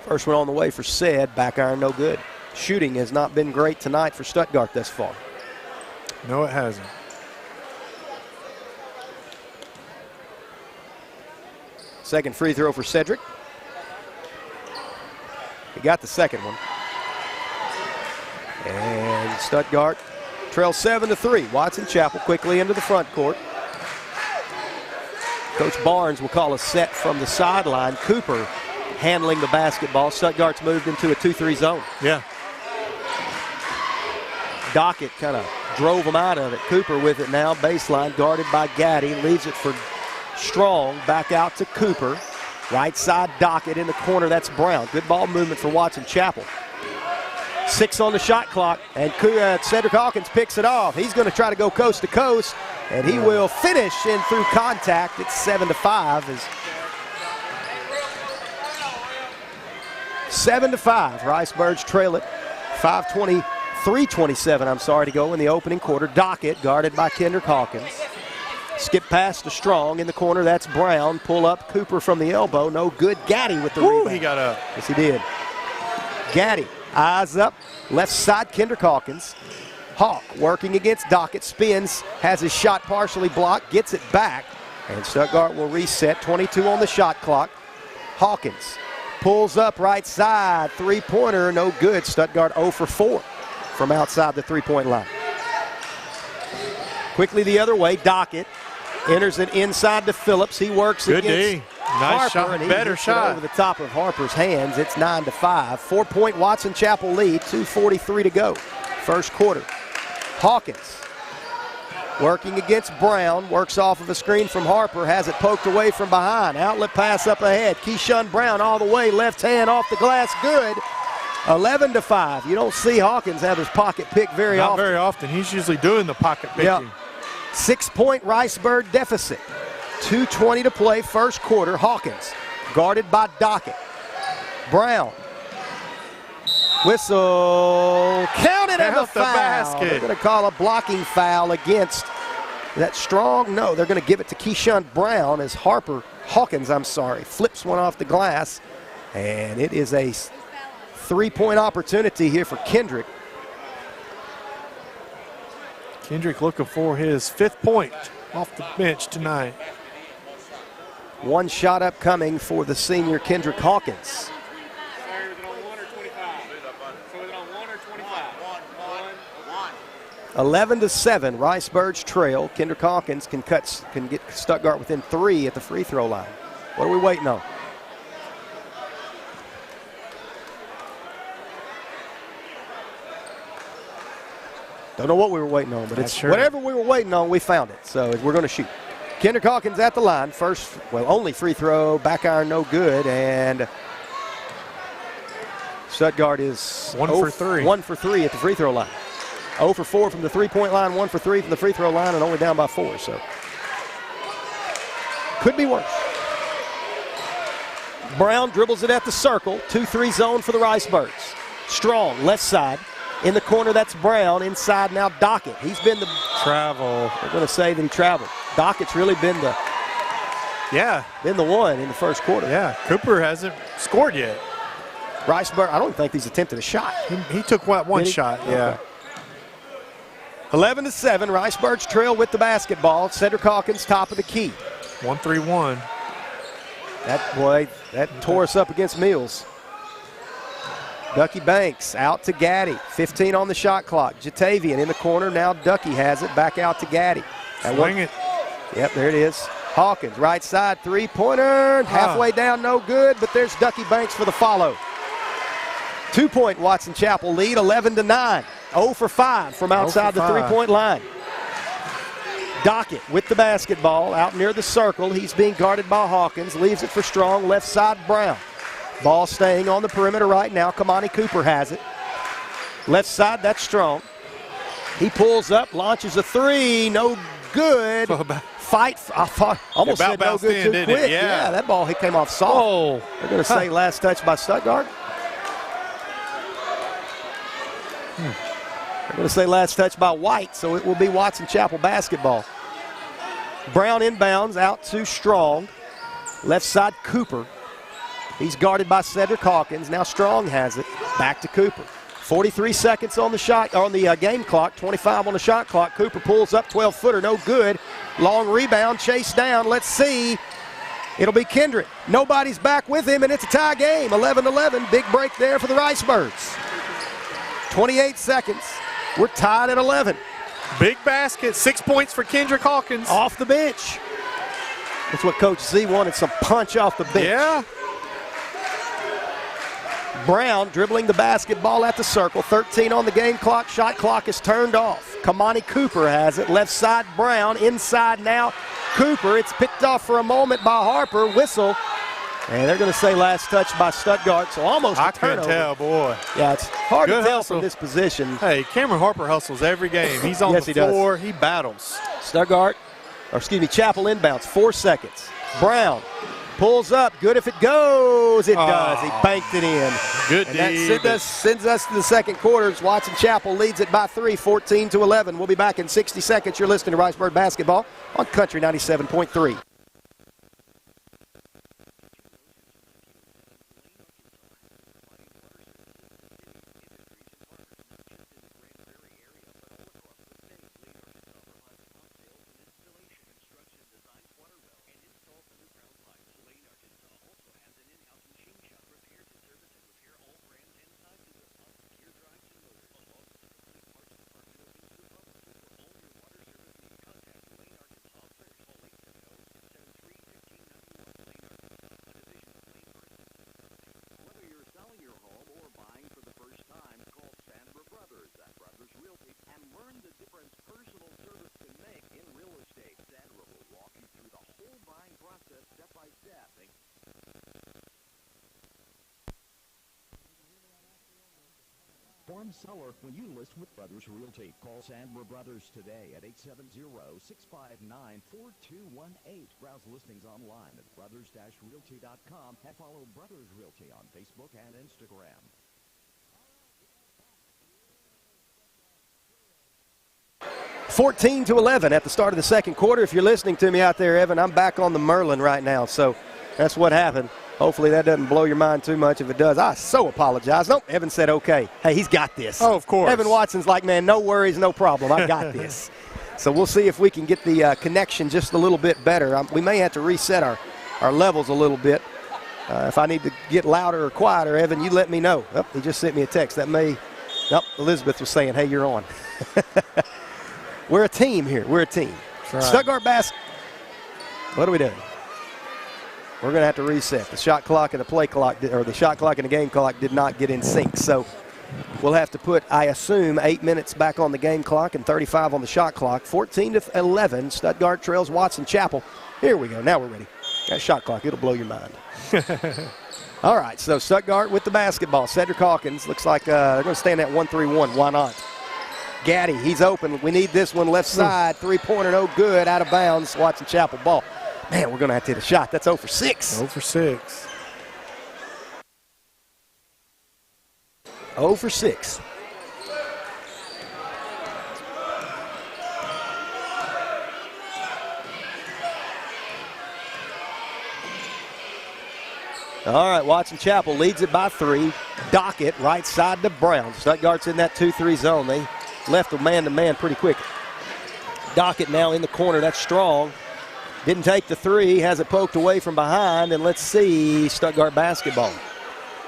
First one on the way for Ced. Back iron, no good. Shooting has not been great tonight for Stuttgart thus far. No, it hasn't. Second free throw for Cedric. He got the second one. And Stuttgart trails 7-3. Watson Chapel quickly into the front court. Coach Barnes will call a set from the sideline. Cooper handling the basketball. Stuttgart's moved into a 2-3 zone. Yeah. Dockett kind of drove him out of it. Cooper with it now. Baseline guarded by Gaddy. Leaves it for Strong. Back out to Cooper. Right side Dockett in the corner. That's Brown. Good ball movement for Watson Chapel. 6 on the shot clock, and Cedric Hawkins picks it off. He's going to try to go coast to coast, and he will finish in through contact. It's 7-5. 7-5. Ricebirds trail it. 3:27 to go in the opening quarter. Dockett guarded by Kendrick Hawkins. Skip pass to Strong in the corner. That's Brown. Pull up Cooper from the elbow. No good. Gaddy with the rebound. He got up. Yes, he did. Gaddy, eyes up. Left side, Kendrick Hawkins. Hawk working against Dockett. Spins. Has his shot partially blocked. Gets it back. And Stuttgart will reset. 22 on the shot clock. Hawkins pulls up right side. Three-pointer. No good. Stuttgart 0 for 4 from outside the three-point line. Quickly the other way. Dockett enters it inside to Phillips. He works Good against D. Nice Harper, shot. Better shot. Over the top of Harper's hands. It's 9-5. 4-point Watson Chapel lead. 2:43 to go. First quarter. Hawkins working against Brown. Works off of a screen from Harper. Has it poked away from behind. Outlet pass up ahead. Keyshawn Brown all the way. Left hand off the glass. Good. 11-5. You don't see Hawkins have his pocket pick very often. Not very often. He's usually doing the pocket picking. Yeah. 6-point Ricebird deficit. 2:20 to play, first quarter. Hawkins guarded by Dockett. Brown. Whistle. Counted as a foul. Basket. They're going to call a blocking foul against that Strong. No, they're going to give it to Keyshawn Brown as Hawkins, flips one off the glass. And it is a 3-point opportunity here for Kendrick. Kendrick looking for his 5th point off the bench tonight. One shot upcoming for the senior Kendrick Hawkins. 11-7, Ricebirds trail. Kendrick Hawkins can get Stuttgart within 3 at the free throw line. What are we waiting on? Don't know what we were waiting on, but it's whatever we were waiting on, we found it. So we're going to shoot. Kendrick Hawkins at the line. Only free throw, back iron, no good, and Stuttgart is 1 for 3. 1 for 3 at the free throw line. 0 for 4 from the three-point line, 1 for 3 from the free throw line, and only down by 4. So could be worse. Brown dribbles it at the circle. 2-3 zone for the Ricebirds. Strong, left side. In the corner, that's Brown. Inside now, Dockett. He's been the travel. They're going to say that he traveled. Dockett's really been the one in the first quarter. Yeah, Cooper hasn't scored yet. Ricebird, I don't think he's attempted a shot. He took one shot. Yeah. Okay. 11-7, Ricebirds trail with the basketball. Cedric Hawkins, top of the key. 1-3-1. That tore us up against Mills. Ducky Banks out to Gaddy. 15 on the shot clock. Jatavian in the corner. Now Ducky has it. Back out to Gaddy. Swing it. Yep, there it is. Hawkins, right side, three-pointer. Halfway down, no good, but there's Ducky Banks for the follow. 2-point Watson Chapel lead, 11-9. 0 for 5 from outside the three-point line. Dockett with the basketball out near the circle. He's being guarded by Hawkins. Leaves it for Strong. Left side, Brown. Ball staying on the perimeter right now. Kamani Cooper has it. Left side, that's Strong. He pulls up, launches a three. No good. Fight. I thought, almost said no good too quick. Yeah, that ball came off soft. Oh. They're going to say last touch by Stuttgart. They're going to say last touch by White, so it will be Watson Chapel basketball. Brown inbounds out to Strong. Left side, Cooper. He's guarded by Cedric Hawkins. Now Strong has it. Back to Cooper. 43 seconds on the game clock. 25 on the shot clock. Cooper pulls up, 12-footer, no good. Long rebound, chased down. Let's see. It'll be Kendrick. Nobody's back with him, and it's a tie game. 11-11. Big break there for the Ricebirds. 28 seconds. We're tied at 11. Big basket. 6 points for Kendrick Hawkins. Off the bench. That's what Coach Z wanted, some punch off the bench. Yeah. Brown dribbling the basketball at the circle. 13 on the game clock. Shot clock is turned off. Kamani Cooper has it. Left side, Brown. Inside now, Cooper. It's picked off for a moment by Harper. Whistle. And they're going to say last touch by Stuttgart, so almost a turnover. I couldn't tell, boy. Yeah, it's hard Good to tell hustle from this position. Hey, Cameron Harper hustles every game. He's on Yes, the he does. floor. He battles. Chapel inbounds, 4 seconds. Brown pulls up, good if it goes. It does. He banked it in. Good and that D. sends us to the second quarter. Watson Chapel leads it by 3, 14-11. We'll be back in 60 seconds. You're listening to Ricebird Basketball on Country 97.3. Farm seller when you list with Brothers Realty. Call Sandra Brothers today at 870-659-4218. Browse listings online at brothers-realty.com and follow Brothers Realty on Facebook and Instagram. (14-11) at the start of the second quarter. If you're listening to me out there, Evan, I'm back on the Merlin right now, so that's what happened. Hopefully that doesn't blow your mind too much. If it does, I so apologize. No, Evan said okay. Hey, he's got this. Oh, of course. Evan Watson's like, man, no worries, no problem. I got this. So we'll see if we can get the connection just a little bit better. We may have to reset our levels a little bit. If I need to get louder or quieter, Evan, you let me know. Oh, he just sent me a text. That may – nope, Elizabeth was saying, hey, you're on. We're a team here. We're a team. Right. Stuttgart what are we doing? We're going to have to reset. The shot clock and the play clock, or the shot clock and the game clock did not get in sync. So we'll have to put, I assume, 8 minutes back on the game clock and 35 on the shot clock. 14-11, Stuttgart trails Watson Chapel. Here we go. Now we're ready. That shot clock, it'll blow your mind. All right, so Stuttgart with the basketball. Cedric Hawkins looks like they're going to stay in that 1-3-1. Why not? Gaddy, he's open. We need this one left side. Three-pointer, no good. Out of bounds. Watson Chapel ball. Man, we're going to have to hit a shot. That's 0 for 6. 0 for 6. 0 for 6. All right, Watson Chapel leads it by 3. Dockett right side to Brown. Stuttgart's in that 2-3 zone. They left a man-to-man pretty quick. Dockett now in the corner. That's strong. Didn't take the 3. Has it poked away from behind. And let's see Stuttgart basketball.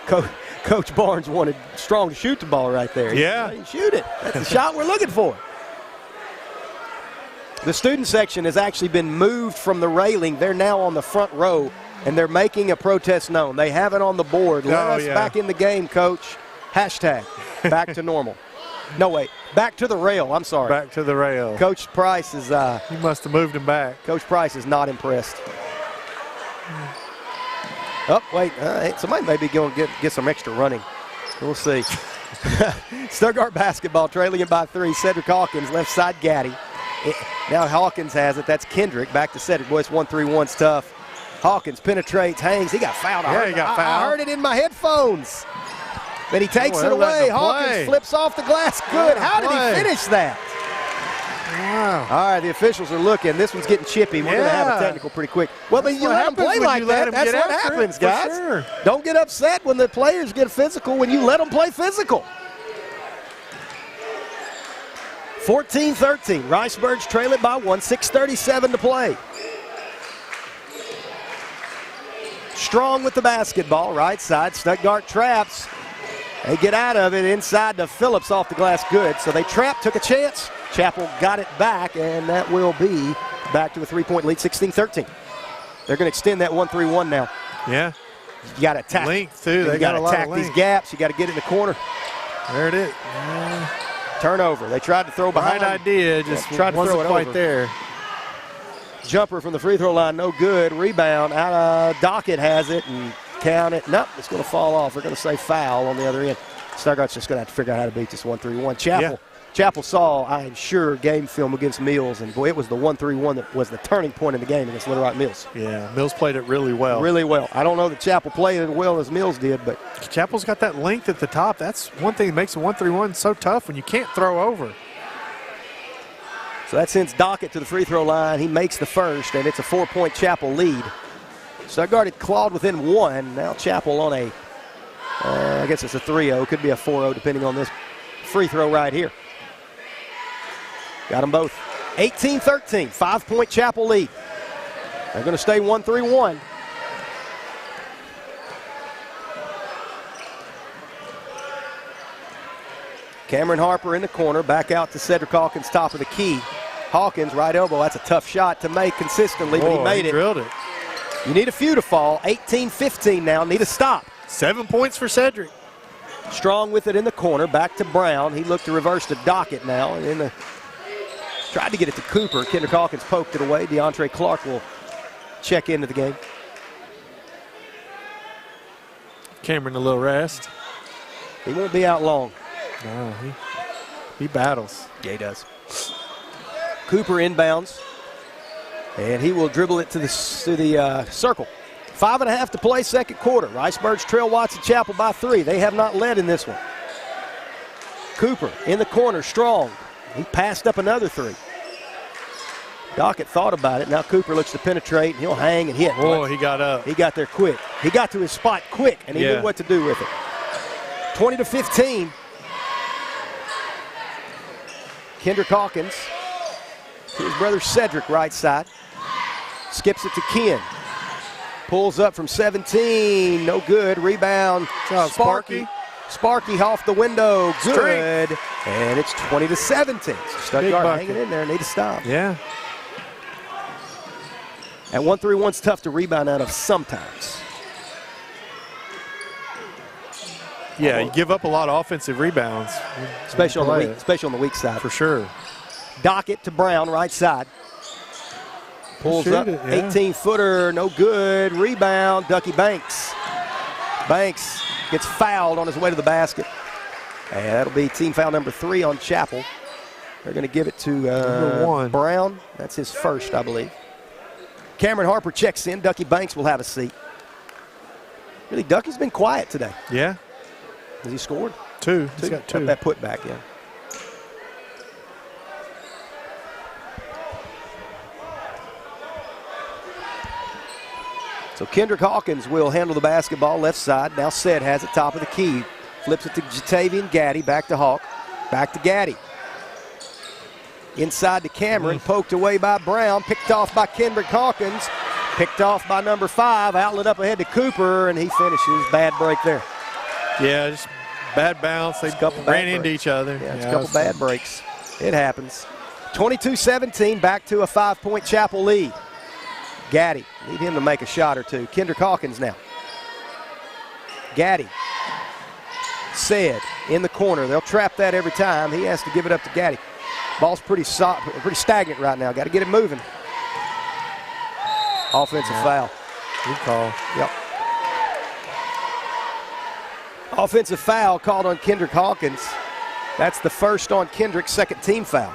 Coach Barnes wanted Strong to shoot the ball right there. Yeah. Shoot it. That's the shot we're looking for. The student section has actually been moved from the railing. They're now on the front row, and they're making a protest known. They have it on the board. Let us back in the game, Coach. Hashtag back to normal. No, wait. Back to the rail. I'm sorry. Back to the rail. Coach Price is he must have moved him back. Coach Price is not impressed. Oh, wait. Somebody may be going to get some extra running. We'll see. Stuttgart basketball trailing it by 3. Cedric Hawkins, left side Gaddy. Now Hawkins has it. That's Kendrick. Back to Cedric. Boy, it's 1-3-1's tough. Hawkins penetrates, hangs. He got fouled. Yeah, he got fouled. I heard it in my headphones. But he takes it away. Hawkins flips off the glass. Good. How did he finish that? Wow. All right, the officials are looking. This one's getting chippy. We're going to have a technical pretty quick. Well, but you let them play like that. That's what happens, guys. Sure. Don't get upset when the players get physical when you let them play physical. 14-13. Ricebirds trail it by 1. 6:37 to play. Strong with the basketball. Right side. Stuttgart traps. They get out of it inside to Phillips off the glass. Good. So they trapped, took a chance. Chapel got it back, and that will be back to a 3-point lead, 16-13. They're going to extend that 1-3-1 now. Yeah. You got to attack. Length, too. They got to attack these gaps. You got to get in the corner. There it is. Turnover. They tried to throw behind. Right idea. Just tried to wasn't throw it quite over. there. Jumper from the free throw line, no good. Rebound, Dockett has it and count it. Nope, it's going to fall off. They're going to say foul on the other end. Stuttgart's just going to have to figure out how to beat this 1-3-1. Chapel saw, I'm sure, game film against Mills, and boy, it was the 1-3-1 that was the turning point in the game against Little Rock Mills. Yeah, Mills played it really well. Really well. I don't know that Chapel played it as well as Mills did, but Chapel's got that length at the top. That's one thing that makes a 1-3-1 so tough when you can't throw over. So that sends Dockett to the free throw line. He makes the first, and it's a 4-point Chapel lead. Stuttgart had clawed within one. Now Chapel on a, I guess it's a 3-0. Could be a 4-0 depending on this free throw right here. Got them both. 18-13, 5-point Chapel lead. They're going to stay 1-3-1. Cameron Harper in the corner, back out to Cedric Hawkins, top of the key. Hawkins, right elbow, that's a tough shot to make consistently, but he made it. Drilled it. You need a few to fall. 18-15 now, need a stop. 7 points for Cedric. Strong with it in the corner, back to Brown. He looked to reverse to Dockett now, and in the tried to get it to Cooper. Kendrick Hawkins poked it away. DeAndre Clark will check into the game. Cameron a little rest. He won't be out long. No, he battles. Yeah, he does. Cooper inbounds, and he will dribble it to the circle. 5.5 to play, second quarter. Ricebirds trail Watson Chapel by 3. They have not led in this one. Cooper in the corner, strong. He passed up another 3. Dockett thought about it. Now Cooper looks to penetrate, and he'll hang and hit. Oh, he got up. He got there quick. He got to his spot quick, and he knew what to do with it. 20-15. Kendrick Hawkins to his brother Cedric, right side. Skips it to Ken. Pulls up from 17. No good. Rebound. Sparky. Sparky off the window. Good. And it's 20-17. Stuttgart hanging in there. Need to stop. Yeah. And 1-3-1's tough to rebound out of sometimes. Yeah, you give up a lot of offensive rebounds. Especially on the weak side. For sure. Dockett to Brown, right side. Pulls up, 18-footer, no good. Rebound, Ducky Banks. Banks gets fouled on his way to the basket. And that'll be team foul number 3 on Chapel. They're going to give it to number 1. Brown. That's his first, I believe. Cameron Harper checks in. Ducky Banks will have a seat. Really, Ducky's been quiet today. Yeah. Has he scored? 2. He's got 2. That putback, yeah. So Kendrick Hawkins will handle the basketball left side. Now Sed has it top of the key. Flips it to Jatavian Gaddy. Back to Hawk. Back to Gaddy. Inside to Cameron. Poked away by Brown. Picked off by Kendrick Hawkins. Picked off by number 5. Outlet up ahead to Cooper, and he finishes. Bad break there. Yeah, just bad bounce. They ran into each other. Yeah, it's a couple bad breaks. It happens. 22-17, back to a 5-point Chapel lead. Gaddy, need him to make a shot or two. Kendrick Hawkins now. Gaddy. Said in the corner. They'll trap that every time. He has to give it up to Gaddy. Ball's pretty stagnant right now. Got to get it moving. Offensive foul. Good call. Yep. Offensive foul called on Kendrick Hawkins. That's the first on Kendrick's second team foul.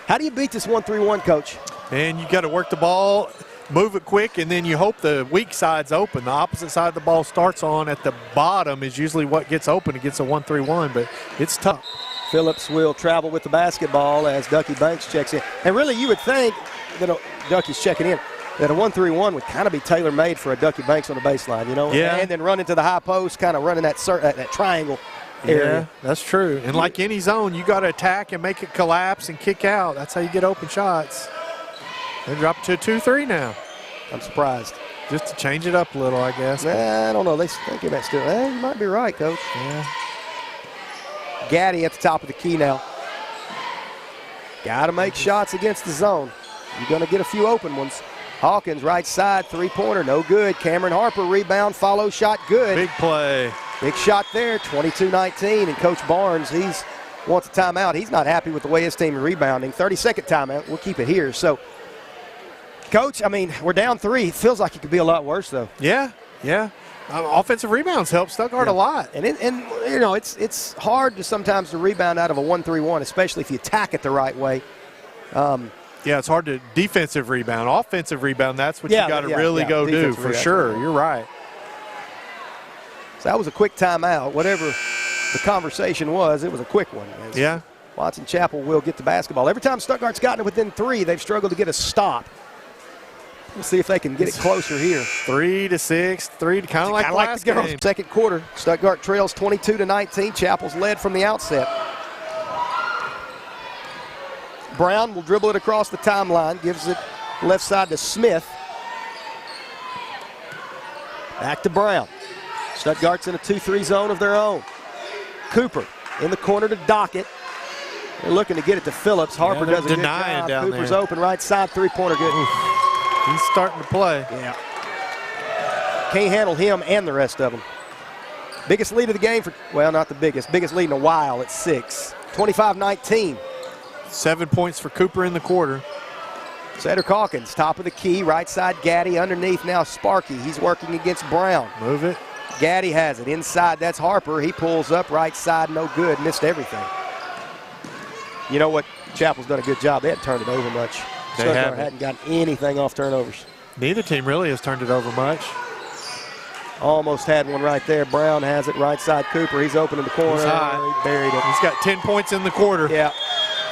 How do you beat this 1-3-1, Coach? And you got to work the ball, move it quick, and then you hope the weak side's open. The opposite side the ball starts on at the bottom is usually what gets open against a 1-3-1, but it's tough. Phillips will travel with the basketball as Ducky Banks checks in. And really, you would think that Ducky's checking in, that a 1-3-1 would kind of be tailor-made for a Ducky Banks on the baseline, you know? Yeah. And then run into the high post, kind of running that triangle area. Yeah, that's true. And like any zone, you got to attack and make it collapse and kick out. That's how you get open shots. They drop to a 2-3 now. I'm surprised. Just to change it up a little, I guess. I don't know. They think that still. You might be right, Coach. Yeah. Gaddy at the top of the key now. Got to make shots against the zone. You're going to get a few open ones. Hawkins, right side, three-pointer, no good. Cameron Harper, rebound, follow shot, good. Big play. Big shot there, 22-19. And Coach Barnes, wants a timeout. He's not happy with the way his team is rebounding. 30-second timeout. We'll keep it here. So Coach, I mean, we're down 3. It feels like it could be a lot worse, though. Yeah. Offensive rebounds help Stuttgart a lot. And you know, it's hard to sometimes to rebound out of a 1-3-1, especially if you attack it the right way. It's hard to defensive rebound. Offensive rebound, that's what you got to really go do for sure. You're right. So that was a quick timeout. Whatever the conversation was, it was a quick one. Watson Chapel will get the basketball. Every time Stuttgart's gotten it within 3, they've struggled to get a stop. We'll see if they can get it closer here. 3-6, kind of like last game. Second quarter, Stuttgart trails 22-19. Chapel's led from the outset. Brown will dribble it across the timeline, gives it left side to Smith. Back to Brown. Stuttgart's in a 2-3 zone of their own. Cooper in the corner to Dockett. They're looking to get it to Phillips. Harper does a good job. Cooper's open right side, three-pointer good. He's starting to play. Yeah. Can't handle him and the rest of them. Biggest lead of the game not the biggest lead in a while at 6. 25-19. 7 points for Cooper in the quarter. Cedric Hawkins, top of the key, right side Gaddy, underneath now Sparky. He's working against Brown. Move it. Gaddy has it inside, that's Harper. He pulls up right side, no good, missed everything. You know what? Chapel's done a good job. They hadn't turned it over much. Stuttgart hadn't gotten anything off turnovers. Neither team really has turned it over much. Almost had one right there. Brown has it right side. Cooper, he's open in the corner. He buried it. He's got 10 points in the quarter. Yeah.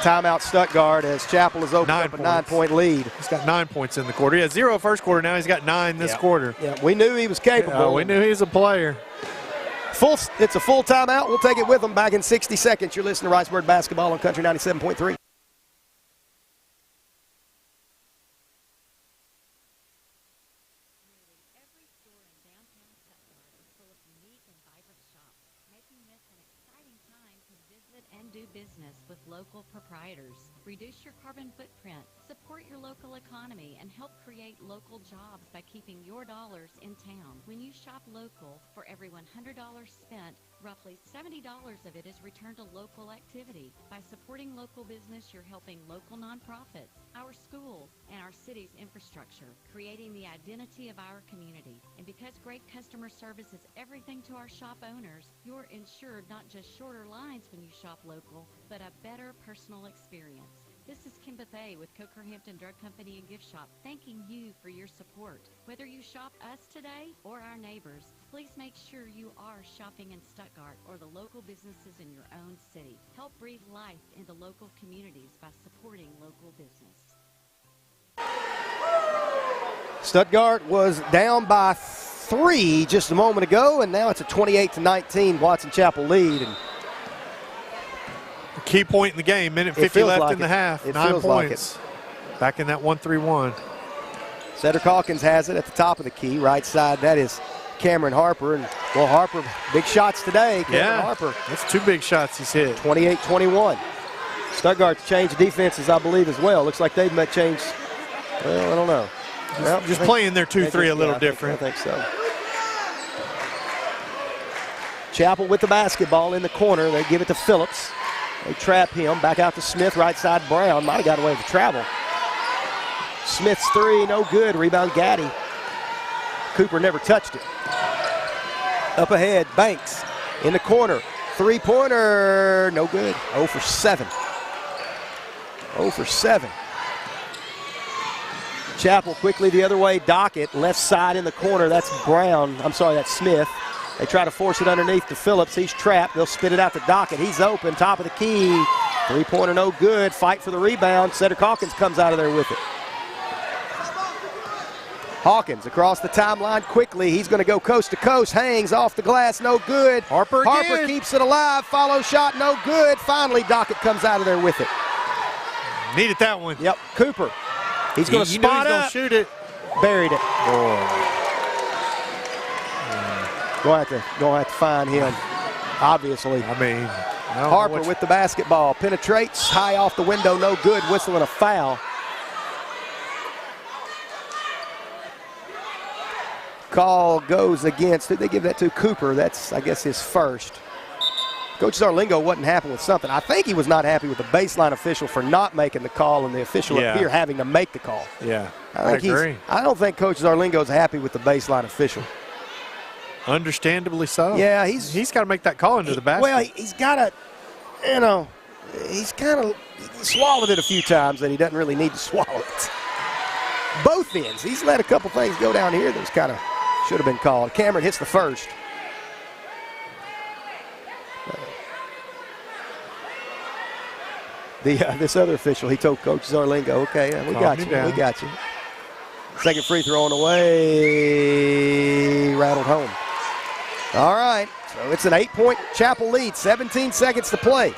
Timeout Stuttgart as Chapel is open up a 9-point lead. He's got 9 points in the quarter. He had 0 first quarter. Now he's got 9 this quarter. Yeah, we knew he was capable. We knew he was a player. It's a full timeout. We'll take it with them back in 60 seconds. You're listening to Ricebird Basketball on Country 97.3. Local proprietors. Reduce your carbon footprint, support your local economy, and help create local jobs by keeping your dollars in town. When you shop local, for every $100 spent, roughly $70 of it is returned to local activity. By supporting local business, you're helping local nonprofits, our schools, and our city's infrastructure, creating the identity of our community. And because great customer service is everything to our shop owners, you're ensured not just shorter lines when you shop local, but a better personal experience. This is Kim Bethay with Coker-Hampton Drug Company and Gift Shop, thanking you for your support. Whether you shop us today or our neighbors, please make sure you are shopping in Stuttgart or the local businesses in your own city. Help breathe life into local communities by supporting local business. Stuttgart was down by 3 just a moment ago, and now it's a 28-19 Watson Chapel lead. And key point in the game, minute 50 left in the half. 9 points. Back in that 1-3-1. Cedric Hawkins has it at the top of the key, right side. That is Cameron Harper. And, well, Harper, big shots today. Cameron Harper. That's 2 big shots he's hit. 28-21. Stuttgart's changed defenses, I believe, as well. Looks like they've changed, well, I don't know. Just playing their 2-3 a little different. I think so. Chapel with the basketball in the corner. They give it to Phillips. They trap him. Back out to Smith, right side Brown. Might have got away with the travel. Smith's 3, no good. Rebound Gaddy. Cooper never touched it. Up ahead, Banks in the corner. 3-pointer, no good. 0 for 7. 0 for 7. Chapel quickly the other way. Dockett, left side in the corner. That's Brown. I'm sorry, that's Smith. They try to force it underneath to Phillips. He's trapped. They'll spit it out to Dockett. He's open, top of the key. 3-pointer, no good. Fight for the rebound. Cedric Hawkins comes out of there with it. Hawkins across the timeline quickly. He's going to go coast to coast. Hangs off the glass, no good. Harper keeps it alive. Follow shot, no good. Finally, Dockett comes out of there with it. Needed that one. Yep, Cooper. He's going to spot up. Shoot it. Buried it. Going to have to find him, obviously. I mean, Harper with the basketball. Penetrates, high off the window, no good. Whistling a foul. Call goes against, who'd they give that to? Cooper. That's, I guess, his first. Coach Zarlingo wasn't happy with something. I think he was not happy with the baseline official for not making the call and the official up here having to make the call. Yeah, I agree. I don't think Coach Zarlingo's happy with the baseline official. Understandably so. Yeah, he's got to make that call into the basket. Well, he's got to, he's kind of swallowed it a few times that he doesn't really need to swallow it. Both ends. He's let a couple things go down here that was kind of should have been called. Cameron hits the first. This other official, he told Coach Zarlingo, okay, we got you, we got you. Second free throw on the way, rattled home. All right, so it's an 8-point Chapel lead, 17 seconds to play.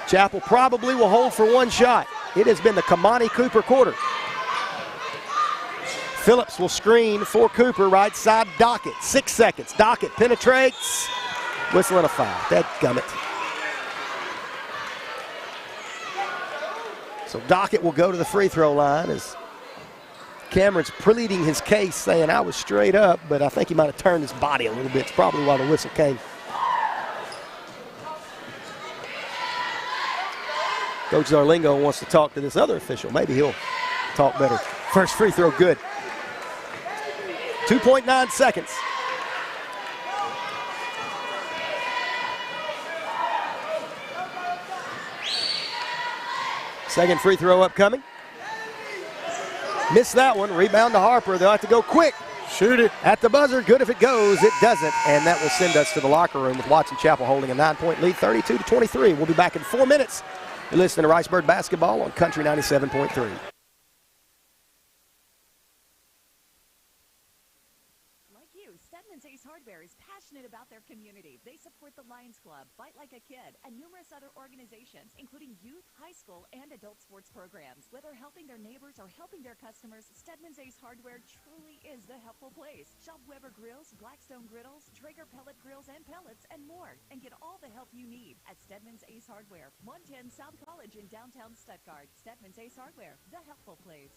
Chapel probably will hold for one shot. It has been the Kamani Cooper quarter. Phillips will screen for Cooper, right side Dockett, 6 seconds. Dockett penetrates, whistle and a foul. Dadgummit. So Dockett will go to the free throw line as Cameron's pleading his case, saying I was straight up, but I think he might have turned his body a little bit. It's probably why the whistle came. Coach Zarlingo wants to talk to this other official. Maybe he'll talk better. First free throw good. 2.9 seconds. Second free throw upcoming. Missed that one. Rebound to Harper. They'll have to go quick. Shoot it. At the buzzer. Good if it goes. It doesn't. And that will send us to the locker room with Watson Chapel holding a 9-point lead, 32-23. We'll be back in 4 minutes. You're listening to Ricebird Basketball on Country 97.3. Ace Hardware is passionate about their community. They support the Lions Club, Fight Like a Kid, and numerous other organizations, including youth, high school, and adult sports programs. Whether helping their neighbors or helping their customers, Stedman's Ace Hardware truly is the helpful place. Shop Weber Grills, Blackstone Griddles, Traeger Pellet Grills and Pellets, and more, and get all the help you need at Stedman's Ace Hardware, 110 South College in downtown Stuttgart. Stedman's Ace Hardware, the helpful place.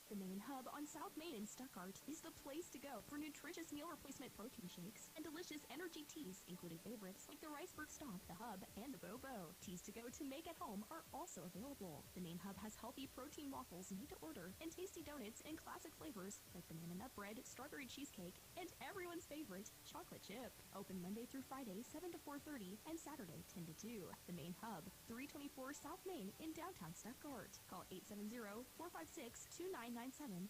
The main hub on South Main in Stuttgart is the place to go for nutritious meal replacement protein shakes and delicious energy teas, including favorites like the Ricebird Stomp, the Hub, and the Bobo. Teas to go to make at home are also available. The main hub has healthy protein waffles made to order and tasty donuts in classic flavors like banana nut bread, strawberry cheesecake, and everyone's favorite, chocolate chip. Open Monday through Friday, 7 to 4:30, and Saturday, 10 to 2. The main hub, 324 South Main in downtown Stuttgart. Call 870-456-2997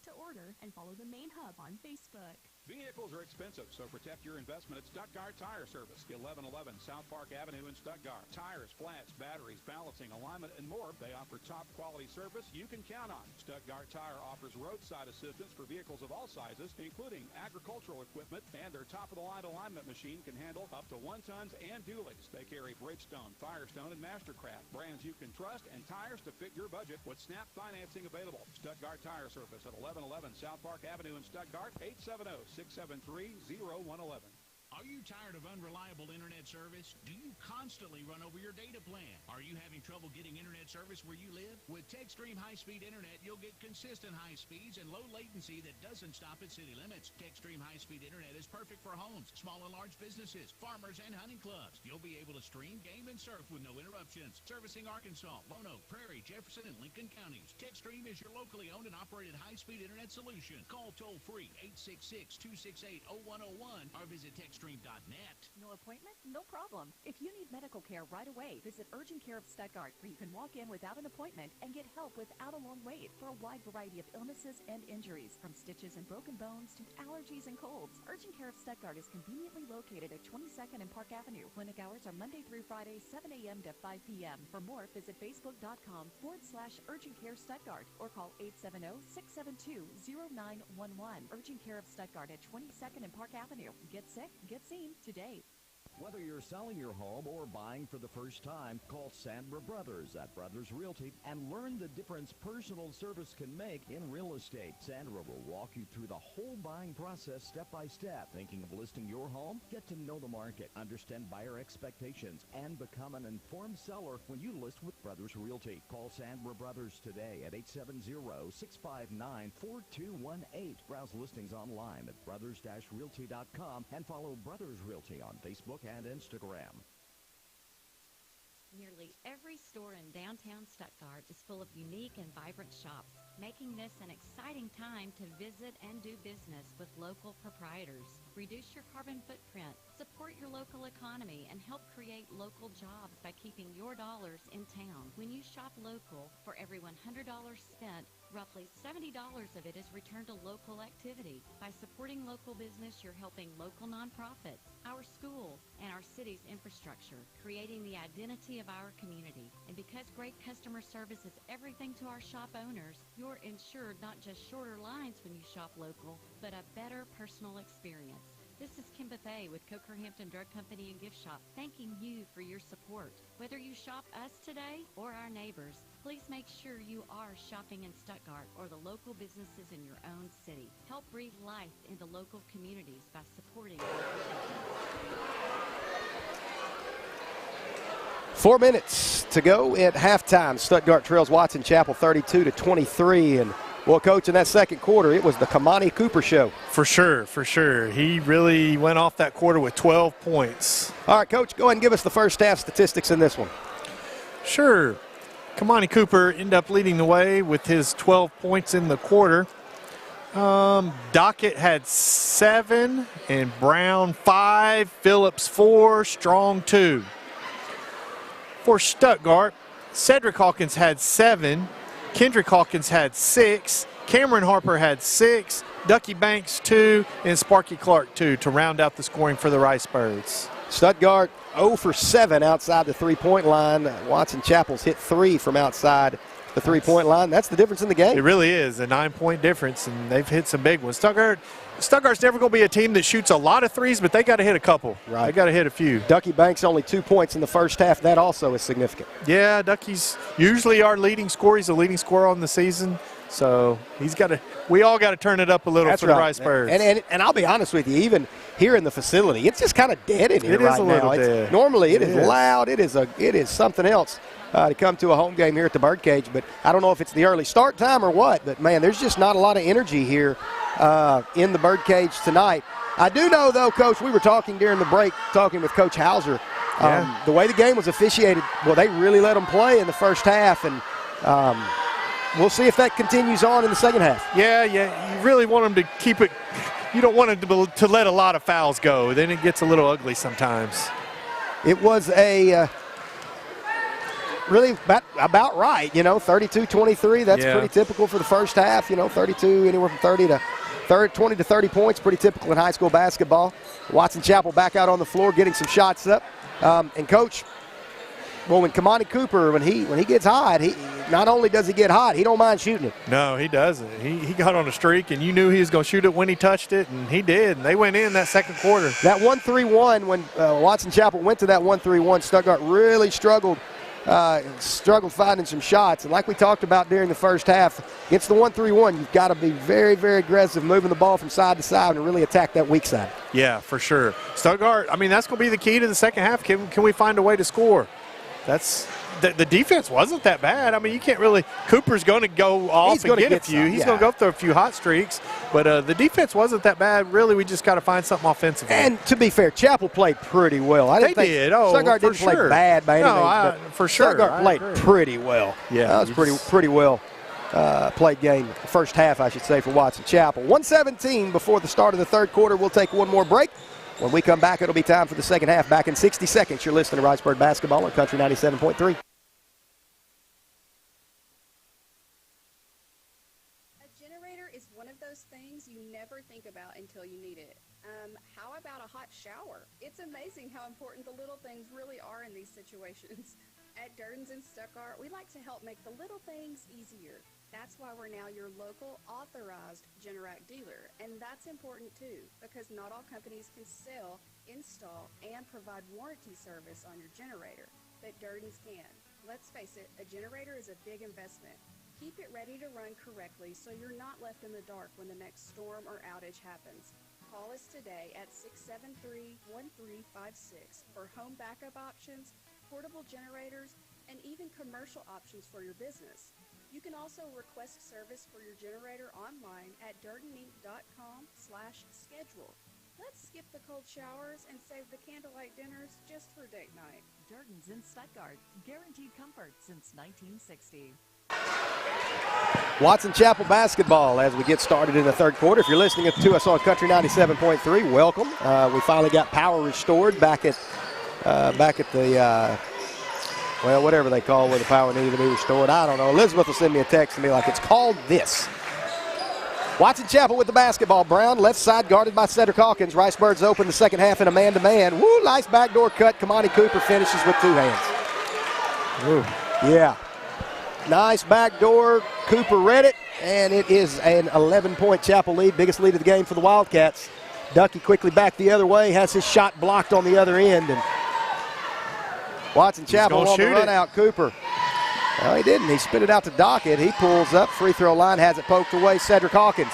to order and follow the main hub on Facebook. Vehicles are expensive, so protect your investment at Stuttgart Tire Service, 1111 South Park Avenue in Stuttgart. Tires, flats, batteries, balancing, alignment, and more. They offer top quality service you can count on. Stuttgart Tire offers roadside assistance for vehicles of all sizes, including agricultural equipment, and their top-of-the-line alignment machine can handle up to 1 tons and dualies. They carry Bridgestone, Firestone, and Mastercraft, brands you can trust, and tires to fit your budget with snap financing available. Stuttgart Tire Service at 1111 South Park Avenue in Stuttgart, 870-673-0111. Are you tired of unreliable internet service? Do you constantly run over your data plan? Are you having trouble getting internet service where you live? With TechStream high-speed internet, you'll get consistent high speeds and low latency that doesn't stop at city limits. TechStream high-speed internet is perfect for homes, small and large businesses, farmers, and hunting clubs. You'll be able to stream, game, and surf with no interruptions. Servicing Arkansas, Lone Oak, Prairie, Jefferson, and Lincoln counties. TechStream is your locally owned and operated high-speed internet solution. Call toll-free 866-268-0101 or visit TechStream.net. No appointment? No problem. If you need medical care right away, visit Urgent Care of Stuttgart, where you can walk in without an appointment and get help without a long wait for a wide variety of illnesses and injuries, from stitches and broken bones to allergies and colds. Urgent Care of Stuttgart is conveniently located at 22nd and Park Avenue. Clinic hours are Monday through Friday, 7 a.m. to 5 p.m. For more, visit facebook.com/Urgent Care Stuttgart or call 870-672-0911. Urgent Care of Stuttgart at 22nd and Park Avenue. Get sick, get seen today. Whether you're selling your home or buying for the first time, call Sandra Brothers at Brothers Realty and learn the difference personal service can make in real estate. Sandra will walk you through the whole buying process step by step. Thinking of listing your home? Get to know the market, understand buyer expectations, and become an informed seller when you list with Brothers Realty. Call Sandra Brothers today at 870-659-4218. Browse listings online at brothers-realty.com and follow Brothers Realty on Facebook and Instagram. Nearly every store in downtown Stuttgart is full of unique and vibrant shops, making this an exciting time to visit and do business with local proprietors. Reduce your carbon footprint, support your local economy, and help create local jobs by keeping your dollars in town. When you shop local, for every $100 spent, roughly $70 of it is returned to local activity. By supporting local business, you're helping local nonprofits, our schools, and our city's infrastructure, creating the identity of our community. And because great customer service is everything to our shop owners, you're ensured not just shorter lines when you shop local, but a better personal experience. This is Kim Buffet with Coker-Hampton Drug Company and Gift Shop, thanking you for your support. Whether you shop us today or our neighbors, please make sure you are shopping in Stuttgart or the local businesses in your own city. Help breathe life into local communities by supporting local businesses. 4 minutes to go at halftime. Stuttgart trails Watson Chapel 32-23. And, well, Coach, in that second quarter, it was the Kamani Cooper show. For sure, for sure. He really went off that quarter with 12 points. All right, Coach, go ahead and give us the first half statistics in this one. Sure. Kamani Cooper ended up leading the way with his 12 points in the quarter. Dockett had 7, and Brown 5, Phillips 4, Strong 2. For Stuttgart, Cedric Hawkins had 7, Kendrick Hawkins had 6, Cameron Harper had 6, Ducky Banks 2, and Sparky Clark 2 to round out the scoring for the Ricebirds. Stuttgart 0 for 7 outside the three-point line. Watson Chapel's hit 3 from outside the three-point line. That's the difference in the game. It really is, a 9-point difference, and they've hit some big ones. Stuttgart's never going to be a team that shoots a lot of threes, but they got to hit a couple. Right. They got to hit a few. Ducky Banks only 2 points in the first half. That also is significant. Yeah, Ducky's usually our leading scorer. He's the leading scorer on the season. So we all got to turn it up a little for the Ricebirds. And I'll be honest with you, even here in the facility, it's just kind of dead in here right now. It is a little dead. Normally it is loud. It is something else to come to a home game here at the Birdcage. But I don't know if it's the early start time or what. But, man, there's just not a lot of energy here in the Birdcage tonight. I do know, though, Coach, we were talking during the break, talking with Coach Hauser. The way the game was officiated, well, they really let them play in the first half. And we'll see if that continues on in the second half. Yeah, you really want them to keep it. You don't want them to let a lot of fouls go. Then it gets a little ugly sometimes. It was a really about right, 32-23. That's pretty typical for the first half. 32, anywhere from 20 to 30 points, pretty typical in high school basketball. Watson Chapel back out on the floor getting some shots up. And, Coach, well, when Kamani Cooper, when he gets hot, he not only does he get hot, he don't mind shooting it. No, he doesn't. He got on a streak, and you knew he was going to shoot it when he touched it, and he did. And they went in that second quarter. That 1-3-1, when Watson Chapel went to that 1-3-1, Stuttgart really struggled finding some shots. And like we talked about during the first half, against the 1-3-1, you've got to be very, very aggressive, moving the ball from side to side and really attack that weak side. Yeah, for sure. Stuttgart, that's going to be the key to the second half. Can we find a way to score? That's the defense wasn't that bad. You can't really – Cooper's going to go off and get a few. He's going to go through a few hot streaks. But the defense wasn't that bad. Really, we just got to find something offensively. And to be fair, Chapel played pretty well. They did. Stuttgart didn't play bad by any means. No, for sure. Stuttgart played pretty well. Yeah. That was pretty well played game. First half, I should say, for Watson Chapel. 1:17 before the start of the third quarter. We'll take one more break. When we come back, it'll be time for the second half. Back in 60 seconds, you're listening to Ricebird Basketball on Country 97.3. A generator is one of those things you never think about until you need it. How about a hot shower? It's amazing how important the little things really are in these situations. At Durden's in Stuttgart, we like to help make the little things easier. That's why we're now your local authorized Generac dealer. And that's important too, because not all companies can sell install, and provide warranty service on your generator, but Durden's can. Let's face it, a generator is a big investment. Keep it ready to run correctly so you're not left in the dark when the next storm or outage happens. Call us today at 673-1356 for home backup options, portable generators, and even commercial options for your business. You can also request service for your generator online at durdeninc.com/schedule. Let's skip the cold showers and save the candlelight dinners just for date night. Durden's in Stuttgart. Guaranteed comfort since 1960. Watson Chapel basketball as we get started in the third quarter. If you're listening to us on Country 97.3, welcome. We finally got power restored back at the well, whatever they call where the power needed to be restored. I don't know. Elizabeth will send me a text to me like it's called this. Watson Chapel with the basketball. Brown, left side, guarded by Cedric Hawkins. Ricebirds open the second half in a man-to-man. Woo, nice backdoor cut. Kamani Cooper finishes with two hands. Woo. Yeah. Nice backdoor. Cooper read it, and it is an 11-point Chapel lead, biggest lead of the game for the Wildcats. Ducky quickly back the other way, has his shot blocked on the other end, and Watson Chapel on the run out. Cooper. Well, he didn't. He spit it out to Dockett. He pulls up, free throw line, has it poked away. Cedric Hawkins.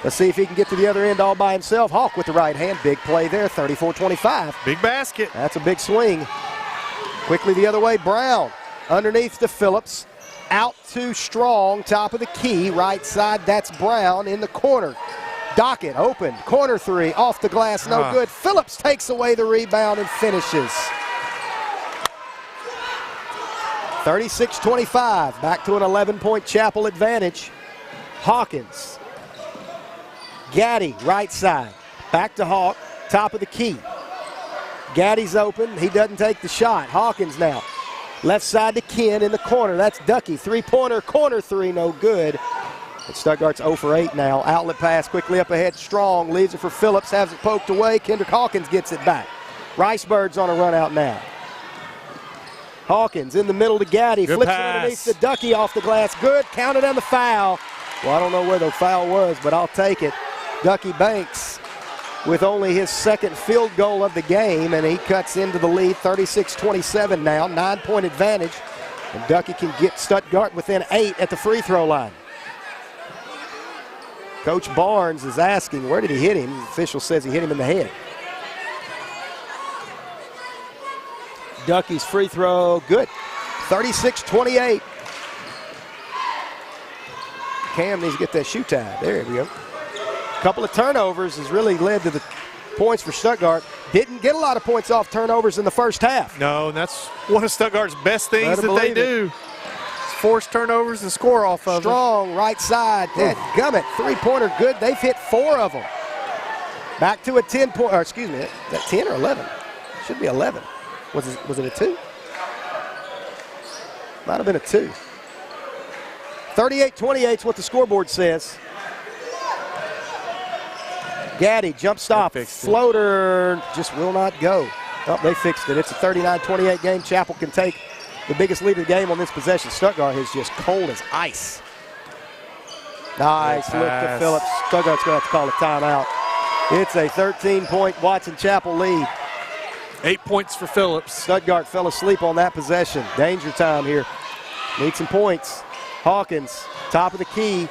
Let's see if he can get to the other end all by himself. Hawk with the right hand. Big play there, 34-25. Big basket. That's a big swing. Quickly the other way, Brown. Underneath to Phillips. Out to Strong, top of the key. Right side, that's Brown in the corner. Dockett open. Corner three, off the glass, no good. Phillips takes away the rebound and finishes. 36-25, back to an 11-point Chapel advantage. Hawkins. Gaddy, right side. Back to Hawk, top of the key. Gaddy's open. He doesn't take the shot. Hawkins now. Left side to Ken in the corner. That's Ducky. Three-pointer, corner three, no good. But Stuttgart's 0 for 8 now. Outlet pass quickly up ahead. Strong leaves it for Phillips. Has it poked away. Kendrick Hawkins gets it back. Ricebirds on a run out now. Hawkins in the middle to Gaddy. Good flicks pass. it underneath the Ducky off the glass. Good. Counted on the foul. Well, I don't know where the foul was, but I'll take it. Ducky Banks with only his second field goal of the game, and he cuts into the lead. 36-27 now. 9-point advantage. And Ducky can get Stuttgart within 8 at the free throw line. Coach Barnes is asking, where did he hit him? The official says he hit him in the head. Ducky's free throw, good. 36-28. Cam needs to get that shoe tied. There we go. Couple of turnovers has really led to the points for Stuttgart. Didn't get a lot of points off turnovers in the first half. No, and that's one of Stuttgart's best things that they do. Force turnovers and score off of Strong, them. right side. Gummit, three-pointer good. They've hit 4 of them. Back to a 10-point, or excuse me, is that 10 or 11? Should be 11. Was it a 2? Might have been a 2. 38-28 is what the scoreboard says. Gaddy, jump stop, floater, just will not go. Oh, they fixed it. It's a 39-28 game. Chapel can take the biggest lead of the game on this possession. Stuttgart is just cold as ice. Nice look to Phillips. Stuttgart's going to have to call a timeout. It's a 13-point Watson Chapel lead. 8 points for Phillips. Stuttgart fell asleep on that possession. Danger time here. Need some points. Hawkins, top of the key.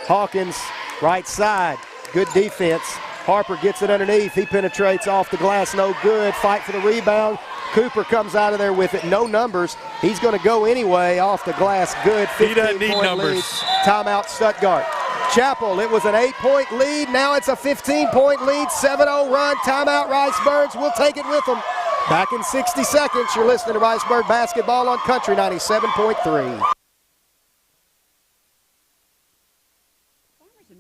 Hawkins, right side. Good defense. Harper gets it underneath. He penetrates off the glass. No good. Fight for the rebound. Cooper comes out of there with it. No numbers. He's going to go anyway off the glass. Good. 15-point lead. Timeout Stuttgart. Chapel, it was an 8-point lead. Now it's a 15-point lead. 7-0 run. Timeout Ricebirds. We'll take it with them. Back in 60 seconds. You're listening to Ricebird Basketball on Country 97.3.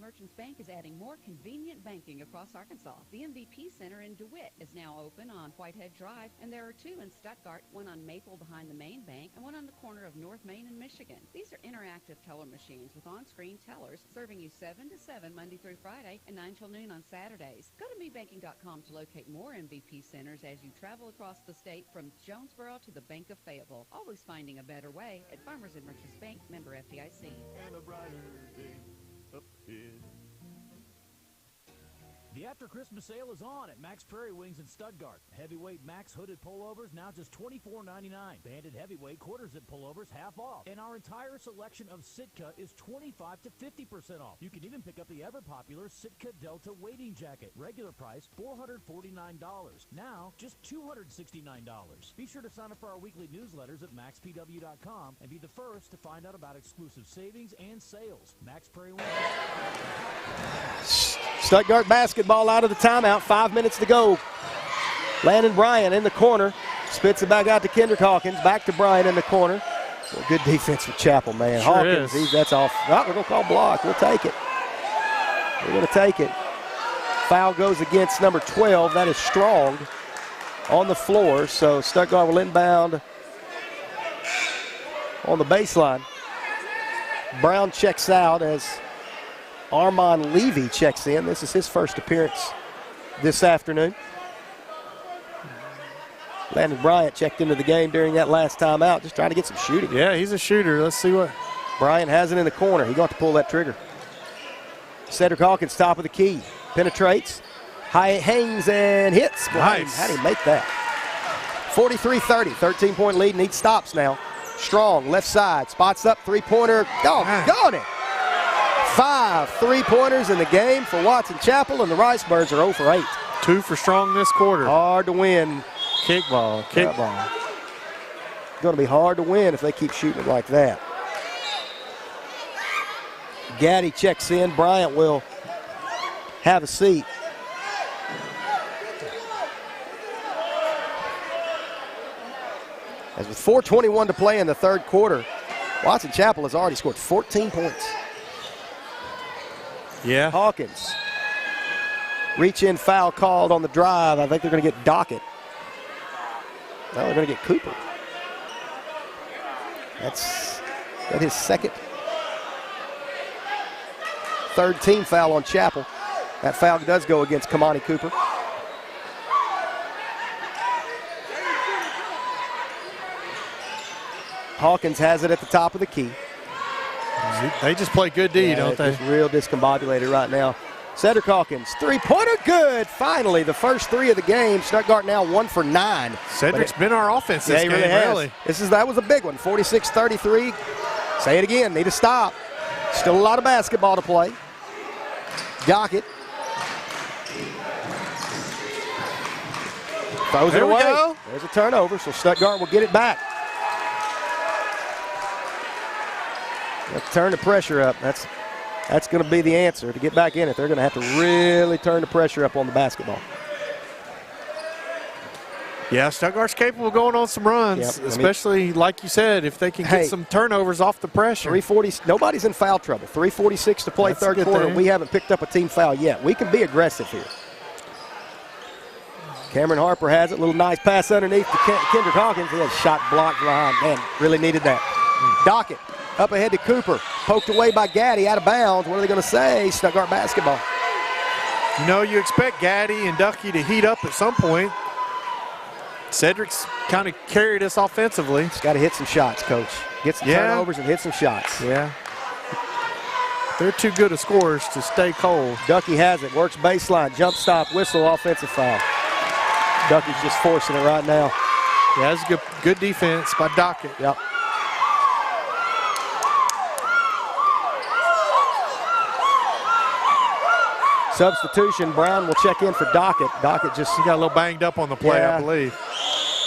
Merchants Bank is adding more convenient banking across Arkansas. The MVP Center in DeWitt is now open on Whitehead Drive, and there are 2 in Stuttgart, one on Maple behind the main bank and one on the corner of North Main and Michigan. These are interactive teller machines with on-screen tellers serving you 7 to 7 Monday through Friday and 9 till noon on Saturdays. Go to mebanking.com to locate more MVP centers as you travel across the state from Jonesboro to the Bank of Fayetteville. Always finding a better way at Farmers and Merchants Bank, member FDIC. And a brighter day up ahead. The The after Christmas sale is on at Max Prairie Wings in Stuttgart. Heavyweight Max hooded pullovers now just $24.99. Banded heavyweight quarter zip pullovers half off. And our entire selection of Sitka is 25 to 50% off. You can even pick up the ever popular Sitka Delta wading jacket. Regular price $449. Now just $269. Be sure to sign up for our weekly newsletters at maxpw.com and be the first to find out about exclusive savings and sales. Max Prairie Wings. Stuttgart basketball out of the timeout. 5 minutes to go. Landon Bryant in the corner. Spits it back out to Kendrick Hawkins. Back to Bryant in the corner. Well, good defense for Chapel, man. Sure Hawkins, that's off. Oh, we're going to call block. We'll take it. We're going to take it. Foul goes against number 12. That is Strong on the floor. So Stuttgart will inbound on the baseline. Brown checks out as Armand Levy checks in. This is his first appearance this afternoon. Landon Bryant checked into the game during that last timeout, just trying to get some shooting. Yeah, he's a shooter. Let's see what. Bryant has it in the corner. He got to pull that trigger. Cedric Hawkins, top of the key. Penetrates, hangs and hits. Nice. How do you make that? 43-30, 13-point lead, and he stops now. Strong, left side, spots up, three-pointer. Doggone it. 5 3-pointers in the game for Watson Chapel, and the Ricebirds are 0 for 8. 2 for Strong this quarter. Hard to win. Kickball. Going to be hard to win if they keep shooting it like that. Gaddy checks in. Bryant will have a seat. As with 4:21 to play in the third quarter, Watson Chapel has already scored 14 points. Yeah. Hawkins. Reach-in foul called on the drive. I think they're going to get Dockett. No, they're going to get Cooper. That's his second. Third team foul on Chapel. That foul does go against Kamani Cooper. Hawkins has it at the top of the key. They just play good D, don't they? It's real discombobulated right now. Cedric Hawkins, three-pointer, good. Finally, the first 3 of the game. Stuttgart now 1 for 9. Cedric's been our offense this game, really. That was a big one, 46-33. Say it again, need to stop. Still a lot of basketball to play. Dockett. Throws it away. Go. There's a turnover, so Stuttgart will get it back. Let's turn the pressure up. That's going to be the answer. To get back in it, they're going to have to really turn the pressure up on the basketball. Yeah, Stuttgart's capable of going on some runs, especially, like you said, if they can get some turnovers off the pressure. 3:40. Nobody's in foul trouble. 3:46 to play third quarter. We haven't picked up a team foul yet. We can be aggressive here. Cameron Harper has it. Little nice pass underneath to Kendrick Hawkins. He has shot blocked behind. Man, really needed that. Dockett up ahead to Cooper. Poked away by Gaddy, out of bounds. What are they going to say? Stuttgart basketball. You know, you expect Gaddy and Ducky to heat up at some point. Cedric's kind of carried us offensively. He's got to hit some shots, Coach. Get some turnovers and hit some shots. Yeah. They're too good of scorers to stay cold. Ducky has it. Works baseline. Jump stop. Whistle. Offensive foul. Ducky's just forcing it right now. Yeah, that's good defense by Dockett. Yep. Substitution, Brown will check in for Dockett. Dockett he got a little banged up on the play, I believe.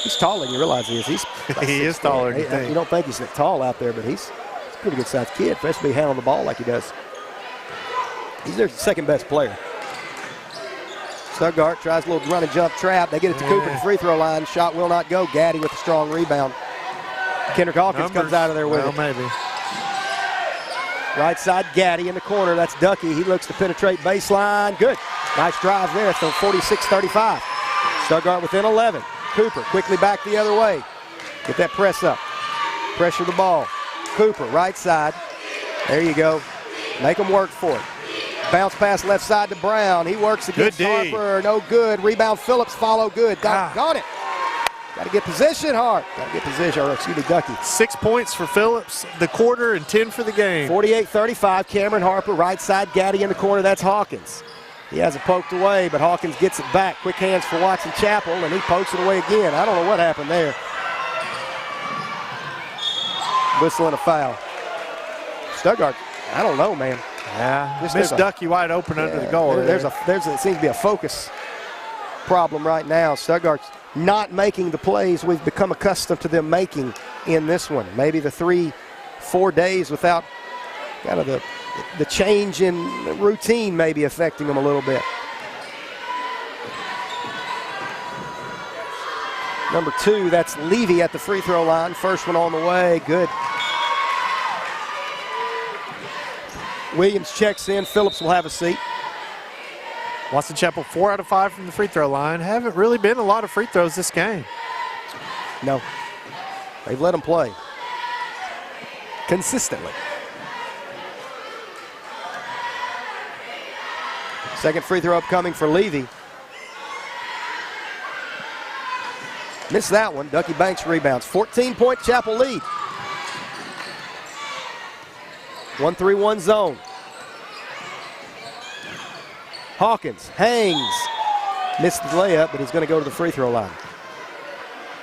He's taller than you realize he is. He's he is taller than you think. You don't think he's that tall out there, but he's a pretty good-sized kid, especially to be handling the ball like he does. He's their second best player. Stuttgart tries a little run and jump trap. They get it to Cooper at the free throw line. Shot will not go. Gaddy with a strong rebound. Kendrick Hawkins comes out of there with it. Maybe. Right side, Gaddy in the corner. That's Ducky. He looks to penetrate baseline. Good. Nice drive there. It's on 46-35. Stuttgart within 11. Cooper quickly back the other way. Get that press up. Pressure the ball. Cooper, right side. There you go. Make them work for it. Bounce pass left side to Brown. He works against Harper. No good. Rebound Phillips. Follow good. Got it. Got to get position, Hart. Got to get position. Or excuse me, Ducky. 6 points for Phillips the quarter and 10 for the game. 48-35. Cameron Harper, right side. Gaddy in the corner. That's Hawkins. He has it poked away, but Hawkins gets it back. Quick hands for Watson Chapel, and he pokes it away again. I don't know what happened there. Whistling a foul. Stuttgart, I don't know, man. Yeah, Miss Ducky wide open under the goal. There seems to be a focus problem right now. Stuttgart's not making the plays we've become accustomed to them making in this one. Maybe the 3-4 days without kind of the change in routine may be affecting them a little bit. Number 2, that's Levy at the free throw line. First one on the way, good. Williams checks in. Phillips will have a seat. Watson Chapel 4 out of 5 from the free throw line. Haven't really been a lot of free throws this game. No. They've let them play consistently. Second free throw upcoming for Levy. Missed that one. Ducky Banks rebounds. 14-point Chapel lead. 1-3-1 zone. Hawkins hangs. Missed the layup, but he's going to go to the free throw line.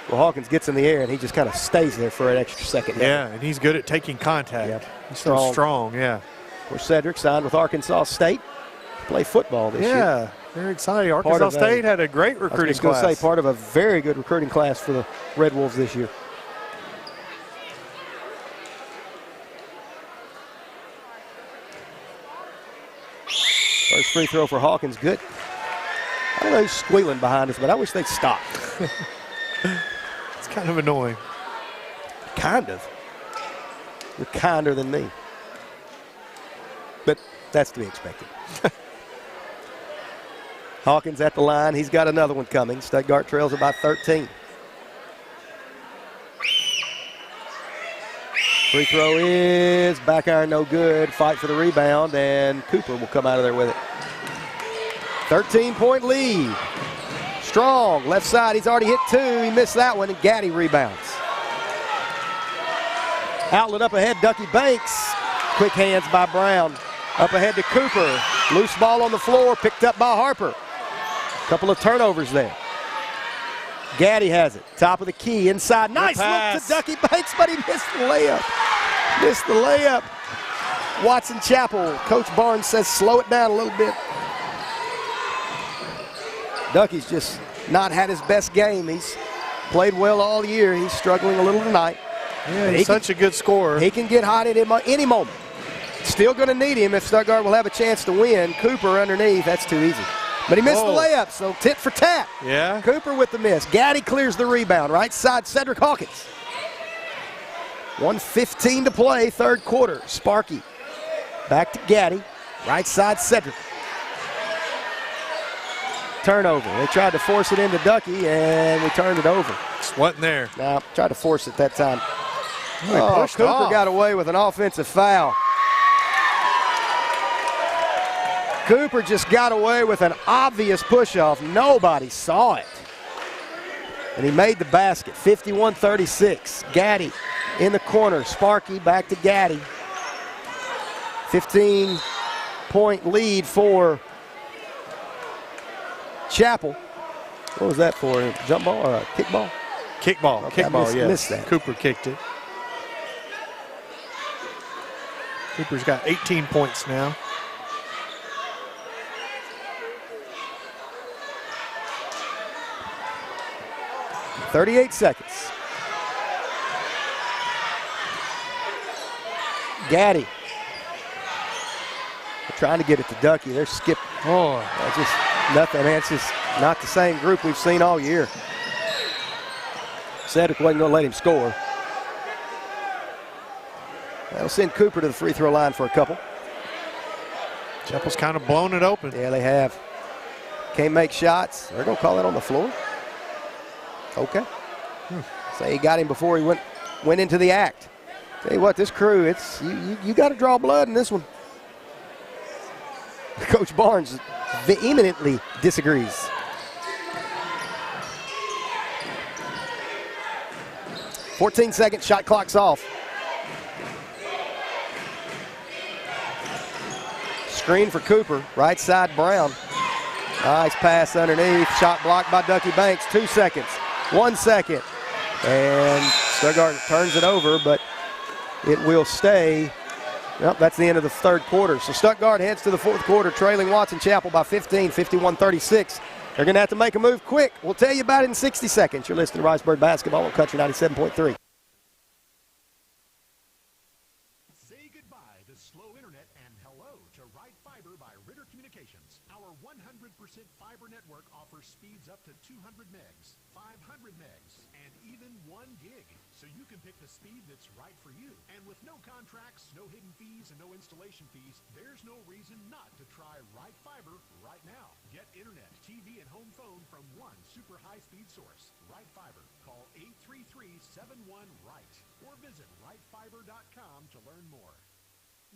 Well, Hawkins gets in the air, and he just kind of stays there for an extra second. Yeah, and he's good at taking contact. Yep. He's so strong, yeah. Of course, Cedric signed with Arkansas State. Play football this year. Yeah, very exciting. Arkansas State had a great recruiting class. I was going to say, part of a very good recruiting class for the Red Wolves this year. First free throw for Hawkins, good. I don't know who's squealing behind us, but I wish they'd stop. It's kind of annoying. Kind of. You're kinder than me. But that's to be expected. Hawkins at the line. He's got another one coming. Stuttgart trails about 13. Free throw is back iron, no good. Fight for the rebound, and Cooper will come out of there with it. 13-point lead. Strong, left side. He's already hit 2. He missed that one, and Gaddy rebounds. Outlet up ahead, Ducky Banks. Quick hands by Brown. Up ahead to Cooper. Loose ball on the floor, picked up by Harper. Couple of turnovers there. Gaddy has it. Top of the key, inside. Nice look to Ducky Banks, but he missed the layup. Missed the layup. Watson Chapel. Coach Barnes says slow it down a little bit. Ducky's just not had his best game. He's played well all year. He's struggling a little tonight. Yeah, he's such a good scorer. He can get hot at him any moment. Still going to need him if Stuttgart will have a chance to win. Cooper underneath, that's too easy. But he missed the layup, so tit for tat. Yeah. Cooper with the miss. Gaddy clears the rebound. Right side, Cedric Hawkins. 1:15 to play, third quarter. Sparky back to Gaddy. Right side, Cedric. Turnover. They tried to force it into Ducky, and we turned it over. Just wasn't there. No, tried to force it that time. Cooper got away with an offensive foul. Cooper just got away with an obvious push-off. Nobody saw it. And he made the basket, 51-36. Gaddy in the corner. Sparky back to Gaddy. 15-point lead for Chapel. What was that for? A jump ball or a kick ball? Kick ball. Okay, Kick ball, yes. Missed that. Cooper kicked it. Cooper's got 18 points now. .38 seconds. Gaddy. They're trying to get it to Ducky. They're skipping. Oh, just nothing, man. It's just not the same group we've seen all year. Cedric wasn't going to let him score. That'll send Cooper to the free throw line for a couple. Chapel's kind of blown it open. Yeah, they have. Can't make shots. They're going to call that on the floor. Okay. So he got him before he went into the act. Tell you what, this crew, it's you got to draw blood in this one. Coach Barnes vehemently disagrees. .14 shot clock's off. Screen for Cooper, right side Brown. Nice pass underneath. Shot blocked by Ducky Banks. 2 seconds. 1 second. And Stuttgart turns it over, but it will stay. Well, that's the end of the third quarter. So Stuttgart heads to the fourth quarter, trailing Watson Chapel by 15, 51-36. They're going to have to make a move quick. We'll tell you about it in 60 seconds. You're listening to Ricebird Basketball on Country 97.3. Say goodbye to slow internet and hello to Right Fiber by Ritter Communications. Our 100% fiber network offers speeds up to 200 megs, 500 megs, and even 1 gig. So you can pick the speed that's right for you. And with no contracts, no hidden fees, and no installation fees, there's no reason not to try Right Fiber right now. Get internet, TV, and home phone from one super high-speed source. Right Fiber. Call 833-71-RIGHT or visit rightfiber.com to learn more.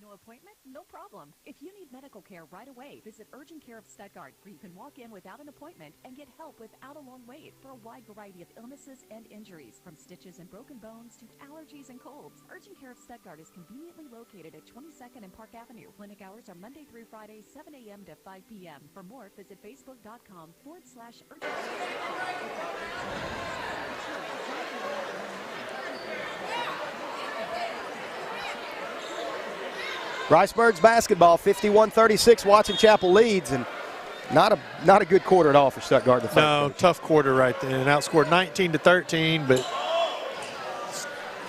No appointment? No problem. If you need medical care right away, visit Urgent Care of Stuttgart, where you can walk in without an appointment and get help without a long wait for a wide variety of illnesses and injuries, from stitches and broken bones to allergies and colds. Urgent Care of Stuttgart is conveniently located at 22nd and Park Avenue. Clinic hours are Monday through Friday, 7 a.m. to 5 p.m. For more, visit facebook.com/urgent. Ricebirds basketball, 51-36. Watson Chapel leads, and not a good quarter at all for Stuttgart. No, tough quarter right there. And outscored 19-13, but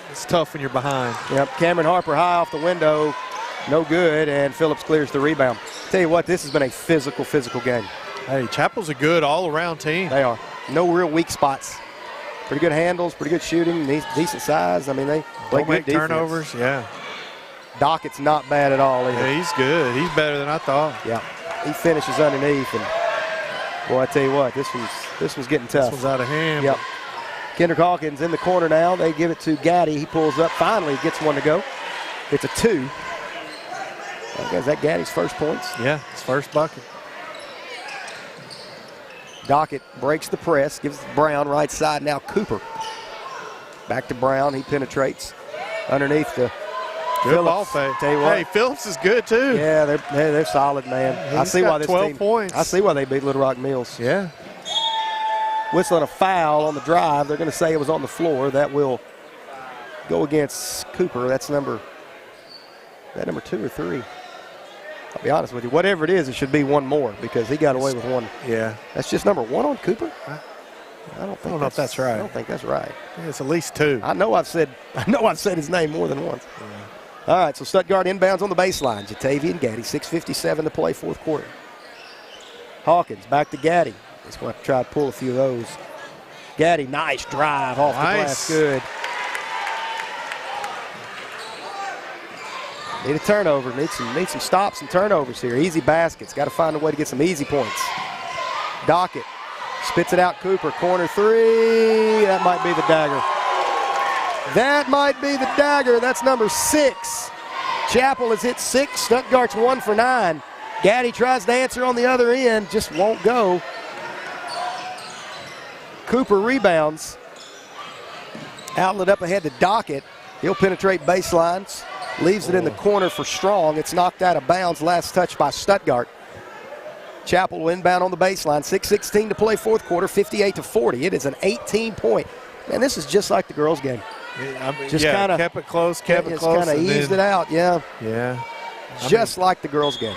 it's tough when you're behind. Yep, Cameron Harper high off the window, no good, and Phillips clears the rebound. Tell you what, this has been a physical game. Hey, Chapel's a good all-around team. They are. No real weak spots. Pretty good handles, pretty good shooting, decent size. I mean, they play good defense. Turnovers, yeah. Dockett's not bad at all either. Yeah, he's good. He's better than I thought. Yeah, he finishes underneath, and boy, I tell you what, this was getting tough. This was out of hand. Yep. Kendrick Hawkins in the corner now. They give it to Gaddy. He pulls up. Finally gets one to go. It's a 2. Is that Gaddy's first points? Yeah, his first bucket. Dockett breaks the press, gives Brown right side. Now Cooper. Back to Brown. He penetrates underneath the good Phillips. Ball fake. Tell you what. Hey, Phillips is good too. Yeah, they're solid, man. I see why this 12 team. points. I see why they beat Little Rock Mills. Yeah. Whistling a foul on the drive. They're going to say it was on the floor. That will go against Cooper. That's number 2 or 3. I'll be honest with you. Whatever it is, it should be one more because he got away with one. Yeah. That's just number 1 on Cooper? I don't know if that's right. I don't think that's right. It's at least 2. I know I've said his name more than once. Yeah. All right, so Stuttgart inbounds on the baseline. Jatavian Gaddy, 6:57 to play, fourth quarter. Hawkins back to Gaddy. He's going to have to try to pull a few of those. Gaddy, nice drive off the glass. Good. Need a turnover. Need some stops and turnovers here. Easy baskets. Got to find a way to get some easy points. Dockett spits it out. Cooper, corner 3. That might be the dagger. That might be the dagger. That's number 6. Chapel has hit 6. Stuttgart's 1 for 9. Gaddy tries to answer on the other end. Just won't go. Cooper rebounds. Outlet up ahead to Dockett. He'll penetrate baselines. Leaves it in the corner for Strong. It's knocked out of bounds. Last touch by Stuttgart. Chapel will inbound on the baseline. 6:16 to play, fourth quarter, 58-40. It is an 18-point. Man, this is just like the girls' game. Just kind of kept it close, kept it close. Kind of eased it out, yeah. Yeah. Just like the girls' game.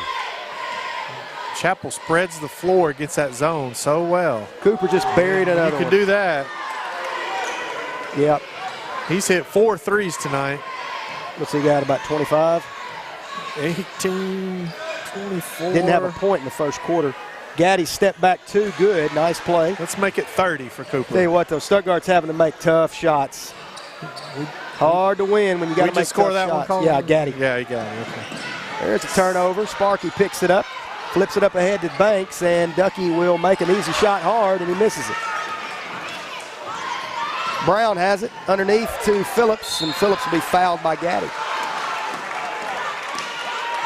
Chapel spreads the floor against that zone so well. Cooper just buried another one. You can do that. Yep. He's hit 4 threes tonight. What's he got, about 25? 18, 24. Didn't have a point in the first quarter. Gaddy stepped back 2, good, nice play. Let's make it 30 for Cooper. Tell you what, though, Stuttgart's having to make tough shots. Hard to win when you got to make score tough that shots. One, yeah, Gaddy. Yeah, he got it. Okay. There's a turnover. Sparky picks it up, flips it up ahead to Banks, and Ducky will make an easy shot hard, and he misses it. Brown has it underneath to Phillips, and Phillips will be fouled by Gaddy.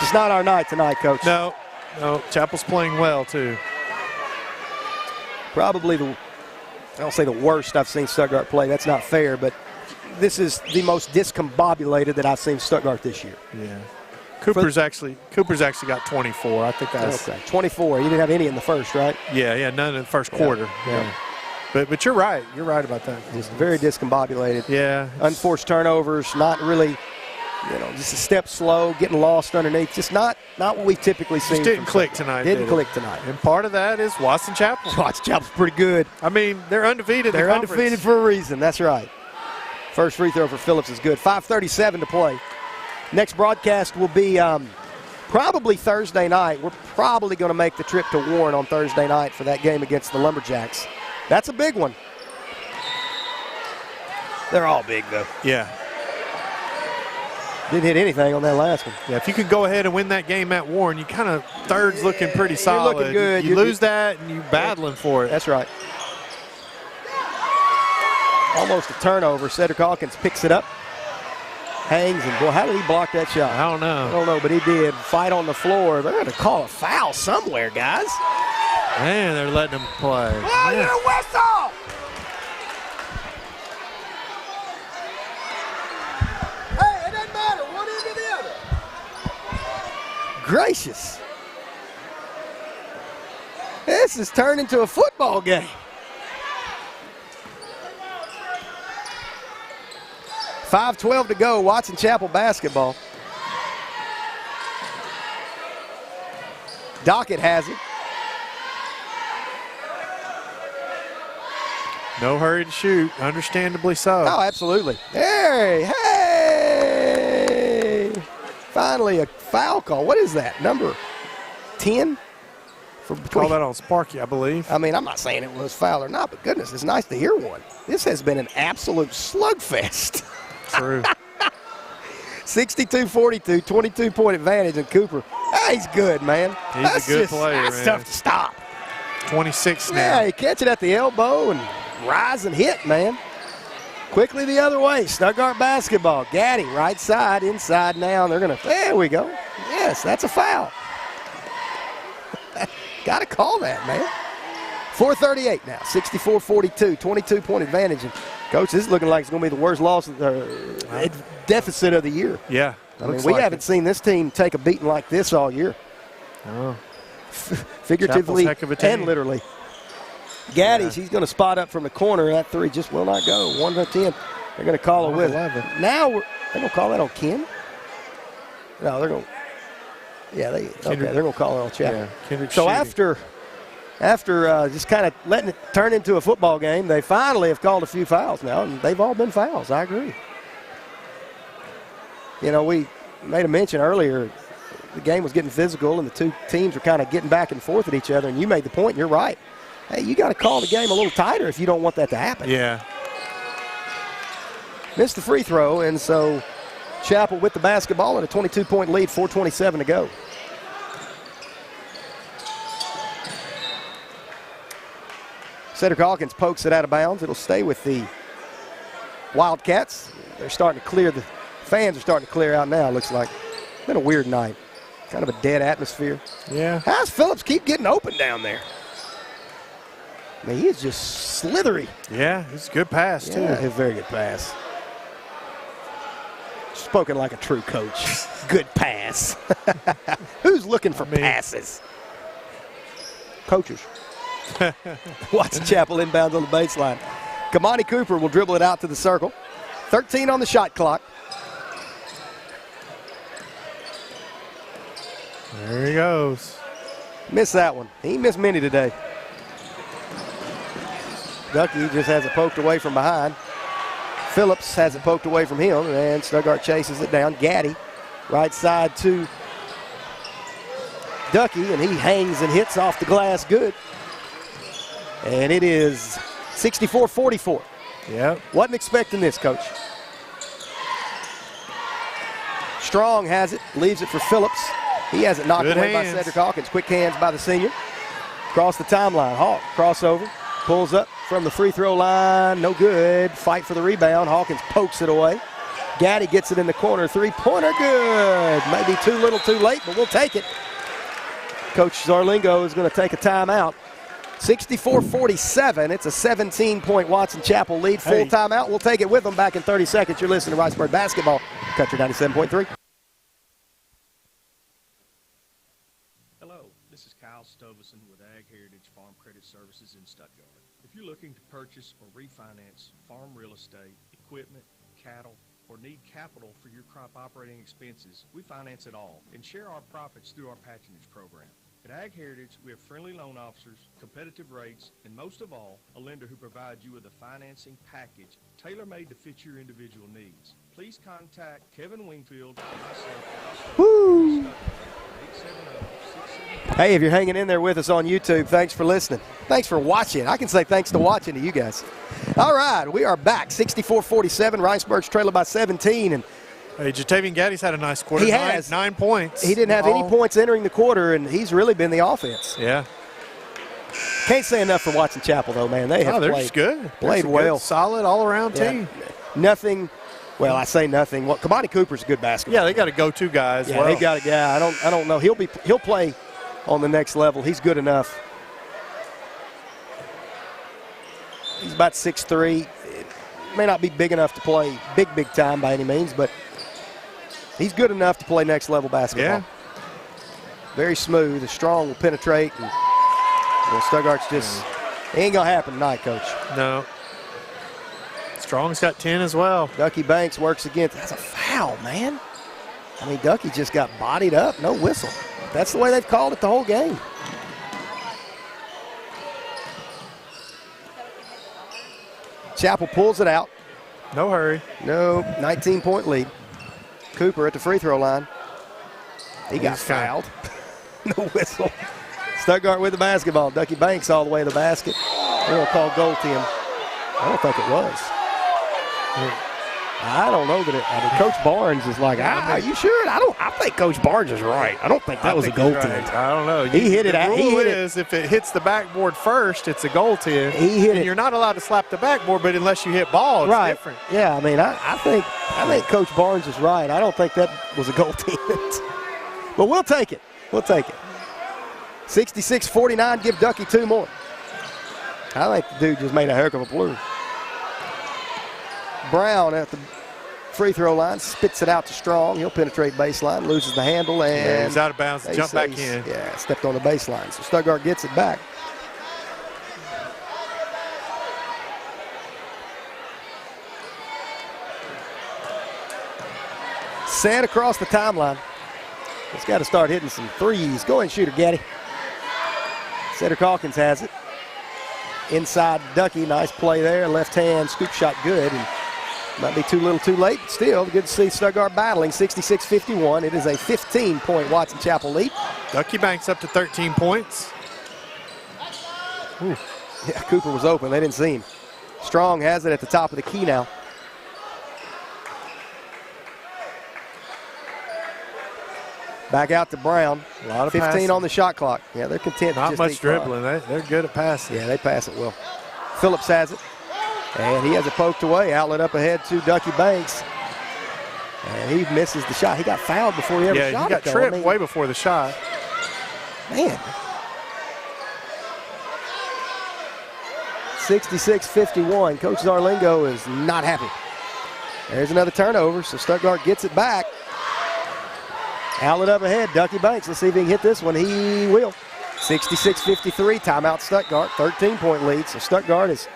It's not our night tonight, Coach. No, Chapel's playing well, too. Probably I don't say the worst I've seen Stuttgart play. That's not fair, but this is the most discombobulated that I've seen Stuttgart this year. Yeah. Cooper's actually got 24. I think that's okay. 24. You didn't have any in the first, right? Yeah, none in the first quarter. Yeah. But you're right. You're right about that. Just very discombobulated. Yeah. Unforced turnovers, not really, just a step slow, getting lost underneath. Just not what we typically see. Just didn't click tonight. Didn't click tonight. And part of that is Watson Chapel. Watson Chapel's pretty good. I mean, they're undefeated. They're undefeated for a reason. That's right. First free throw for Phillips is good. 5:37 to play. Next broadcast will be probably Thursday night. We're probably going to make the trip to Warren on Thursday night for that game against the Lumberjacks. That's a big one. They're all big, though. Yeah. Didn't hit anything on that last one. Yeah, if you could go ahead and win that game at Warren, you kind of third's looking pretty solid. You're looking good. You lose that, and you're battling for it. That's right. Almost a turnover. Cedric Hawkins picks it up. Hangs, and boy, how did he block that shot? I don't know, but he did. Fight on the floor. They're going to call a foul somewhere, guys. Man, they're letting him play. Oh, you're a whistle! Hey, it doesn't matter. One end or the other. Gracious. This has turned into a football game. 5:12 to go. Watson Chapel basketball. Dockett has it. No hurry to shoot, understandably so. Oh, absolutely. Hey! Finally a foul call. What is that, number 10? Call that on Sparky, I believe. I mean, I'm not saying it was foul or not, but goodness, it's nice to hear one. This has been an absolute slugfest. True. 62-42, 22-point advantage, and Cooper. He's good, man. He's a good player, That's man. tough to stop. 26 now. Yeah, he catch it at the elbow and rise and hit, man. Quickly the other way. Stuttgart basketball. Gaddy, right side, inside now. And they're going to, there we go. Yes, that's a foul. Got to call that, man. 4:38 now, 64-42, 22-point advantage. And, Coach, this is looking like it's going to be the worst loss, deficit of the year. Yeah. I mean, we haven't seen this team take a beating like this all year. Oh. Figuratively and literally. Gaddy, he's going to spot up from the corner. That three just will not go. 1-10. They're going to call it with 11. Now they're going to call that on Ken? No, they're going to. Yeah, they're going to call it on Chapel. Yeah, so after just kind of letting it turn into a football game, they finally have called a few fouls now, and they've all been fouls. I agree. We made a mention earlier, the game was getting physical, and the two teams were kind of getting back and forth at each other, and you made the point, and you're right. Hey, you got to call the game a little tighter if you don't want that to happen. Yeah. Missed the free throw, and so Chapel with the basketball and a 22-point lead, 4:27 to go. Cedric Hawkins pokes it out of bounds. It'll stay with the Wildcats. They're starting to clear. The fans are starting to clear out now, looks like. It's been a weird night. Kind of a dead atmosphere. Yeah. How does Phillips keep getting open down there? I mean, he is just slithery. Yeah, it's a good pass, too. Yeah, it's a very good pass. Spoken like a true coach. Good pass. Who's looking for passes? Coaches. Watson Chapel inbounds on the baseline. Kamani Cooper will dribble it out to the circle. 13 on the shot clock. There he goes. Missed that one. He missed many today. Ducky just has it poked away from behind. Phillips has it poked away from him, and Stuttgart chases it down. Gaddy, right side to Ducky, and he hangs and hits off the glass good. And it is 64-44. Yeah. Wasn't expecting this, Coach. Strong has it, leaves it for Phillips. He has it knocked Good away hands. by Cedric Hawkins. Quick hands by the senior. Across the timeline. Hawk crossover. Pulls up from the free throw line. No good. Fight for the rebound. Hawkins pokes it away. Gaddy gets it in the corner. Three-pointer good. Maybe too little too late, but we'll take it. Coach Zarlingo is going to take a timeout. 64-47. It's a 17-point Watson Chapel lead. Full timeout. We'll take it with them back in 30 seconds. You're listening to Ricebird Basketball. Country 97.3. Hello, this is Kyle Stovison with Ag Heritage Farm Credit Services in Stuttgart. If you're looking to purchase or refinance farm real estate, equipment, cattle, or need capital for your crop operating expenses, we finance it all and share our profits through our patronage program. At Ag Heritage, we have friendly loan officers, competitive rates, and most of all, a lender who provides you with a financing package tailor-made to fit your individual needs. Please contact Kevin Wingfield or myself. Woo! Hey, if you're hanging in there with us on YouTube, thanks for listening. Thanks for watching. I can say thanks to watching to you guys. All right, we are back. 64-47, Ricebirds trailing by 17. And hey, Jatavian Gaddy's had a nice quarter. He has. 9 points. He didn't have any points entering the quarter, and he's really been the offense. Yeah. Can't say enough for Watson Chapel, though, man. They have they're played, just good. Played they're well. Good, solid, all-around team. Nothing. Well, I say nothing. Well, Kamani Cooper's a good basketball. Yeah, they got a go-to guy as yeah, well. They've got a guy. I don't know. He'll play on the next level. He's good enough. He's about 6'3". May not be big enough to play big time by any means, but he's good enough to play next level basketball. Yeah. Very smooth. The strong will penetrate. And Stuttgart's just ain't gonna happen tonight, Coach. No. Strong's got 10 as well. Ducky Banks works against. That's a foul, man. I mean, Ducky just got bodied up. No whistle. That's the way they've called it the whole game. Chapel pulls it out. No hurry. No, 19-point lead. Cooper at the free throw line. He got fouled. No whistle. Stuttgart with the basketball. Ducky Banks all the way to the basket. They're going to call goal team. I don't think it was. I don't know that it. I mean, Coach Barnes is like, are you sure? I think Coach Barnes is right. I don't think that was a goal team. I don't know. He hit it. The rule is if it hits the backboard first, it's a goal tend. He hit it. You're not allowed to slap the backboard, but unless you hit ball, it's different. Yeah, I mean, I think Coach Barnes is right. I don't think that was a goal tend. But we'll take it. We'll take it. 66-49, give Ducky 2 more. I think the dude just made a heck of a play. Brown at the free throw line, spits it out to Strong. He'll penetrate baseline, loses the handle, and he's out of bounds. Jump back in. Yeah, stepped on the baseline. So Stuttgart gets it back. Set across the timeline. It's got to start hitting some threes. Go ahead and shoot her, Gaddy. Setter Calkins has it. Inside Ducky, nice play there. Left hand scoop shot good. And might be too little too late, but still good to see Stuttgart battling. 66-51. It is a 15-point Watson Chapel lead. Ducky Banks up to 13 points. Ooh. Yeah, Cooper was open. They didn't see him. Strong has it at the top of the key now. Back out to Brown. A lot of 15 passing. on the shot clock. Yeah, they're content. Not to just much eat dribbling. They're good at passing. Yeah, they pass it well. Phillips has it. And he has it poked away. Outlet up ahead to Ducky Banks. And he misses the shot. He got fouled before he ever shot it. Yeah, he got tripped way before the shot. Man. 66-51. Coach Zarlingo is not happy. There's another turnover, so Stuttgart gets it back. Outlet up ahead, Ducky Banks. Let's see if he can hit this one. He will. 66-53, timeout Stuttgart, 13-point lead. So Stuttgart is,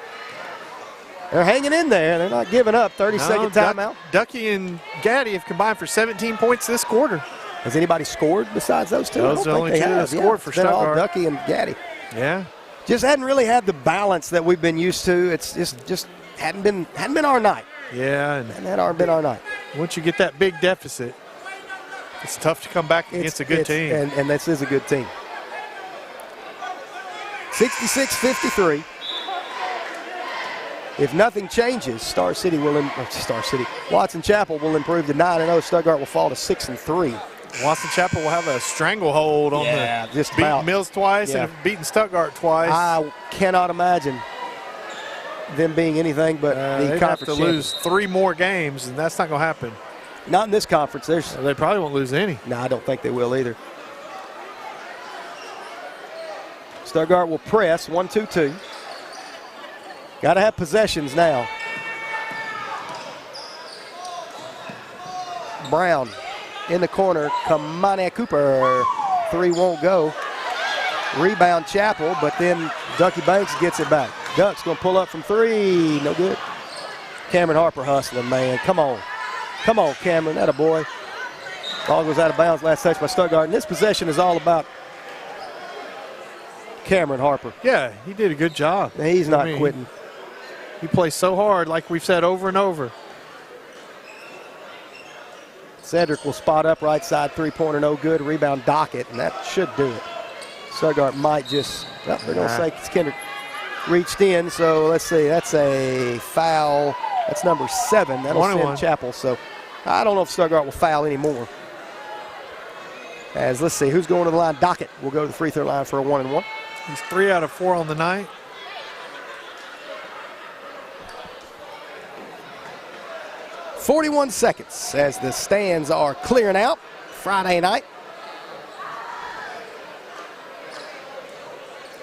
they're hanging in there. They're not giving up. 30-second timeout. Ducky and Gaddy have combined for 17 points this quarter. Has anybody scored besides those two? Those are the only two that scored for Stuttgart. Stuttgart. All Ducky and Gaddy. Yeah. Just hadn't really had the balance that we've been used to. It's just hadn't been our night. Yeah. And hadn't been our night. Once you get that big deficit, it's tough to come back against a good team. And this is a good team. 66-53. If nothing changes, Watson Chapel will improve to 9-0. Stuttgart will fall to 6-3. Watson Chapel will have a stranglehold on just beating about. Mills twice and beating Stuttgart twice. I cannot imagine them being anything but the they'd conference have to lose 3 more games, and that's not going to happen. Not in this conference. They probably won't lose any. No, I don't think they will either. Stuttgart will press 1-2-2. Got to have possessions now. Brown in the corner. Kamani Cooper. 3 won't go. Rebound Chapel, but then Ducky Banks gets it back. Duck's going to pull up from 3. No good. Cameron Harper hustling, man. Come on. Come on, Cameron. That a boy. Ball goes out of bounds. Last touch by Stuttgart. And this possession is all about Cameron Harper. Yeah, he did a good job. He's not quitting. He plays so hard, like we've said over and over. Cedric will spot up right side, three-pointer, no good. Rebound Dockett, and that should do it. Stuttgart might just, they're going to say Kendrick reached in, so let's see, that's a foul. That's number 7. That'll send Chapel, so I don't know if Stuttgart will foul anymore. As let's see, who's going to the line? Dockett will go to the free throw line for a 1-and-1. He's 3 out of 4 on the night. .41 seconds as the stands are clearing out. Friday night.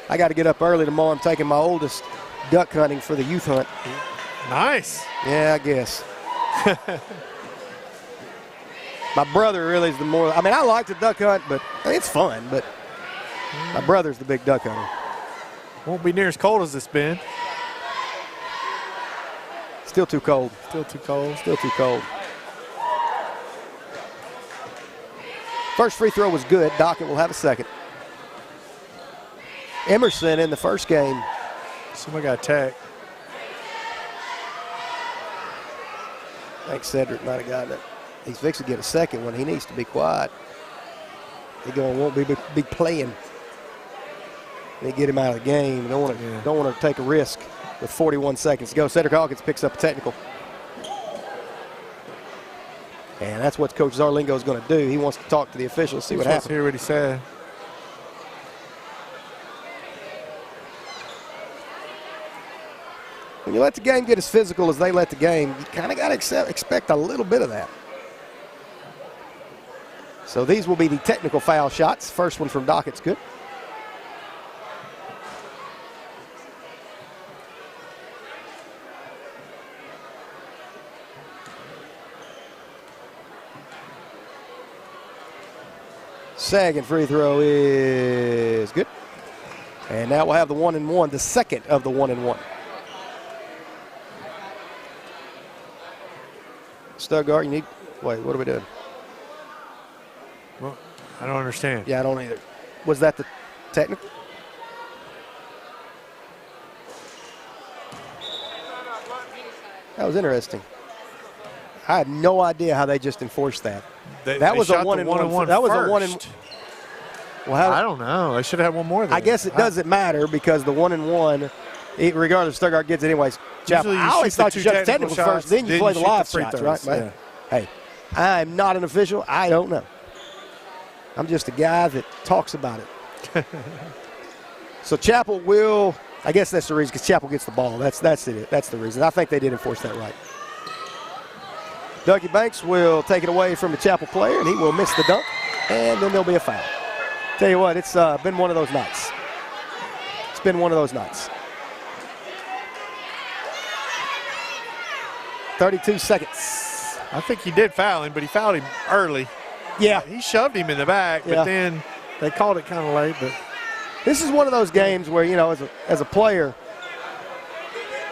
I got to get up early tomorrow. I'm taking my oldest duck hunting for the youth hunt. Nice. Yeah, I guess. My brother really is the more, I mean, I like to duck hunt, but it's fun, but my brother's the big duck hunter. Won't be near as cold as it's been. Still too cold. Still too cold. Still too cold. First free throw was good. Dockett will have a second. Emerson in the first game. Somebody got attacked. I think Cedric might have gotten it. He's fixing to get a second one. He needs to be quiet. He won't be playing. They get him out of the game. Don't want to take a risk with 41 seconds to go. Cedric Hawkins picks up a technical. And that's what Coach Zarlingo is going to do. He wants to talk to the officials, see what happens. Let's hear what he said. When you let the game get as physical as they let the game, you kind of got to expect a little bit of that. So these will be the technical foul shots. First one from Dockett's good. Second free throw is good. And now we'll have the 1-and-1, the second of the 1-and-1. Stuttgart, you need, wait, what are we doing? Well, I don't understand. Yeah, I don't either. Was that the technical? That was interesting. I have no idea how they just enforced that. That was a 1-and-1. That was a 1-and-1. Well, I don't know. I should have one more. I guess it doesn't matter because the 1-and-1, regardless, Stuttgart gets it anyways. Chapel, I always thought you shot the technical first, then you play the live shots, right? Yeah. Hey, I'm not an official. I don't know. I'm just a guy that talks about it. So Chapel will, I guess that's the reason, because Chapel gets the ball. That's it. That's the reason. I think they did enforce that right. Ducky Banks will take it away from the Chapel player, and he will miss the dunk, and then there'll be a foul. Tell you what, it's been one of those nights. It's been one of those nights. 32 seconds. I think he did foul him, but he fouled him early. Yeah. He shoved him in the back, but then they called it kind of late. But this is one of those games where, as a player,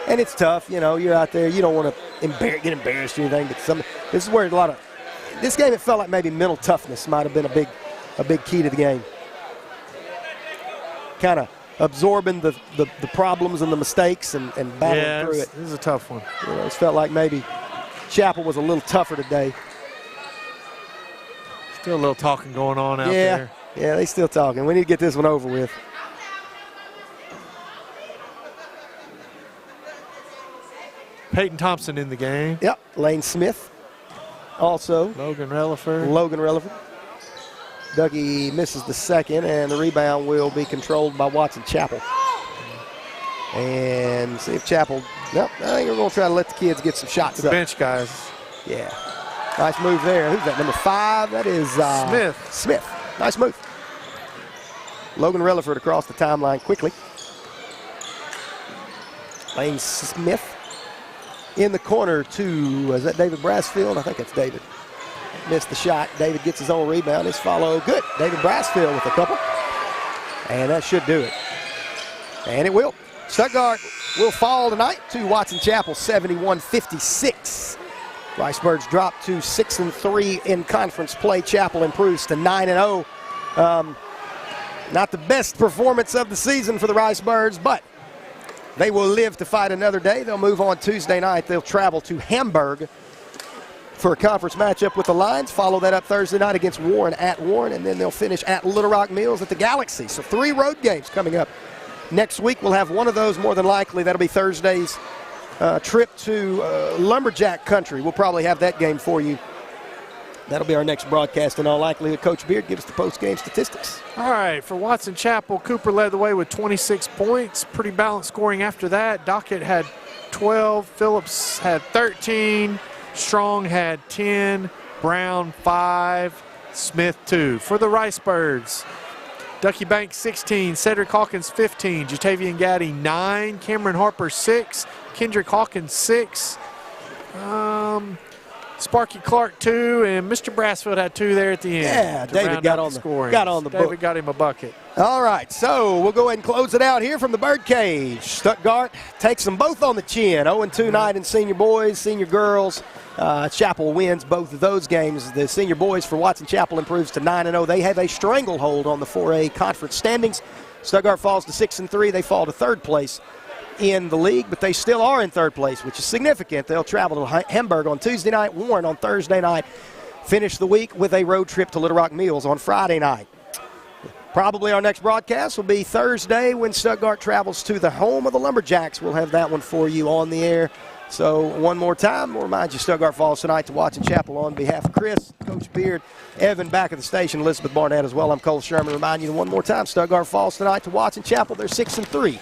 and it's tough, you're out there, you don't want to get embarrassed or anything, but this is where this game, it felt like maybe mental toughness might have been a big key to the game. Kind of absorbing the problems and the mistakes and battling through it. This is a tough one. It felt like maybe Chapel was a little tougher today. Still a little talking going on out there. Yeah, they still talking. We need to get this one over with. Peyton Thompson in the game. Yep, Lane Smith also. Logan Relaford. Ducky misses the second, and the rebound will be controlled by Watson Chapel. And see if Chapel, I think we're going to try to let the kids get some shots the up. Bench guys. Yeah. Nice move there. Who's that, number 5? That is Smith. Nice move. Logan Relaford across the timeline quickly. Lane Smith in the corner to, is that David Brassfield? I think that's David. Missed the shot. David gets his own rebound. His follow good. David Brassfield with a couple. And that should do it. And it will. Stuttgart will fall tonight to Watson Chapel, 71-56. Ricebirds drop to 6-3 in conference play. Chapel improves to 9-0. Not the best performance of the season for the Ricebirds, but they will live to fight another day. They'll move on Tuesday night. They'll travel to Hamburg for a conference matchup with the Lions. Follow that up Thursday night against Warren at Warren, and then they'll finish at Little Rock Mills at the Galaxy. So 3 road games coming up. Next week we'll have one of those more than likely. That'll be Thursday's trip to Lumberjack Country. We'll probably have that game for you. That'll be our next broadcast in all likelihood. Coach Beard gives us the post-game statistics. All right, for Watson Chapel, Cooper led the way with 26 points. Pretty balanced scoring after that. Dockett had 12, Phillips had 13, Strong had 10, Brown 5, Smith 2. For the Ricebirds, Ducky Banks 16, Cedric Hawkins 15, Jatavian Gaddy 9, Cameron Harper 6, Kendrick Hawkins 6, Sparky Clark 2, and Mr. Brassfield had 2 there at the end. Yeah, David got on the scoring. book. David got him a bucket. All right, so we'll go ahead and close it out here from the Birdcage. Stuttgart takes them both on the chin. 0-2 night in senior boys, senior girls. Chapel wins both of those games. The senior boys for Watson Chapel improves to 9-0. They have a stranglehold on the 4A conference standings. Stuttgart falls to 6-3. They fall to 3rd place in the league, but they still are in 3rd place, which is significant. They'll travel to Hamburg on Tuesday night, Warren on Thursday night, finish the week with a road trip to Little Rock Mills on Friday night. Probably our next broadcast will be Thursday when Stuttgart travels to the home of the Lumberjacks. We'll have that one for you on the air. So one more time, we'll remind you Stuttgart falls tonight to Watson Chapel. On behalf of Chris, Coach Beard, Evan back at the station, Elizabeth Barnett as well. I'm Cole Sherman. Remind you one more time, Stuttgart falls tonight to Watson Chapel. They're 6-3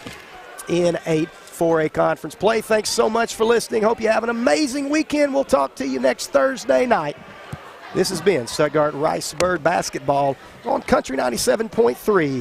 in 4A conference play. Thanks so much for listening. Hope you have an amazing weekend. We'll talk to you next Thursday night. This has been Stuttgart Ricebird basketball on Country 97.3.